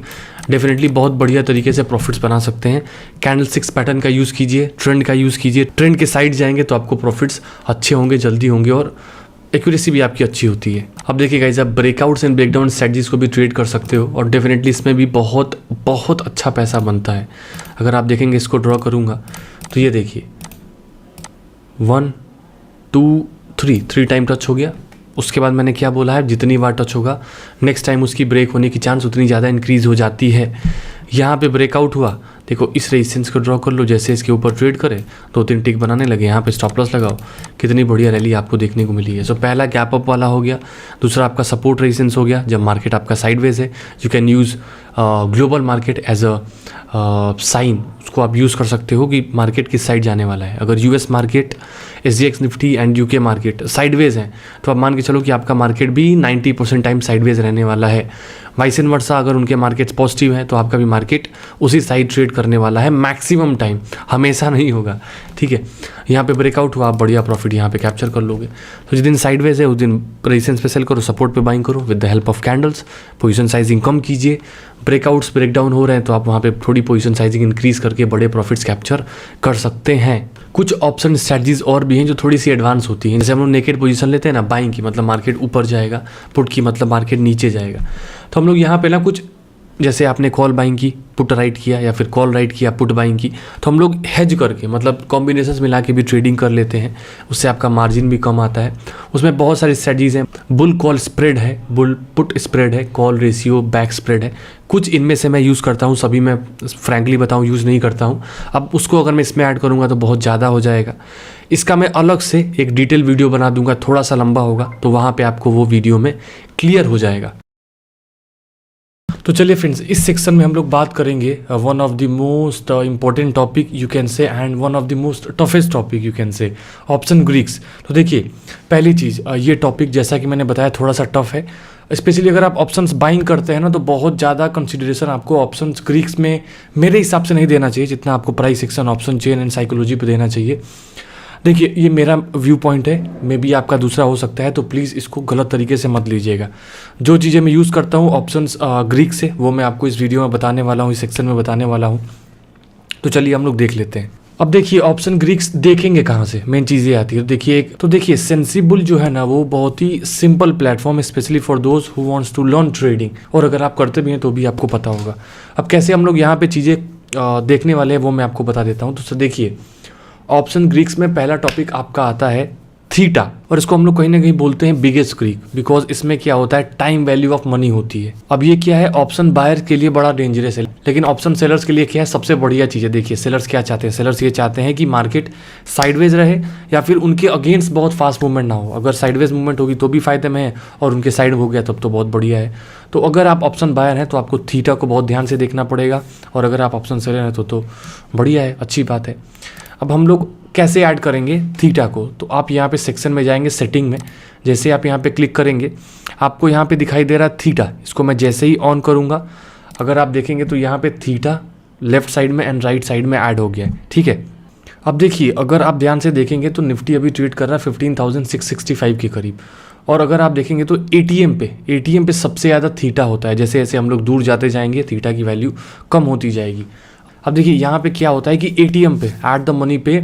डेफिनेटली बहुत बढ़िया तरीके से प्रॉफिट्स बना सकते हैं। कैंडल 6 पैटर्न का यूज़ कीजिए, ट्रेंड का यूज़ कीजिए, ट्रेंड के साइड जाएंगे तो आपको प्रॉफिट्स अच्छे होंगे, जल्दी होंगे और एक्यूरेसी भी आपकी अच्छी होती है। अब देखिए गाइस, आप ब्रेकआउट्स एंड ब्रेकडाउन स्ट्रैटेजीज को भी ट्रेड कर सकते हो और डेफिनेटली इसमें भी बहुत बहुत अच्छा पैसा बनता है। अगर आप देखेंगे, इसको ड्रॉ करूँगा तो ये देखिए 1 2 3 टाइम टच हो गया। उसके बाद मैंने क्या बोला है, जितनी बार टच होगा नेक्स्ट टाइम उसकी ब्रेक होने की चांस उतनी ज़्यादा इंक्रीज़ हो जाती है। यहाँ पे ब्रेकआउट हुआ, देखो इस रेजिस्टेंस को ड्रॉ कर लो, जैसे इसके ऊपर ट्रेड करे 2-3 टिक बनाने लगे, यहाँ पे स्टॉप लॉस लगाओ, कितनी बढ़िया रैली आपको देखने को मिली है। सो पहला गैप अप वाला हो गया, दूसरा आपका सपोर्ट रेजिस्टेंस हो गया। जब मार्केट आपका साइडवेज है, you can use global market as a sign, उसको आप यूज़ कर सकते हो कि मार्केट किस साइड जाने वाला है। अगर US market, SGX Nifty and UK market sideways हैं तो आप मान के चलो कि आपका मार्केट भी 90% टाइम साइडवेज रहने वाला है। वाइस एंड वर्सा, अगर उनके मार्केट्स पॉजिटिव हैं तो आपका भी मार्केट उसी साइड ट्रेड करने वाला है मैक्सिमम टाइम, हमेशा नहीं होगा, ठीक है। यहाँ पे ब्रेकआउट हुआ, आप बढ़िया प्रॉफिट यहाँ पे कैप्चर कर लोगे। तो जिस दिन साइडवेज है उस दिन रेजिस्टेंस पे सेल करो, सपोर्ट पे बाइंग करो with the help of candles, position sizing कम कीजिए। ब्रेकआउट्स ब्रेकडाउन हो रहे हैं तो आप वहाँ पे थोड़ी पोजीशन साइजिंग इंक्रीज करके बड़े प्रॉफिट्स कैप्चर कर सकते हैं। कुछ ऑप्शन स्ट्रैटेजीज और भी हैं जो थोड़ी सी एडवांस होती हैं। जैसे हम लोग नेकेड पोजीशन लेते हैं ना, बाइंग की मतलब मार्केट ऊपर जाएगा, पुट की मतलब मार्केट नीचे जाएगा। तो हम लोग यहाँ पे ना कुछ, जैसे आपने कॉल बाइंग की, पुट राइट किया, या फिर कॉल राइट किया, पुट बाइंग की, तो हम लोग हेज करके मतलब कॉम्बिनेशंस मिला के भी ट्रेडिंग कर लेते हैं, उससे आपका मार्जिन भी कम आता है। उसमें बहुत सारी स्ट्रैटेजीज हैं, बुल कॉल स्प्रेड है, बुल पुट स्प्रेड है, कॉल रेशियो बैक स्प्रेड है। कुछ इनमें से मैं यूज़ करता हूँ, सभी मैं फ्रैंकली बताऊँ यूज़ नहीं करता हूँ। अब उसको अगर मैं इसमें ऐड करूँगा तो बहुत ज़्यादा हो जाएगा, इसका मैं अलग से एक डिटेल वीडियो बना दूंगा, थोड़ा सा लंबा होगा, तो वहाँ पे आपको वो वीडियो में क्लियर हो जाएगा। तो चलिए फ्रेंड्स, इस सेक्शन में हम लोग बात करेंगे one of the most important topic you can say and one of the most toughest topic you can say, option Greeks. तो देखिए पहली चीज़, ये टॉपिक जैसा कि मैंने बताया थोड़ा सा टफ है, स्पेशली अगर आप ऑप्शंस बाइंग करते हैं ना तो बहुत ज़्यादा कंसिडरेशन आपको ऑप्शंस ग्रीक्स में मेरे हिसाब से नहीं देना चाहिए जितना आपको price section, option chain and psychology पे देना चाहिए। देखिए ये मेरा व्यू पॉइंट है, मे बी आपका दूसरा हो सकता है, तो प्लीज़ इसको गलत तरीके से मत लीजिएगा। जो चीज़ें मैं यूज़ करता हूँ ऑप्शंस ग्रीक से, वो मैं आपको इस वीडियो में बताने वाला हूँ, इस सेक्शन में बताने वाला हूँ। तो चलिए हम लोग देख लेते हैं। अब देखिए ऑप्शन ग्रीक्स देखेंगे कहाँ से, मेन चीज़ ये आती है। तो देखिए सेंसिबल जो है ना वो बहुत ही सिंपल प्लेटफॉर्म है, specially for those who wants to learn trading, और अगर आप करते भी हैं तो भी आपको पता होगा। अब कैसे हम लोग यहाँ पे चीज़ें देखने वाले हैं वो मैं आपको बता देता हूँ। तो देखिए ऑप्शन ग्रीक्स में पहला टॉपिक आपका आता है थीटा, और इसको हम लोग कहीं ना कहीं बोलते हैं बिगेस्ट ग्रीक, बिकॉज इसमें क्या होता है, टाइम वैल्यू ऑफ मनी होती है। अब ये क्या है, ऑप्शन बायर के लिए बड़ा डेंजरस है, लेकिन ऑप्शन सेलर्स के लिए क्या है, सबसे बढ़िया चीज़ है। देखिए सेलर्स क्या चाहते हैं, सेलर्स ये चाहते हैं कि मार्केट साइडवेज रहे या फिर उनके अगेंस्ट बहुत फास्ट मूवमेंट ना हो। अगर साइडवेज मूवमेंट होगी तो भी फायदे में है, और उनके साइड हो गया तब तो बहुत बढ़िया है। तो अगर आप ऑप्शन बायर हैं तो आपको थीटा को बहुत ध्यान से देखना पड़ेगा, और अगर आप ऑप्शन सेलर हैं तो बढ़िया है, अच्छी बात है। अब हम लोग कैसे ऐड करेंगे थीटा को, तो आप यहाँ पे सेक्शन में जाएंगे, सेटिंग में, जैसे आप यहाँ पे क्लिक करेंगे आपको यहाँ पे दिखाई दे रहा है थीटा। इसको मैं जैसे ही ऑन करूँगा, अगर आप देखेंगे तो यहाँ पे थीटा लेफ्ट साइड में एंड राइट साइड में ऐड हो गया है, ठीक है। अब देखिए अगर आप ध्यान से देखेंगे तो निफ्टी अभी ट्रेड कर रहा है 15,665 के करीब, और अगर आप देखेंगे तो एटीएम पे सबसे ज़्यादा थीटा होता है। जैसे जैसे हम लोग दूर जाते जाएंगे थीटा की वैल्यू कम होती जाएगी। अब देखिए यहाँ पे क्या होता है कि एटीएम पे एट द मनी पे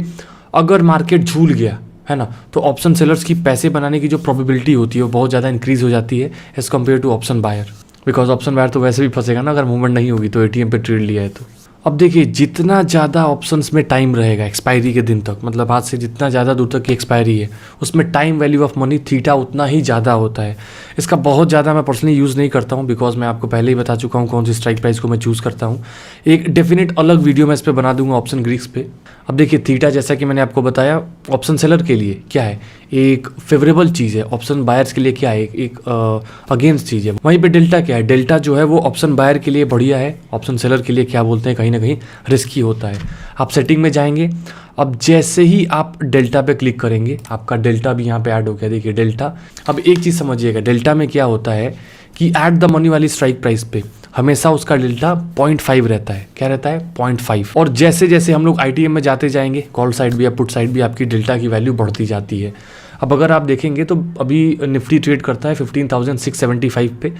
अगर मार्केट झूल गया है ना, तो ऑप्शन सेलर्स की पैसे बनाने की जो प्रोबेबिलिटी होती है वो बहुत ज़्यादा इंक्रीज हो जाती है as compare to option buyer, because option buyer तो वैसे भी फंसेगा ना अगर मूवमेंट नहीं होगी तो एटीएम पे ट्रेड लिया है तो। अब देखिए जितना ज़्यादा ऑप्शंस में टाइम रहेगा एक्सपायरी के दिन तक, मतलब आज से जितना ज़्यादा दूर तक की एक्सपायरी है उसमें time value of money theta उतना ही ज़्यादा होता है। इसका बहुत ज़्यादा मैं पर्सनली यूज़ नहीं करता हूँ बिकॉज मैं आपको पहले ही बता चुका हूँ कौन सी स्ट्राइक प्राइस को मैं चूज़ करता हूँ। एक डेफिनेट अलग वीडियो मैं इस पर बना दूंगा ऑप्शन ग्रीक्स पे। अब देखिए थीटा जैसा कि मैंने आपको बताया ऑप्शन सेलर के लिए क्या है, एक फेवरेबल चीज़ है, ऑप्शन बायर्स के लिए क्या है, एक अगेंस्ट चीज़ है। वहीं पे डेल्टा क्या है, डेल्टा जो है वो ऑप्शन बायर के लिए बढ़िया है, ऑप्शन सेलर के लिए क्या बोलते हैं कहीं ना कहीं रिस्की होता है। आप सेटिंग में जाएंगे, अब जैसे ही आप डेल्टा पे क्लिक करेंगे आपका डेल्टा भी यहाँ पे ऐड हो गया। देखिए डेल्टा, अब एक चीज़ समझिएगा, डेल्टा में क्या होता है कि एट द मनी वाली स्ट्राइक प्राइस पे हमेशा उसका डेल्टा 0.5 रहता है। क्या रहता है? 0.5। और जैसे जैसे हम लोग आईटीएम में जाते जाएंगे, कॉल साइड भी या पुट साइड भी, आपकी डेल्टा की वैल्यू बढ़ती जाती है। अब अगर आप देखेंगे तो अभी निफ्टी ट्रेड करता है 15,675 पे,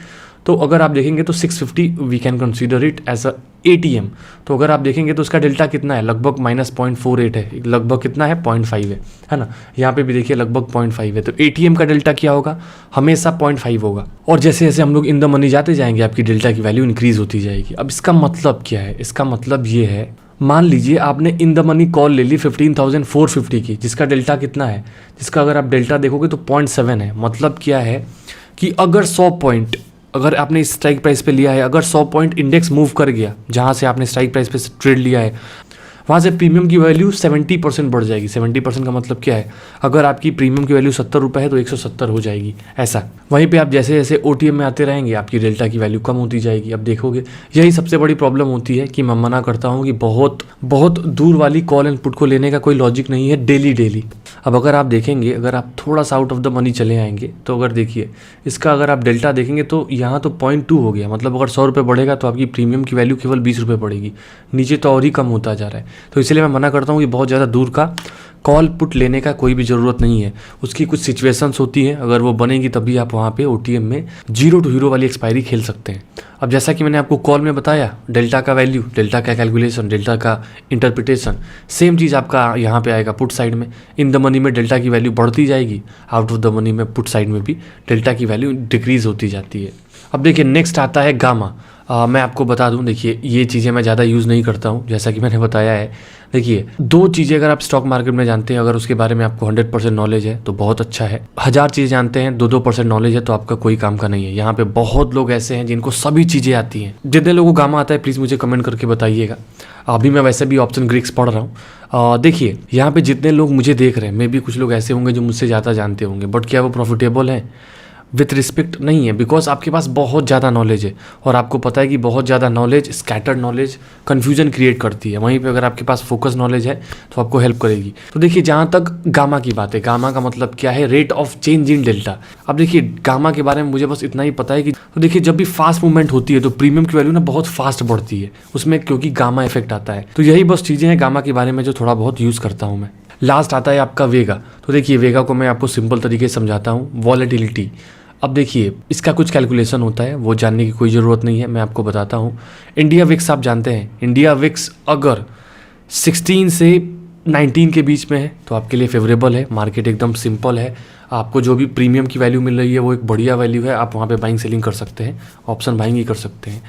तो अगर आप देखेंगे तो 650 we can consider it as a ATM. तो अगर आप देखेंगे तो उसका डेल्टा कितना है, लगभग -0.48 है, लगभग कितना है 0.5 है ना। यहाँ पे भी देखिए लगभग 0.5 है, तो एटीएम का डेल्टा क्या होगा, हमेशा 0.5 होगा। और जैसे जैसे हम लोग इन द मनी जाते जाएंगे आपकी डेल्टा की वैल्यू इंक्रीज होती जाएगी। अब इसका मतलब क्या है, इसका मतलब ये है, मान लीजिए आपने इन द मनी कॉल ले ली 15,450 की, जिसका डेल्टा कितना है, जिसका अगर आप डेल्टा देखोगे तो 0.7 है। मतलब क्या है कि अगर 100 पॉइंट अगर आपने इस स्ट्राइक प्राइस पे लिया है, अगर 100 पॉइंट इंडेक्स मूव कर गया जहाँ से आपने स्ट्राइक प्राइस पे ट्रेड लिया है, वहाँ से प्रीमियम की वैल्यू 70% बढ़ जाएगी। 70% का मतलब क्या है, अगर आपकी प्रीमियम की वैल्यू 70 रुपये है तो 170 हो जाएगी ऐसा। वहीं पे आप जैसे जैसे ओटीएम में आते रहेंगे आपकी डेल्टा की वैल्यू कम होती जाएगी। अब देखोगे यही सबसे बड़ी प्रॉब्लम होती है कि मैं मना करता हूँ कि बहुत दूर वाली कॉल एंड पुट को लेने का कोई लॉजिक नहीं है डेली। अब अगर आप देखेंगे, अगर आप थोड़ा सा आउट ऑफ द मनी चले आएंगे तो अगर देखिए इसका अगर आप डेल्टा देखेंगे तो यहाँ तो 0.2 हो गया। मतलब अगर 100 रुपये बढ़ेगा तो आपकी प्रीमियम की वैल्यू केवल 20 रुपये बढ़ेगी, नीचे तो और ही कम होता जा रहा है। तो इसलिए मैं मना करता हूँ कि बहुत ज़्यादा दूर का कॉल पुट लेने का कोई भी ज़रूरत नहीं है। उसकी कुछ सिचुएशंस होती हैं, अगर वो बनेंगी तभी आप वहाँ पे ओटीएम में 0 to हीरो वाली एक्सपायरी खेल सकते हैं। अब जैसा कि मैंने आपको कॉल में बताया, डेल्टा का वैल्यू, डेल्टा का कैलकुलेशन, डेल्टा का इंटरप्रिटेशन, सेम चीज़ आपका यहाँ पे आएगा पुट साइड में। इन द मनी में डेल्टा की वैल्यू बढ़ती जाएगी, आउट ऑफ द मनी में पुट साइड में भी डेल्टा की वैल्यू डिक्रीज होती जाती है। अब देखिए नेक्स्ट आता है गामा। मैं आपको बता दूं, देखिए ये चीज़ें मैं ज़्यादा यूज़ नहीं करता हूं, जैसा कि मैंने बताया है। देखिए 2 चीज़ें अगर आप स्टॉक मार्केट में जानते हैं, अगर उसके बारे में आपको 100% नॉलेज है तो बहुत अच्छा है। 1000 चीज़ें जानते हैं, 2% नॉलेज है तो आपका कोई काम का नहीं है। यहाँ पे बहुत लोग ऐसे हैं जिनको सभी चीज़ें आती हैं। जितने लोगों को गामा आता है प्लीज़ मुझे कमेंट करके बताइएगा। अभी मैं वैसे भी ऑप्शन ग्रीक्स पढ़ रहा हूँ। देखिए यहाँ पे जितने लोग मुझे देख रहे हैं, मे भी कुछ लोग ऐसे होंगे जो मुझसे ज़्यादा जानते होंगे, बट क्या वो प्रॉफिटेबल हैं? विथ रिस्पेक्ट नहीं है, बिकॉज आपके पास बहुत ज़्यादा नॉलेज है और आपको पता है कि बहुत ज़्यादा knowledge, scattered knowledge confusion create करती है। वहीं पे अगर आपके पास फोकस नॉलेज है तो आपको हेल्प करेगी। तो देखिए जहाँ तक गामा की बात है, गामा का मतलब क्या है, rate of change in delta. अब देखिए गामा के बारे में मुझे बस इतना ही पता है कि तो देखिए जब भी फास्ट मूवमेंट होती है तो प्रीमियम की वैल्यू ना बहुत फास्ट बढ़ती है उसमें, क्योंकि गामा इफेक्ट आता है। तो यही बस चीज़ें हैं गामा के बारे में जो थोड़ा बहुत यूज़ करता हूँ मैं। लास्ट आता है आपका वेगा। तो देखिए वेगा को मैं आपको सिंपल तरीके से समझाता हूँ, वॉलेटिलिटी। अब देखिए इसका कुछ कैलकुलेशन होता है, वो जानने की कोई ज़रूरत नहीं है, मैं आपको बताता हूँ। इंडिया विक्स आप जानते हैं, इंडिया विक्स अगर 16 से 19 के बीच में है तो आपके लिए फेवरेबल है। मार्केट एकदम सिंपल है, आपको जो भी प्रीमियम की वैल्यू मिल रही है वो एक बढ़िया वैल्यू है, आप वहाँ पे बाइंग सेलिंग कर सकते हैं, ऑप्शन बाइंग ही कर सकते हैं।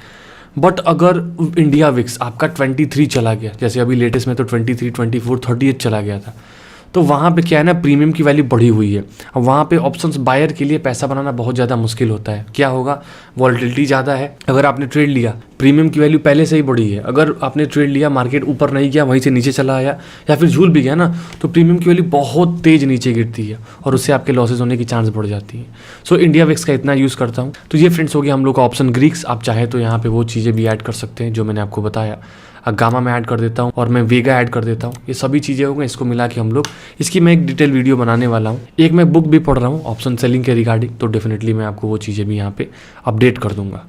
बट अगर इंडिया विक्स आपका 23 चला गया, जैसे अभी लेटेस्ट में तो 23, 24, 38 चला गया था, तो वहाँ पे क्या है ना, प्रीमियम की वैल्यू बढ़ी हुई है। अब वहाँ पे ऑप्शंस बायर के लिए पैसा बनाना बहुत ज़्यादा मुश्किल होता है। क्या होगा, वॉलेटिलिटी ज़्यादा है। अगर आपने ट्रेड लिया, प्रीमियम की वैल्यू पहले से ही बढ़ी है, अगर आपने ट्रेड लिया, मार्केट ऊपर नहीं गया, वहीं से नीचे चला आया या फिर झूल भी गया ना, तो प्रीमियम की वैल्यू बहुत तेज़ नीचे गिरती है और उससे आपके लॉसेज होने की चांस बढ़ जाती है। सो इंडिया विक्स का इतना यूज़ करता हूँ। तो ये फ्रेंड्स हो गया हम लोग का ऑप्शन ग्रीक्स। आप चाहे तो यहाँ पे वो चीज़ें भी ऐड कर सकते हैं जो मैंने आपको बताया। गामा में ऐड कर देता हूँ और मैं वेगा ऐड कर देता हूँ। ये सभी चीज़ें हो गई, इसको मिला के हम लोग, इसकी मैं एक डिटेल वीडियो बनाने वाला हूँ। एक मैं बुक भी पढ़ रहा हूँ ऑप्शन सेलिंग के रिगार्डिंग, तो डेफिनेटली मैं आपको वो चीज़ें भी यहाँ पे अपडेट कर दूंगा।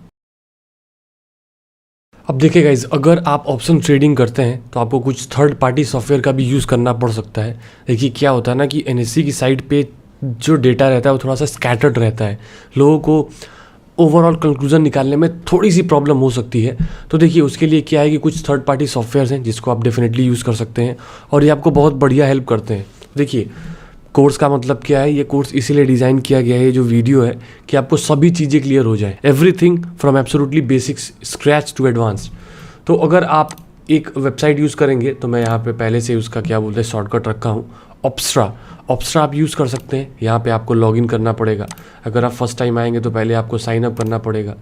अब देखिए गाइज, अगर आप ऑप्शन ट्रेडिंग करते हैं तो आपको कुछ थर्ड पार्टी सॉफ्टवेयर का भी यूज़ करना पड़ सकता है। देखिए क्या होता है ना कि NSE की साइट पे जो डेटा रहता है वो थोड़ा सा स्कैटर्ड रहता है, लोगों को ओवरऑल कंक्लूजन निकालने में थोड़ी सी प्रॉब्लम हो सकती है। तो देखिए उसके लिए क्या है कि कुछ थर्ड पार्टी सॉफ्टवेयर हैं जिसको आप डेफिनेटली यूज़ कर सकते हैं और ये आपको बहुत बढ़िया हेल्प करते हैं। देखिए कोर्स का मतलब क्या है, ये कोर्स इसीलिए डिज़ाइन किया गया है, ये जो वीडियो है, कि आपको सभी चीज़ें क्लियर हो जाए, everything from absolutely basics scratch to advance. तो अगर आप एक वेबसाइट यूज़ करेंगे तो मैं यहाँ पे पहले से उसका क्या बोलते हैं शॉर्टकट रखा हूँ, ऑप्सरा आप यूज़ कर सकते हैं। यहाँ पे आपको लॉगिन करना पड़ेगा। अगर आप फर्स्ट टाइम आएंगे तो पहले आपको साइन अप करना पड़ेगा,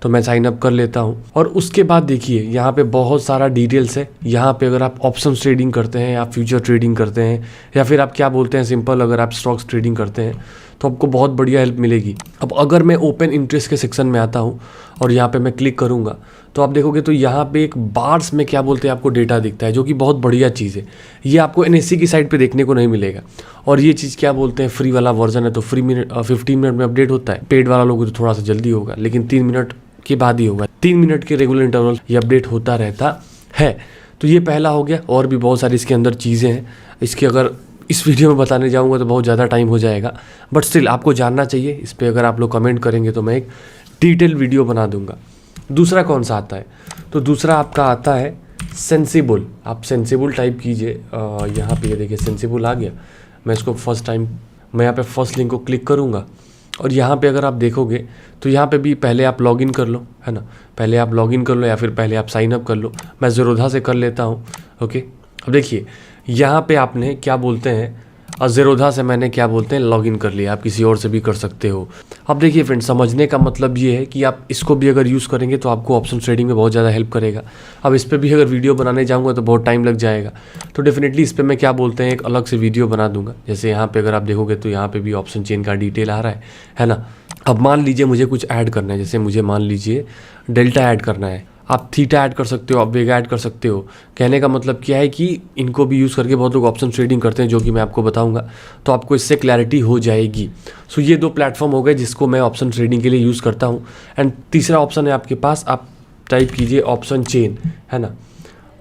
तो मैं साइन अप कर लेता हूँ। और उसके बाद देखिए यहाँ पे बहुत सारा डिटेल्स है। यहाँ पे अगर आप ऑप्शंस ट्रेडिंग करते हैं, आप फ्यूचर ट्रेडिंग करते हैं, या फिर आप क्या बोलते हैं सिंपल अगर आप स्टॉक्स ट्रेडिंग करते हैं, तो आपको बहुत बढ़िया हेल्प मिलेगी। अब अगर मैं ओपन इंटरेस्ट के सेक्शन में आता हूँ और यहाँ पे मैं क्लिक करूँगा तो आप देखोगे तो यहाँ पे एक बार्स में क्या बोलते हैं आपको डेटा दिखता है, जो कि बहुत बढ़िया चीज़ है। ये आपको NSE की साइट पे देखने को नहीं मिलेगा। और ये चीज़ क्या बोलते हैं फ्री वाला वर्जन है, तो 15 मिनट में अपडेट होता है। पेड वाला लोगों को तो थोड़ा सा जल्दी होगा, लेकिन 3 मिनट के बाद ही होगा। 3 मिनट के रेगुलर इंटरवल ये अपडेट होता रहता है। तो ये पहला हो गया। और भी बहुत सारी इसके अंदर चीज़ें हैं, इसकी अगर इस वीडियो में बताने जाऊंगा तो बहुत ज़्यादा टाइम हो जाएगा, बट स्टिल आपको जानना चाहिए। इस पर अगर आप लोग कमेंट करेंगे तो मैं एक डिटेल वीडियो बना दूंगा। दूसरा कौन सा आता है, तो दूसरा आपका आता है सेंसिबल। आप सेंसिबल टाइप कीजिए, यहाँ पे ये देखिए सेंसिबल आ गया। मैं इसको मैं यहाँ पे फर्स्ट लिंक को क्लिक करूँगा और यहाँ पे अगर आप देखोगे तो यहाँ पे भी पहले आप लॉगिन कर लो, है ना, पहले आप लॉगिन कर लो या फिर पहले आप साइन अप कर लो। मैं ज़ेरोधा से कर लेता हूँ। ओके, अब देखिए यहाँ पे आपने क्या बोलते हैं ज़ेरोधा से मैंने क्या बोलते हैं लॉगिन कर लिया। आप किसी और से भी कर सकते हो। अब देखिए फ्रेंड्स, समझने का मतलब ये है कि आप इसको भी अगर यूज़ करेंगे तो आपको ऑप्शन ट्रेडिंग में बहुत ज़्यादा हेल्प करेगा। अब इस पर भी अगर वीडियो बनाने जाऊँगा तो बहुत टाइम लग जाएगा, तो डेफिनेटली इस पर मैं क्या बोलते हैं एक अलग से वीडियो बना दूंगा। जैसे यहाँ पे अगर आप देखोगे तो यहाँ पे भी ऑप्शन चेन का डिटेल आ रहा है ना। अब मान लीजिए मुझे कुछ ऐड करना है, जैसे मुझे मान लीजिए डेल्टा ऐड करना है, आप थीटा ऐड कर सकते हो, आप वेगा ऐड कर सकते हो। कहने का मतलब क्या है कि इनको भी यूज़ करके बहुत लोग ऑप्शन ट्रेडिंग करते हैं, जो कि मैं आपको बताऊंगा, तो आपको इससे क्लैरिटी हो जाएगी। सो ये 2 प्लेटफॉर्म हो गए जिसको मैं ऑप्शन ट्रेडिंग के लिए यूज़ करता हूँ। एंड तीसरा ऑप्शन है आपके पास, आप टाइप कीजिए ऑप्शन चेन, है ना।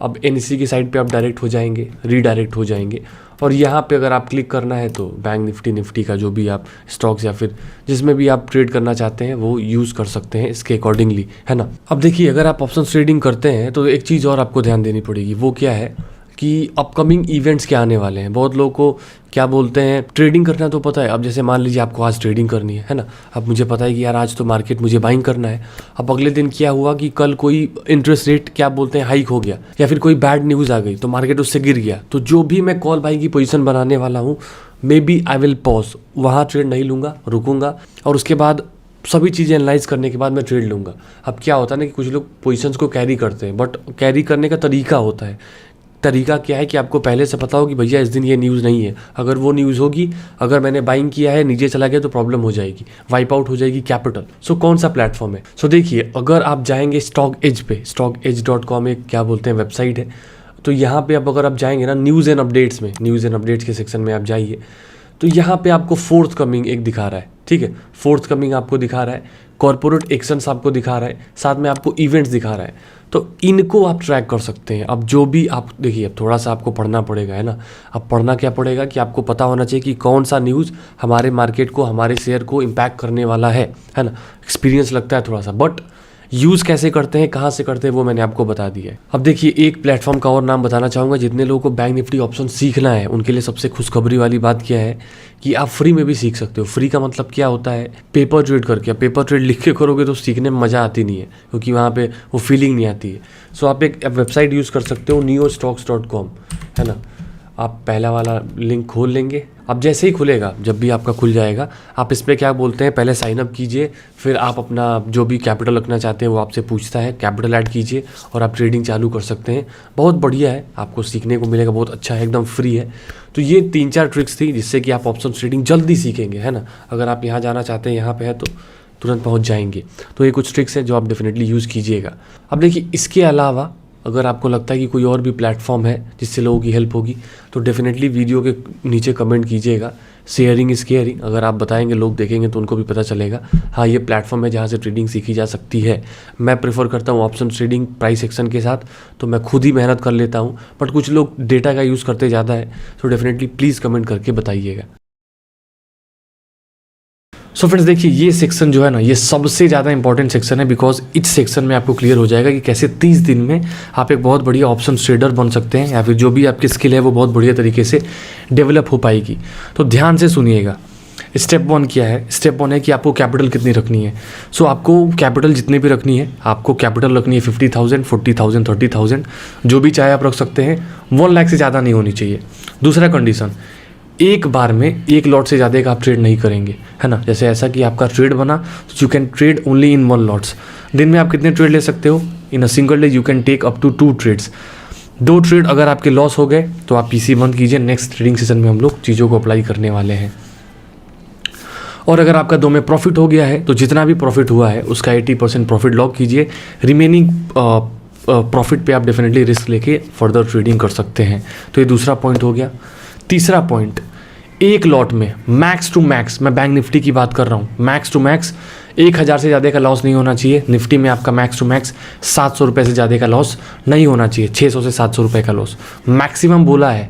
अब NSE की साइट पे आप डायरेक्ट हो जाएंगे, रीडायरेक्ट हो जाएंगे। और यहाँ पे अगर आप क्लिक करना है तो बैंक निफ्टी का जो भी आप स्टॉक्स या फिर जिसमें भी आप ट्रेड करना चाहते हैं वो यूज़ कर सकते हैं इसके अकॉर्डिंगली, है ना। अब देखिए अगर आप ऑप्शन ट्रेडिंग करते हैं तो एक चीज़ और आपको ध्यान देनी पड़ेगी। वो क्या है कि अपकमिंग इवेंट्स क्या आने वाले हैं। बहुत लोगों को क्या बोलते हैं ट्रेडिंग करना तो पता है। अब जैसे मान लीजिए आपको आज ट्रेडिंग करनी है ना। अब मुझे पता है कि यार आज तो मार्केट मुझे बाइंग करना है। अब अगले दिन क्या हुआ कि कल कोई इंटरेस्ट रेट क्या बोलते हैं हाइक हो गया, या फिर कोई बैड न्यूज़ आ गई तो मार्केट उससे गिर गया। तो जो भी मैं कॉल बाई की पोजीशन बनाने वाला हूँ, may be I will pause, वहाँ ट्रेड नहीं लूँगा, रुकूंगा और उसके बाद सभी चीज़ें एनालाइज करने के बाद मैं ट्रेड लूँगा। अब क्या होता है ना कि कुछ लोग पोजीशंस को कैरी करते हैं, बट कैरी करने का तरीका होता है। तरीका क्या है कि आपको पहले से पता हो कि भैया इस दिन ये न्यूज़ नहीं है। अगर वो न्यूज़ होगी, अगर मैंने बाइंग किया है नीचे चला गया तो प्रॉब्लम हो जाएगी, वाइप आउट हो जाएगी कैपिटल। सो कौन सा प्लेटफॉर्म है? सो देखिए अगर आप जाएंगे स्टॉक एज पे, stockedge.com एक क्या बोलते हैं वेबसाइट है। तो यहाँ पे अब अगर आप जाएंगे ना न्यूज़ एंड अपडेट्स में, न्यूज़ एंड अपडेट्स के सेक्शन में आप जाइए तो यहाँ पे आपको फोर्थ कमिंग एक दिखा रहा है। ठीक है, फोर्थ कमिंग आपको दिखा रहा है, कॉर्पोरेट एक्शंस आपको दिखा रहा है, साथ में आपको इवेंट्स दिखा रहा है। तो इनको आप ट्रैक कर सकते हैं। अब जो भी आप देखिए, अब थोड़ा सा आपको पढ़ना पड़ेगा, है ना। अब पढ़ना क्या पड़ेगा कि आपको पता होना चाहिए कि कौन सा न्यूज़ हमारे मार्केट को, हमारे शेयर को इम्पैक्ट करने वाला है ना। एक्सपीरियंस लगता है थोड़ा सा, बट यूज़ कैसे करते हैं, कहाँ से करते हैं, वो मैंने आपको बता दिया है। अब देखिए एक प्लेटफॉर्म का और नाम बताना चाहूँगा। जितने लोगों को बैंक निफ्टी ऑप्शन सीखना है उनके लिए सबसे खुशखबरी वाली बात क्या है कि आप फ्री में भी सीख सकते हो। फ्री का मतलब क्या होता है, पेपर ट्रेड करके। आप पेपर ट्रेड लिख के करोगे तो सीखने में मज़ा आती नहीं है, क्योंकि वहाँ पे वो फीलिंग नहीं आती है। सो आप एक वेबसाइट यूज़ कर सकते हो neostocks.com, है ना। आप पहला वाला लिंक खोल लेंगे। अब जैसे ही खुलेगा, जब भी आपका खुल जाएगा, आप इस पर क्या बोलते हैं पहले साइन अप कीजिए। फिर आप अपना जो भी कैपिटल रखना चाहते हैं वो आपसे पूछता है, कैपिटल ऐड कीजिए और आप ट्रेडिंग चालू कर सकते हैं। बहुत बढ़िया है, आपको सीखने को मिलेगा, बहुत अच्छा है, एकदम फ्री है। तो ये 3-4 ट्रिक्स थी जिससे कि आप ऑप्शन ट्रेडिंग जल्दी सीखेंगे, है ना। अगर आप यहाँ जाना चाहते हैं, यहाँ पे है तो तुरंत पहुँच जाएंगे। तो ये कुछ ट्रिक्स है जो आप डेफिनेटली यूज़ कीजिएगा। अब देखिए इसके अलावा अगर आपको लगता है कि कोई और भी प्लेटफॉर्म है जिससे लोगों की हेल्प होगी तो डेफिनेटली वीडियो के नीचे कमेंट कीजिएगा। Sharing is caring. अगर आप बताएंगे, लोग देखेंगे तो उनको भी पता चलेगा हाँ ये प्लेटफॉर्म है जहाँ से ट्रेडिंग सीखी जा सकती है। मैं प्रेफर करता हूँ ऑप्शन ट्रेडिंग प्राइस एक्शन के साथ, तो मैं खुद ही मेहनत कर लेता हूँ, बट कुछ लोग डेटा का यूज़ करते ज़्यादा है। तो डेफिनेटली प्लीज़ कमेंट करके बताइएगा। सो फ्रेंड्स देखिए, ये सेक्शन जो है ना, ये सबसे ज़्यादा इंपॉर्टेंट सेक्शन है, बिकॉज इस सेक्शन में आपको क्लियर हो जाएगा कि कैसे 30 दिन में आप एक बहुत बढ़िया ऑप्शन ट्रेडर बन सकते हैं, या फिर जो भी आपकी स्किल है वो बहुत बढ़िया तरीके से डेवलप हो पाएगी। तो ध्यान से सुनिएगा। स्टेप 1 क्या है? स्टेप 1 है कि आपको कैपिटल कितनी रखनी है। सो आपको कैपिटल जितनी भी रखनी है, आपको कैपिटल रखनी है 50,000, 40,000, 30,000, जो भी चाहे आप रख सकते हैं। 1 लाख से ज़्यादा नहीं होनी चाहिए। दूसरा कंडीशन, एक बार में एक लॉट से ज़्यादा का आप ट्रेड नहीं करेंगे, है ना। जैसे ऐसा कि आपका ट्रेड बना, तो you can trade only in 1 lots. दिन में आप कितने ट्रेड ले सकते हो? In a single day you can take up to 2 trades. 2 trade अगर आपके लॉस हो गए तो आप पीसी बंद कीजिए। नेक्स्ट ट्रेडिंग सेशन में हम लोग चीज़ों को अप्लाई करने वाले हैं। और अगर आपका 2 में प्रॉफिट हो गया है तो जितना भी प्रॉफिट हुआ है उसका 80% प्रॉफिट लॉक कीजिए। रिमेनिंग प्रॉफिट पे आप डेफिनेटली रिस्क लेके फर्दर ट्रेडिंग कर सकते हैं। तो ये दूसरा पॉइंट हो गया। तीसरा पॉइंट, एक लॉट में मैक्स टू मैक्स, मैं बैंक निफ्टी की बात कर रहा हूँ, मैक्स टू मैक्स 1000 से ज़्यादा का लॉस नहीं होना चाहिए। निफ्टी में आपका मैक्स टू मैक्स 700 रुपये से ज़्यादा का लॉस नहीं होना चाहिए। 600 से 700 रुपये का लॉस मैक्सिमम बोला है।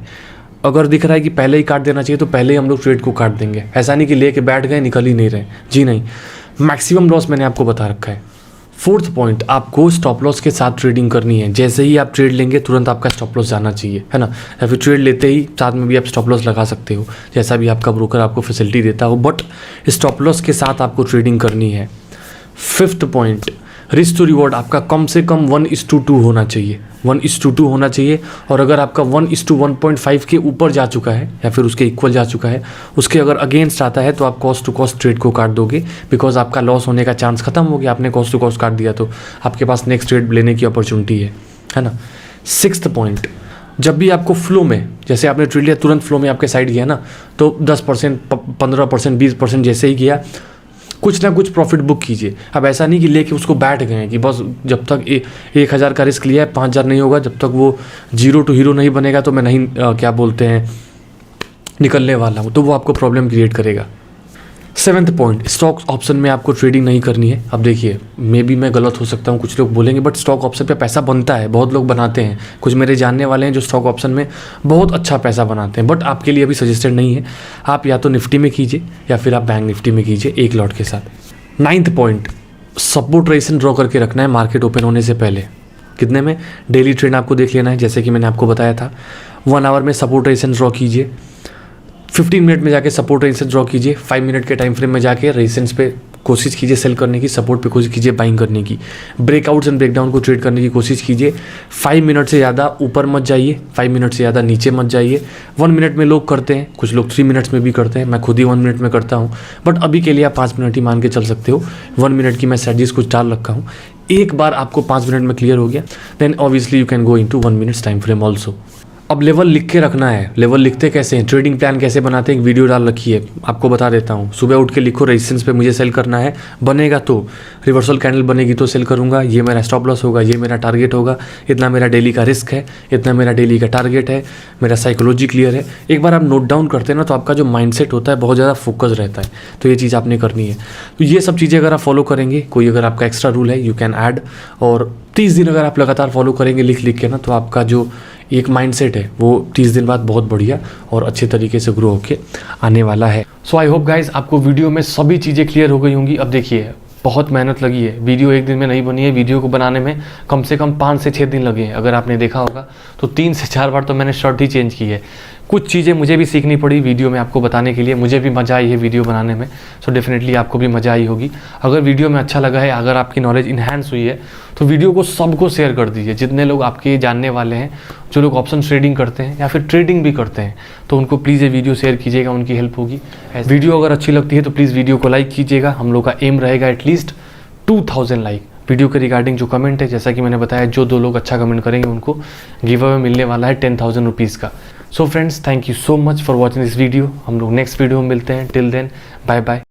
अगर दिख रहा है कि पहले ही काट देना चाहिए तो पहले ही हम लोग ट्रेड को काट देंगे। ऐसा नहीं कि लेके बैठ गए निकल ही नहीं रहे, जी नहीं। मैक्सिमम लॉस मैंने आपको बता रखा है। 4th पॉइंट, आपको स्टॉप लॉस के साथ ट्रेडिंग करनी है। जैसे ही आप ट्रेड लेंगे तुरंत आपका स्टॉप लॉस जाना चाहिए, है ना। या फिर ट्रेड लेते ही साथ में भी आप स्टॉप लॉस लगा सकते हो, जैसा भी आपका ब्रोकर आपको फैसिलिटी देता हो, बट स्टॉप लॉस के साथ आपको ट्रेडिंग करनी है। 5th point, risk to reward आपका कम से कम 1:2 होना चाहिए। 1:2 होना चाहिए। और अगर आपका 1:1.5 के ऊपर जा चुका है या फिर उसके इक्वल जा चुका है, उसके अगर अगेंस्ट आता है तो आप कॉस्ट टू कॉस्ट ट्रेड को काट दोगे, बिकॉज आपका लॉस होने का चांस खत्म हो गया। आपने कॉस्ट टू कॉस्ट काट दिया तो आपके पास नेक्स्ट ट्रेड लेने की अपॉर्चुनिटी है ना। 6th पॉइंट, जब भी आपको फ्लो में, जैसे आपने ट्रेड लिया तुरंत फ्लो में आपके साइड गया ना, तो 10%, 15%, 20% जैसे ही गया कुछ ना कुछ प्रॉफिट बुक कीजिए। अब ऐसा नहीं कि लेके उसको बैठ गए हैं कि बस जब तक 1000 का रिस्क लिया है 5000 नहीं होगा, जब तक वो 0 टू हीरो नहीं बनेगा तो मैं नहीं क्या बोलते हैं निकलने वाला हूँ, तो वो आपको प्रॉब्लम क्रिएट करेगा। 7th पॉइंट, स्टॉक ऑप्शन में आपको ट्रेडिंग नहीं करनी है। अब देखिए, मे बी मैं गलत हो सकता हूँ, कुछ लोग बोलेंगे, बट स्टॉक ऑप्शन पे पैसा बनता है, बहुत लोग बनाते हैं। कुछ मेरे जानने वाले हैं जो स्टॉक ऑप्शन में बहुत अच्छा पैसा बनाते हैं, बट आपके लिए अभी सजेस्टेड नहीं है। आप या तो निफ्टी में कीजिए या फिर आप बैंक निफ्टी में कीजिए एक लॉट के साथ। 9th point, support resistance draw करके रखना है मार्केट ओपन होने से पहले। कितने में? डेली ट्रेंड आपको देख लेना है, जैसे कि मैंने आपको बताया था। 1 आवर में सपोर्ट रेजिस्टेंस ड्रॉ कीजिए। 15 मिनट में जाके सपोर्ट रेजिस्टेंस ड्रॉ कीजिए। 5 मिनट के टाइम फ्रेम में जाके रेजिस्टेंस पे कोशिश कीजिए सेल करने की, सपोर्ट पे कोशिश कीजिए बाइंग करने की। ब्रेकआउट्स एंड ब्रेकडाउन को ट्रेड करने की कोशिश कीजिए। 5 मिनट से ज़्यादा ऊपर मत जाइए, 5 मिनट से ज़्यादा नीचे मत जाइए। 1 मिनट में लोग करते हैं, कुछ लोग 3 मिनट्स में भी करते हैं, मैं खुद ही 1 मिनट में करता हूँ, बट अभी के लिए आप 5 मिनट ही मान के चल सकते हो। 1 मिनट की मैं स्ट्रेटजीज कुछ डाल रखा हूँ। एक बार आपको 5 मिनट में क्लियर हो गया, then obviously you can go into 1 minutes time frame also. अब लेवल लिख के रखना है। लेवल लिखते कैसे हैं, ट्रेडिंग प्लान कैसे बनाते हैं, एक वीडियो डाल रखी है, आपको बता देता हूँ। सुबह उठ के लिखो रेजिस्टेंस पे मुझे सेल करना है, बनेगा तो रिवर्सल कैंडल बनेगी तो सेल करूँगा, ये मेरा स्टॉप लॉस होगा, ये मेरा टारगेट होगा, इतना मेरा डेली का रिस्क है, इतना मेरा डेली का टारगेट है, मेरा साइकोलॉजी क्लियर है। एक बार आप नोट डाउन करते हैं ना तो आपका जो माइंडसेट होता है बहुत ज़्यादा फोकस रहता है। तो ये चीज़ आपने करनी है। तो ये सब चीज़ें अगर आप फॉलो करेंगे, कोई अगर आपका एक्स्ट्रा रूल है यू कैन ऐड, और 30 दिन अगर आप लगातार फॉलो करेंगे लिख लिख के ना, तो आपका जो एक माइंडसेट है वो 30 दिन बाद बहुत बढ़िया और अच्छे तरीके से ग्रो होके आने वाला है। सो आई होप गाइज आपको वीडियो में सभी चीज़ें क्लियर हो गई होंगी। अब देखिए, बहुत मेहनत लगी है, वीडियो एक दिन में नहीं बनी है। वीडियो को बनाने में कम से कम 5 से 6 दिन लगे हैं। अगर आपने देखा होगा तो 3 से 4 बार तो मैंने शर्ट ही चेंज की है। कुछ चीज़ें मुझे भी सीखनी पड़ी वीडियो में आपको बताने के लिए। मुझे भी मज़ा आई है वीडियो बनाने में, सो डेफिनेटली आपको भी मज़ा आई होगी। अगर वीडियो में अच्छा लगा है, अगर आपकी नॉलेज इन्हांस हुई है, तो वीडियो को सबको शेयर कर दीजिए। जितने लोग आपके जानने वाले हैं, जो लोग ऑप्शन ट्रेडिंग करते हैं या फिर ट्रेडिंग भी करते हैं, तो उनको प्लीज़ ये वीडियो शेयर कीजिएगा, उनकी हेल्प होगी। वीडियो अगर अच्छी लगती है तो प्लीज़ वीडियो को लाइक कीजिएगा। हम लोग का एम रहेगा एटलीस्ट 2000 लाइक। वीडियो के रिगार्डिंग जो कमेंट है, जैसा कि मैंने बताया, जो 2 लोग अच्छा कमेंट करेंगे उनको गिव अवे मिलने वाला है 10,000 रुपीज़ का। So friends, thank you so much for watching this video. हम लोग नेक्स्ट वीडियो में मिलते हैं। Till then, bye bye.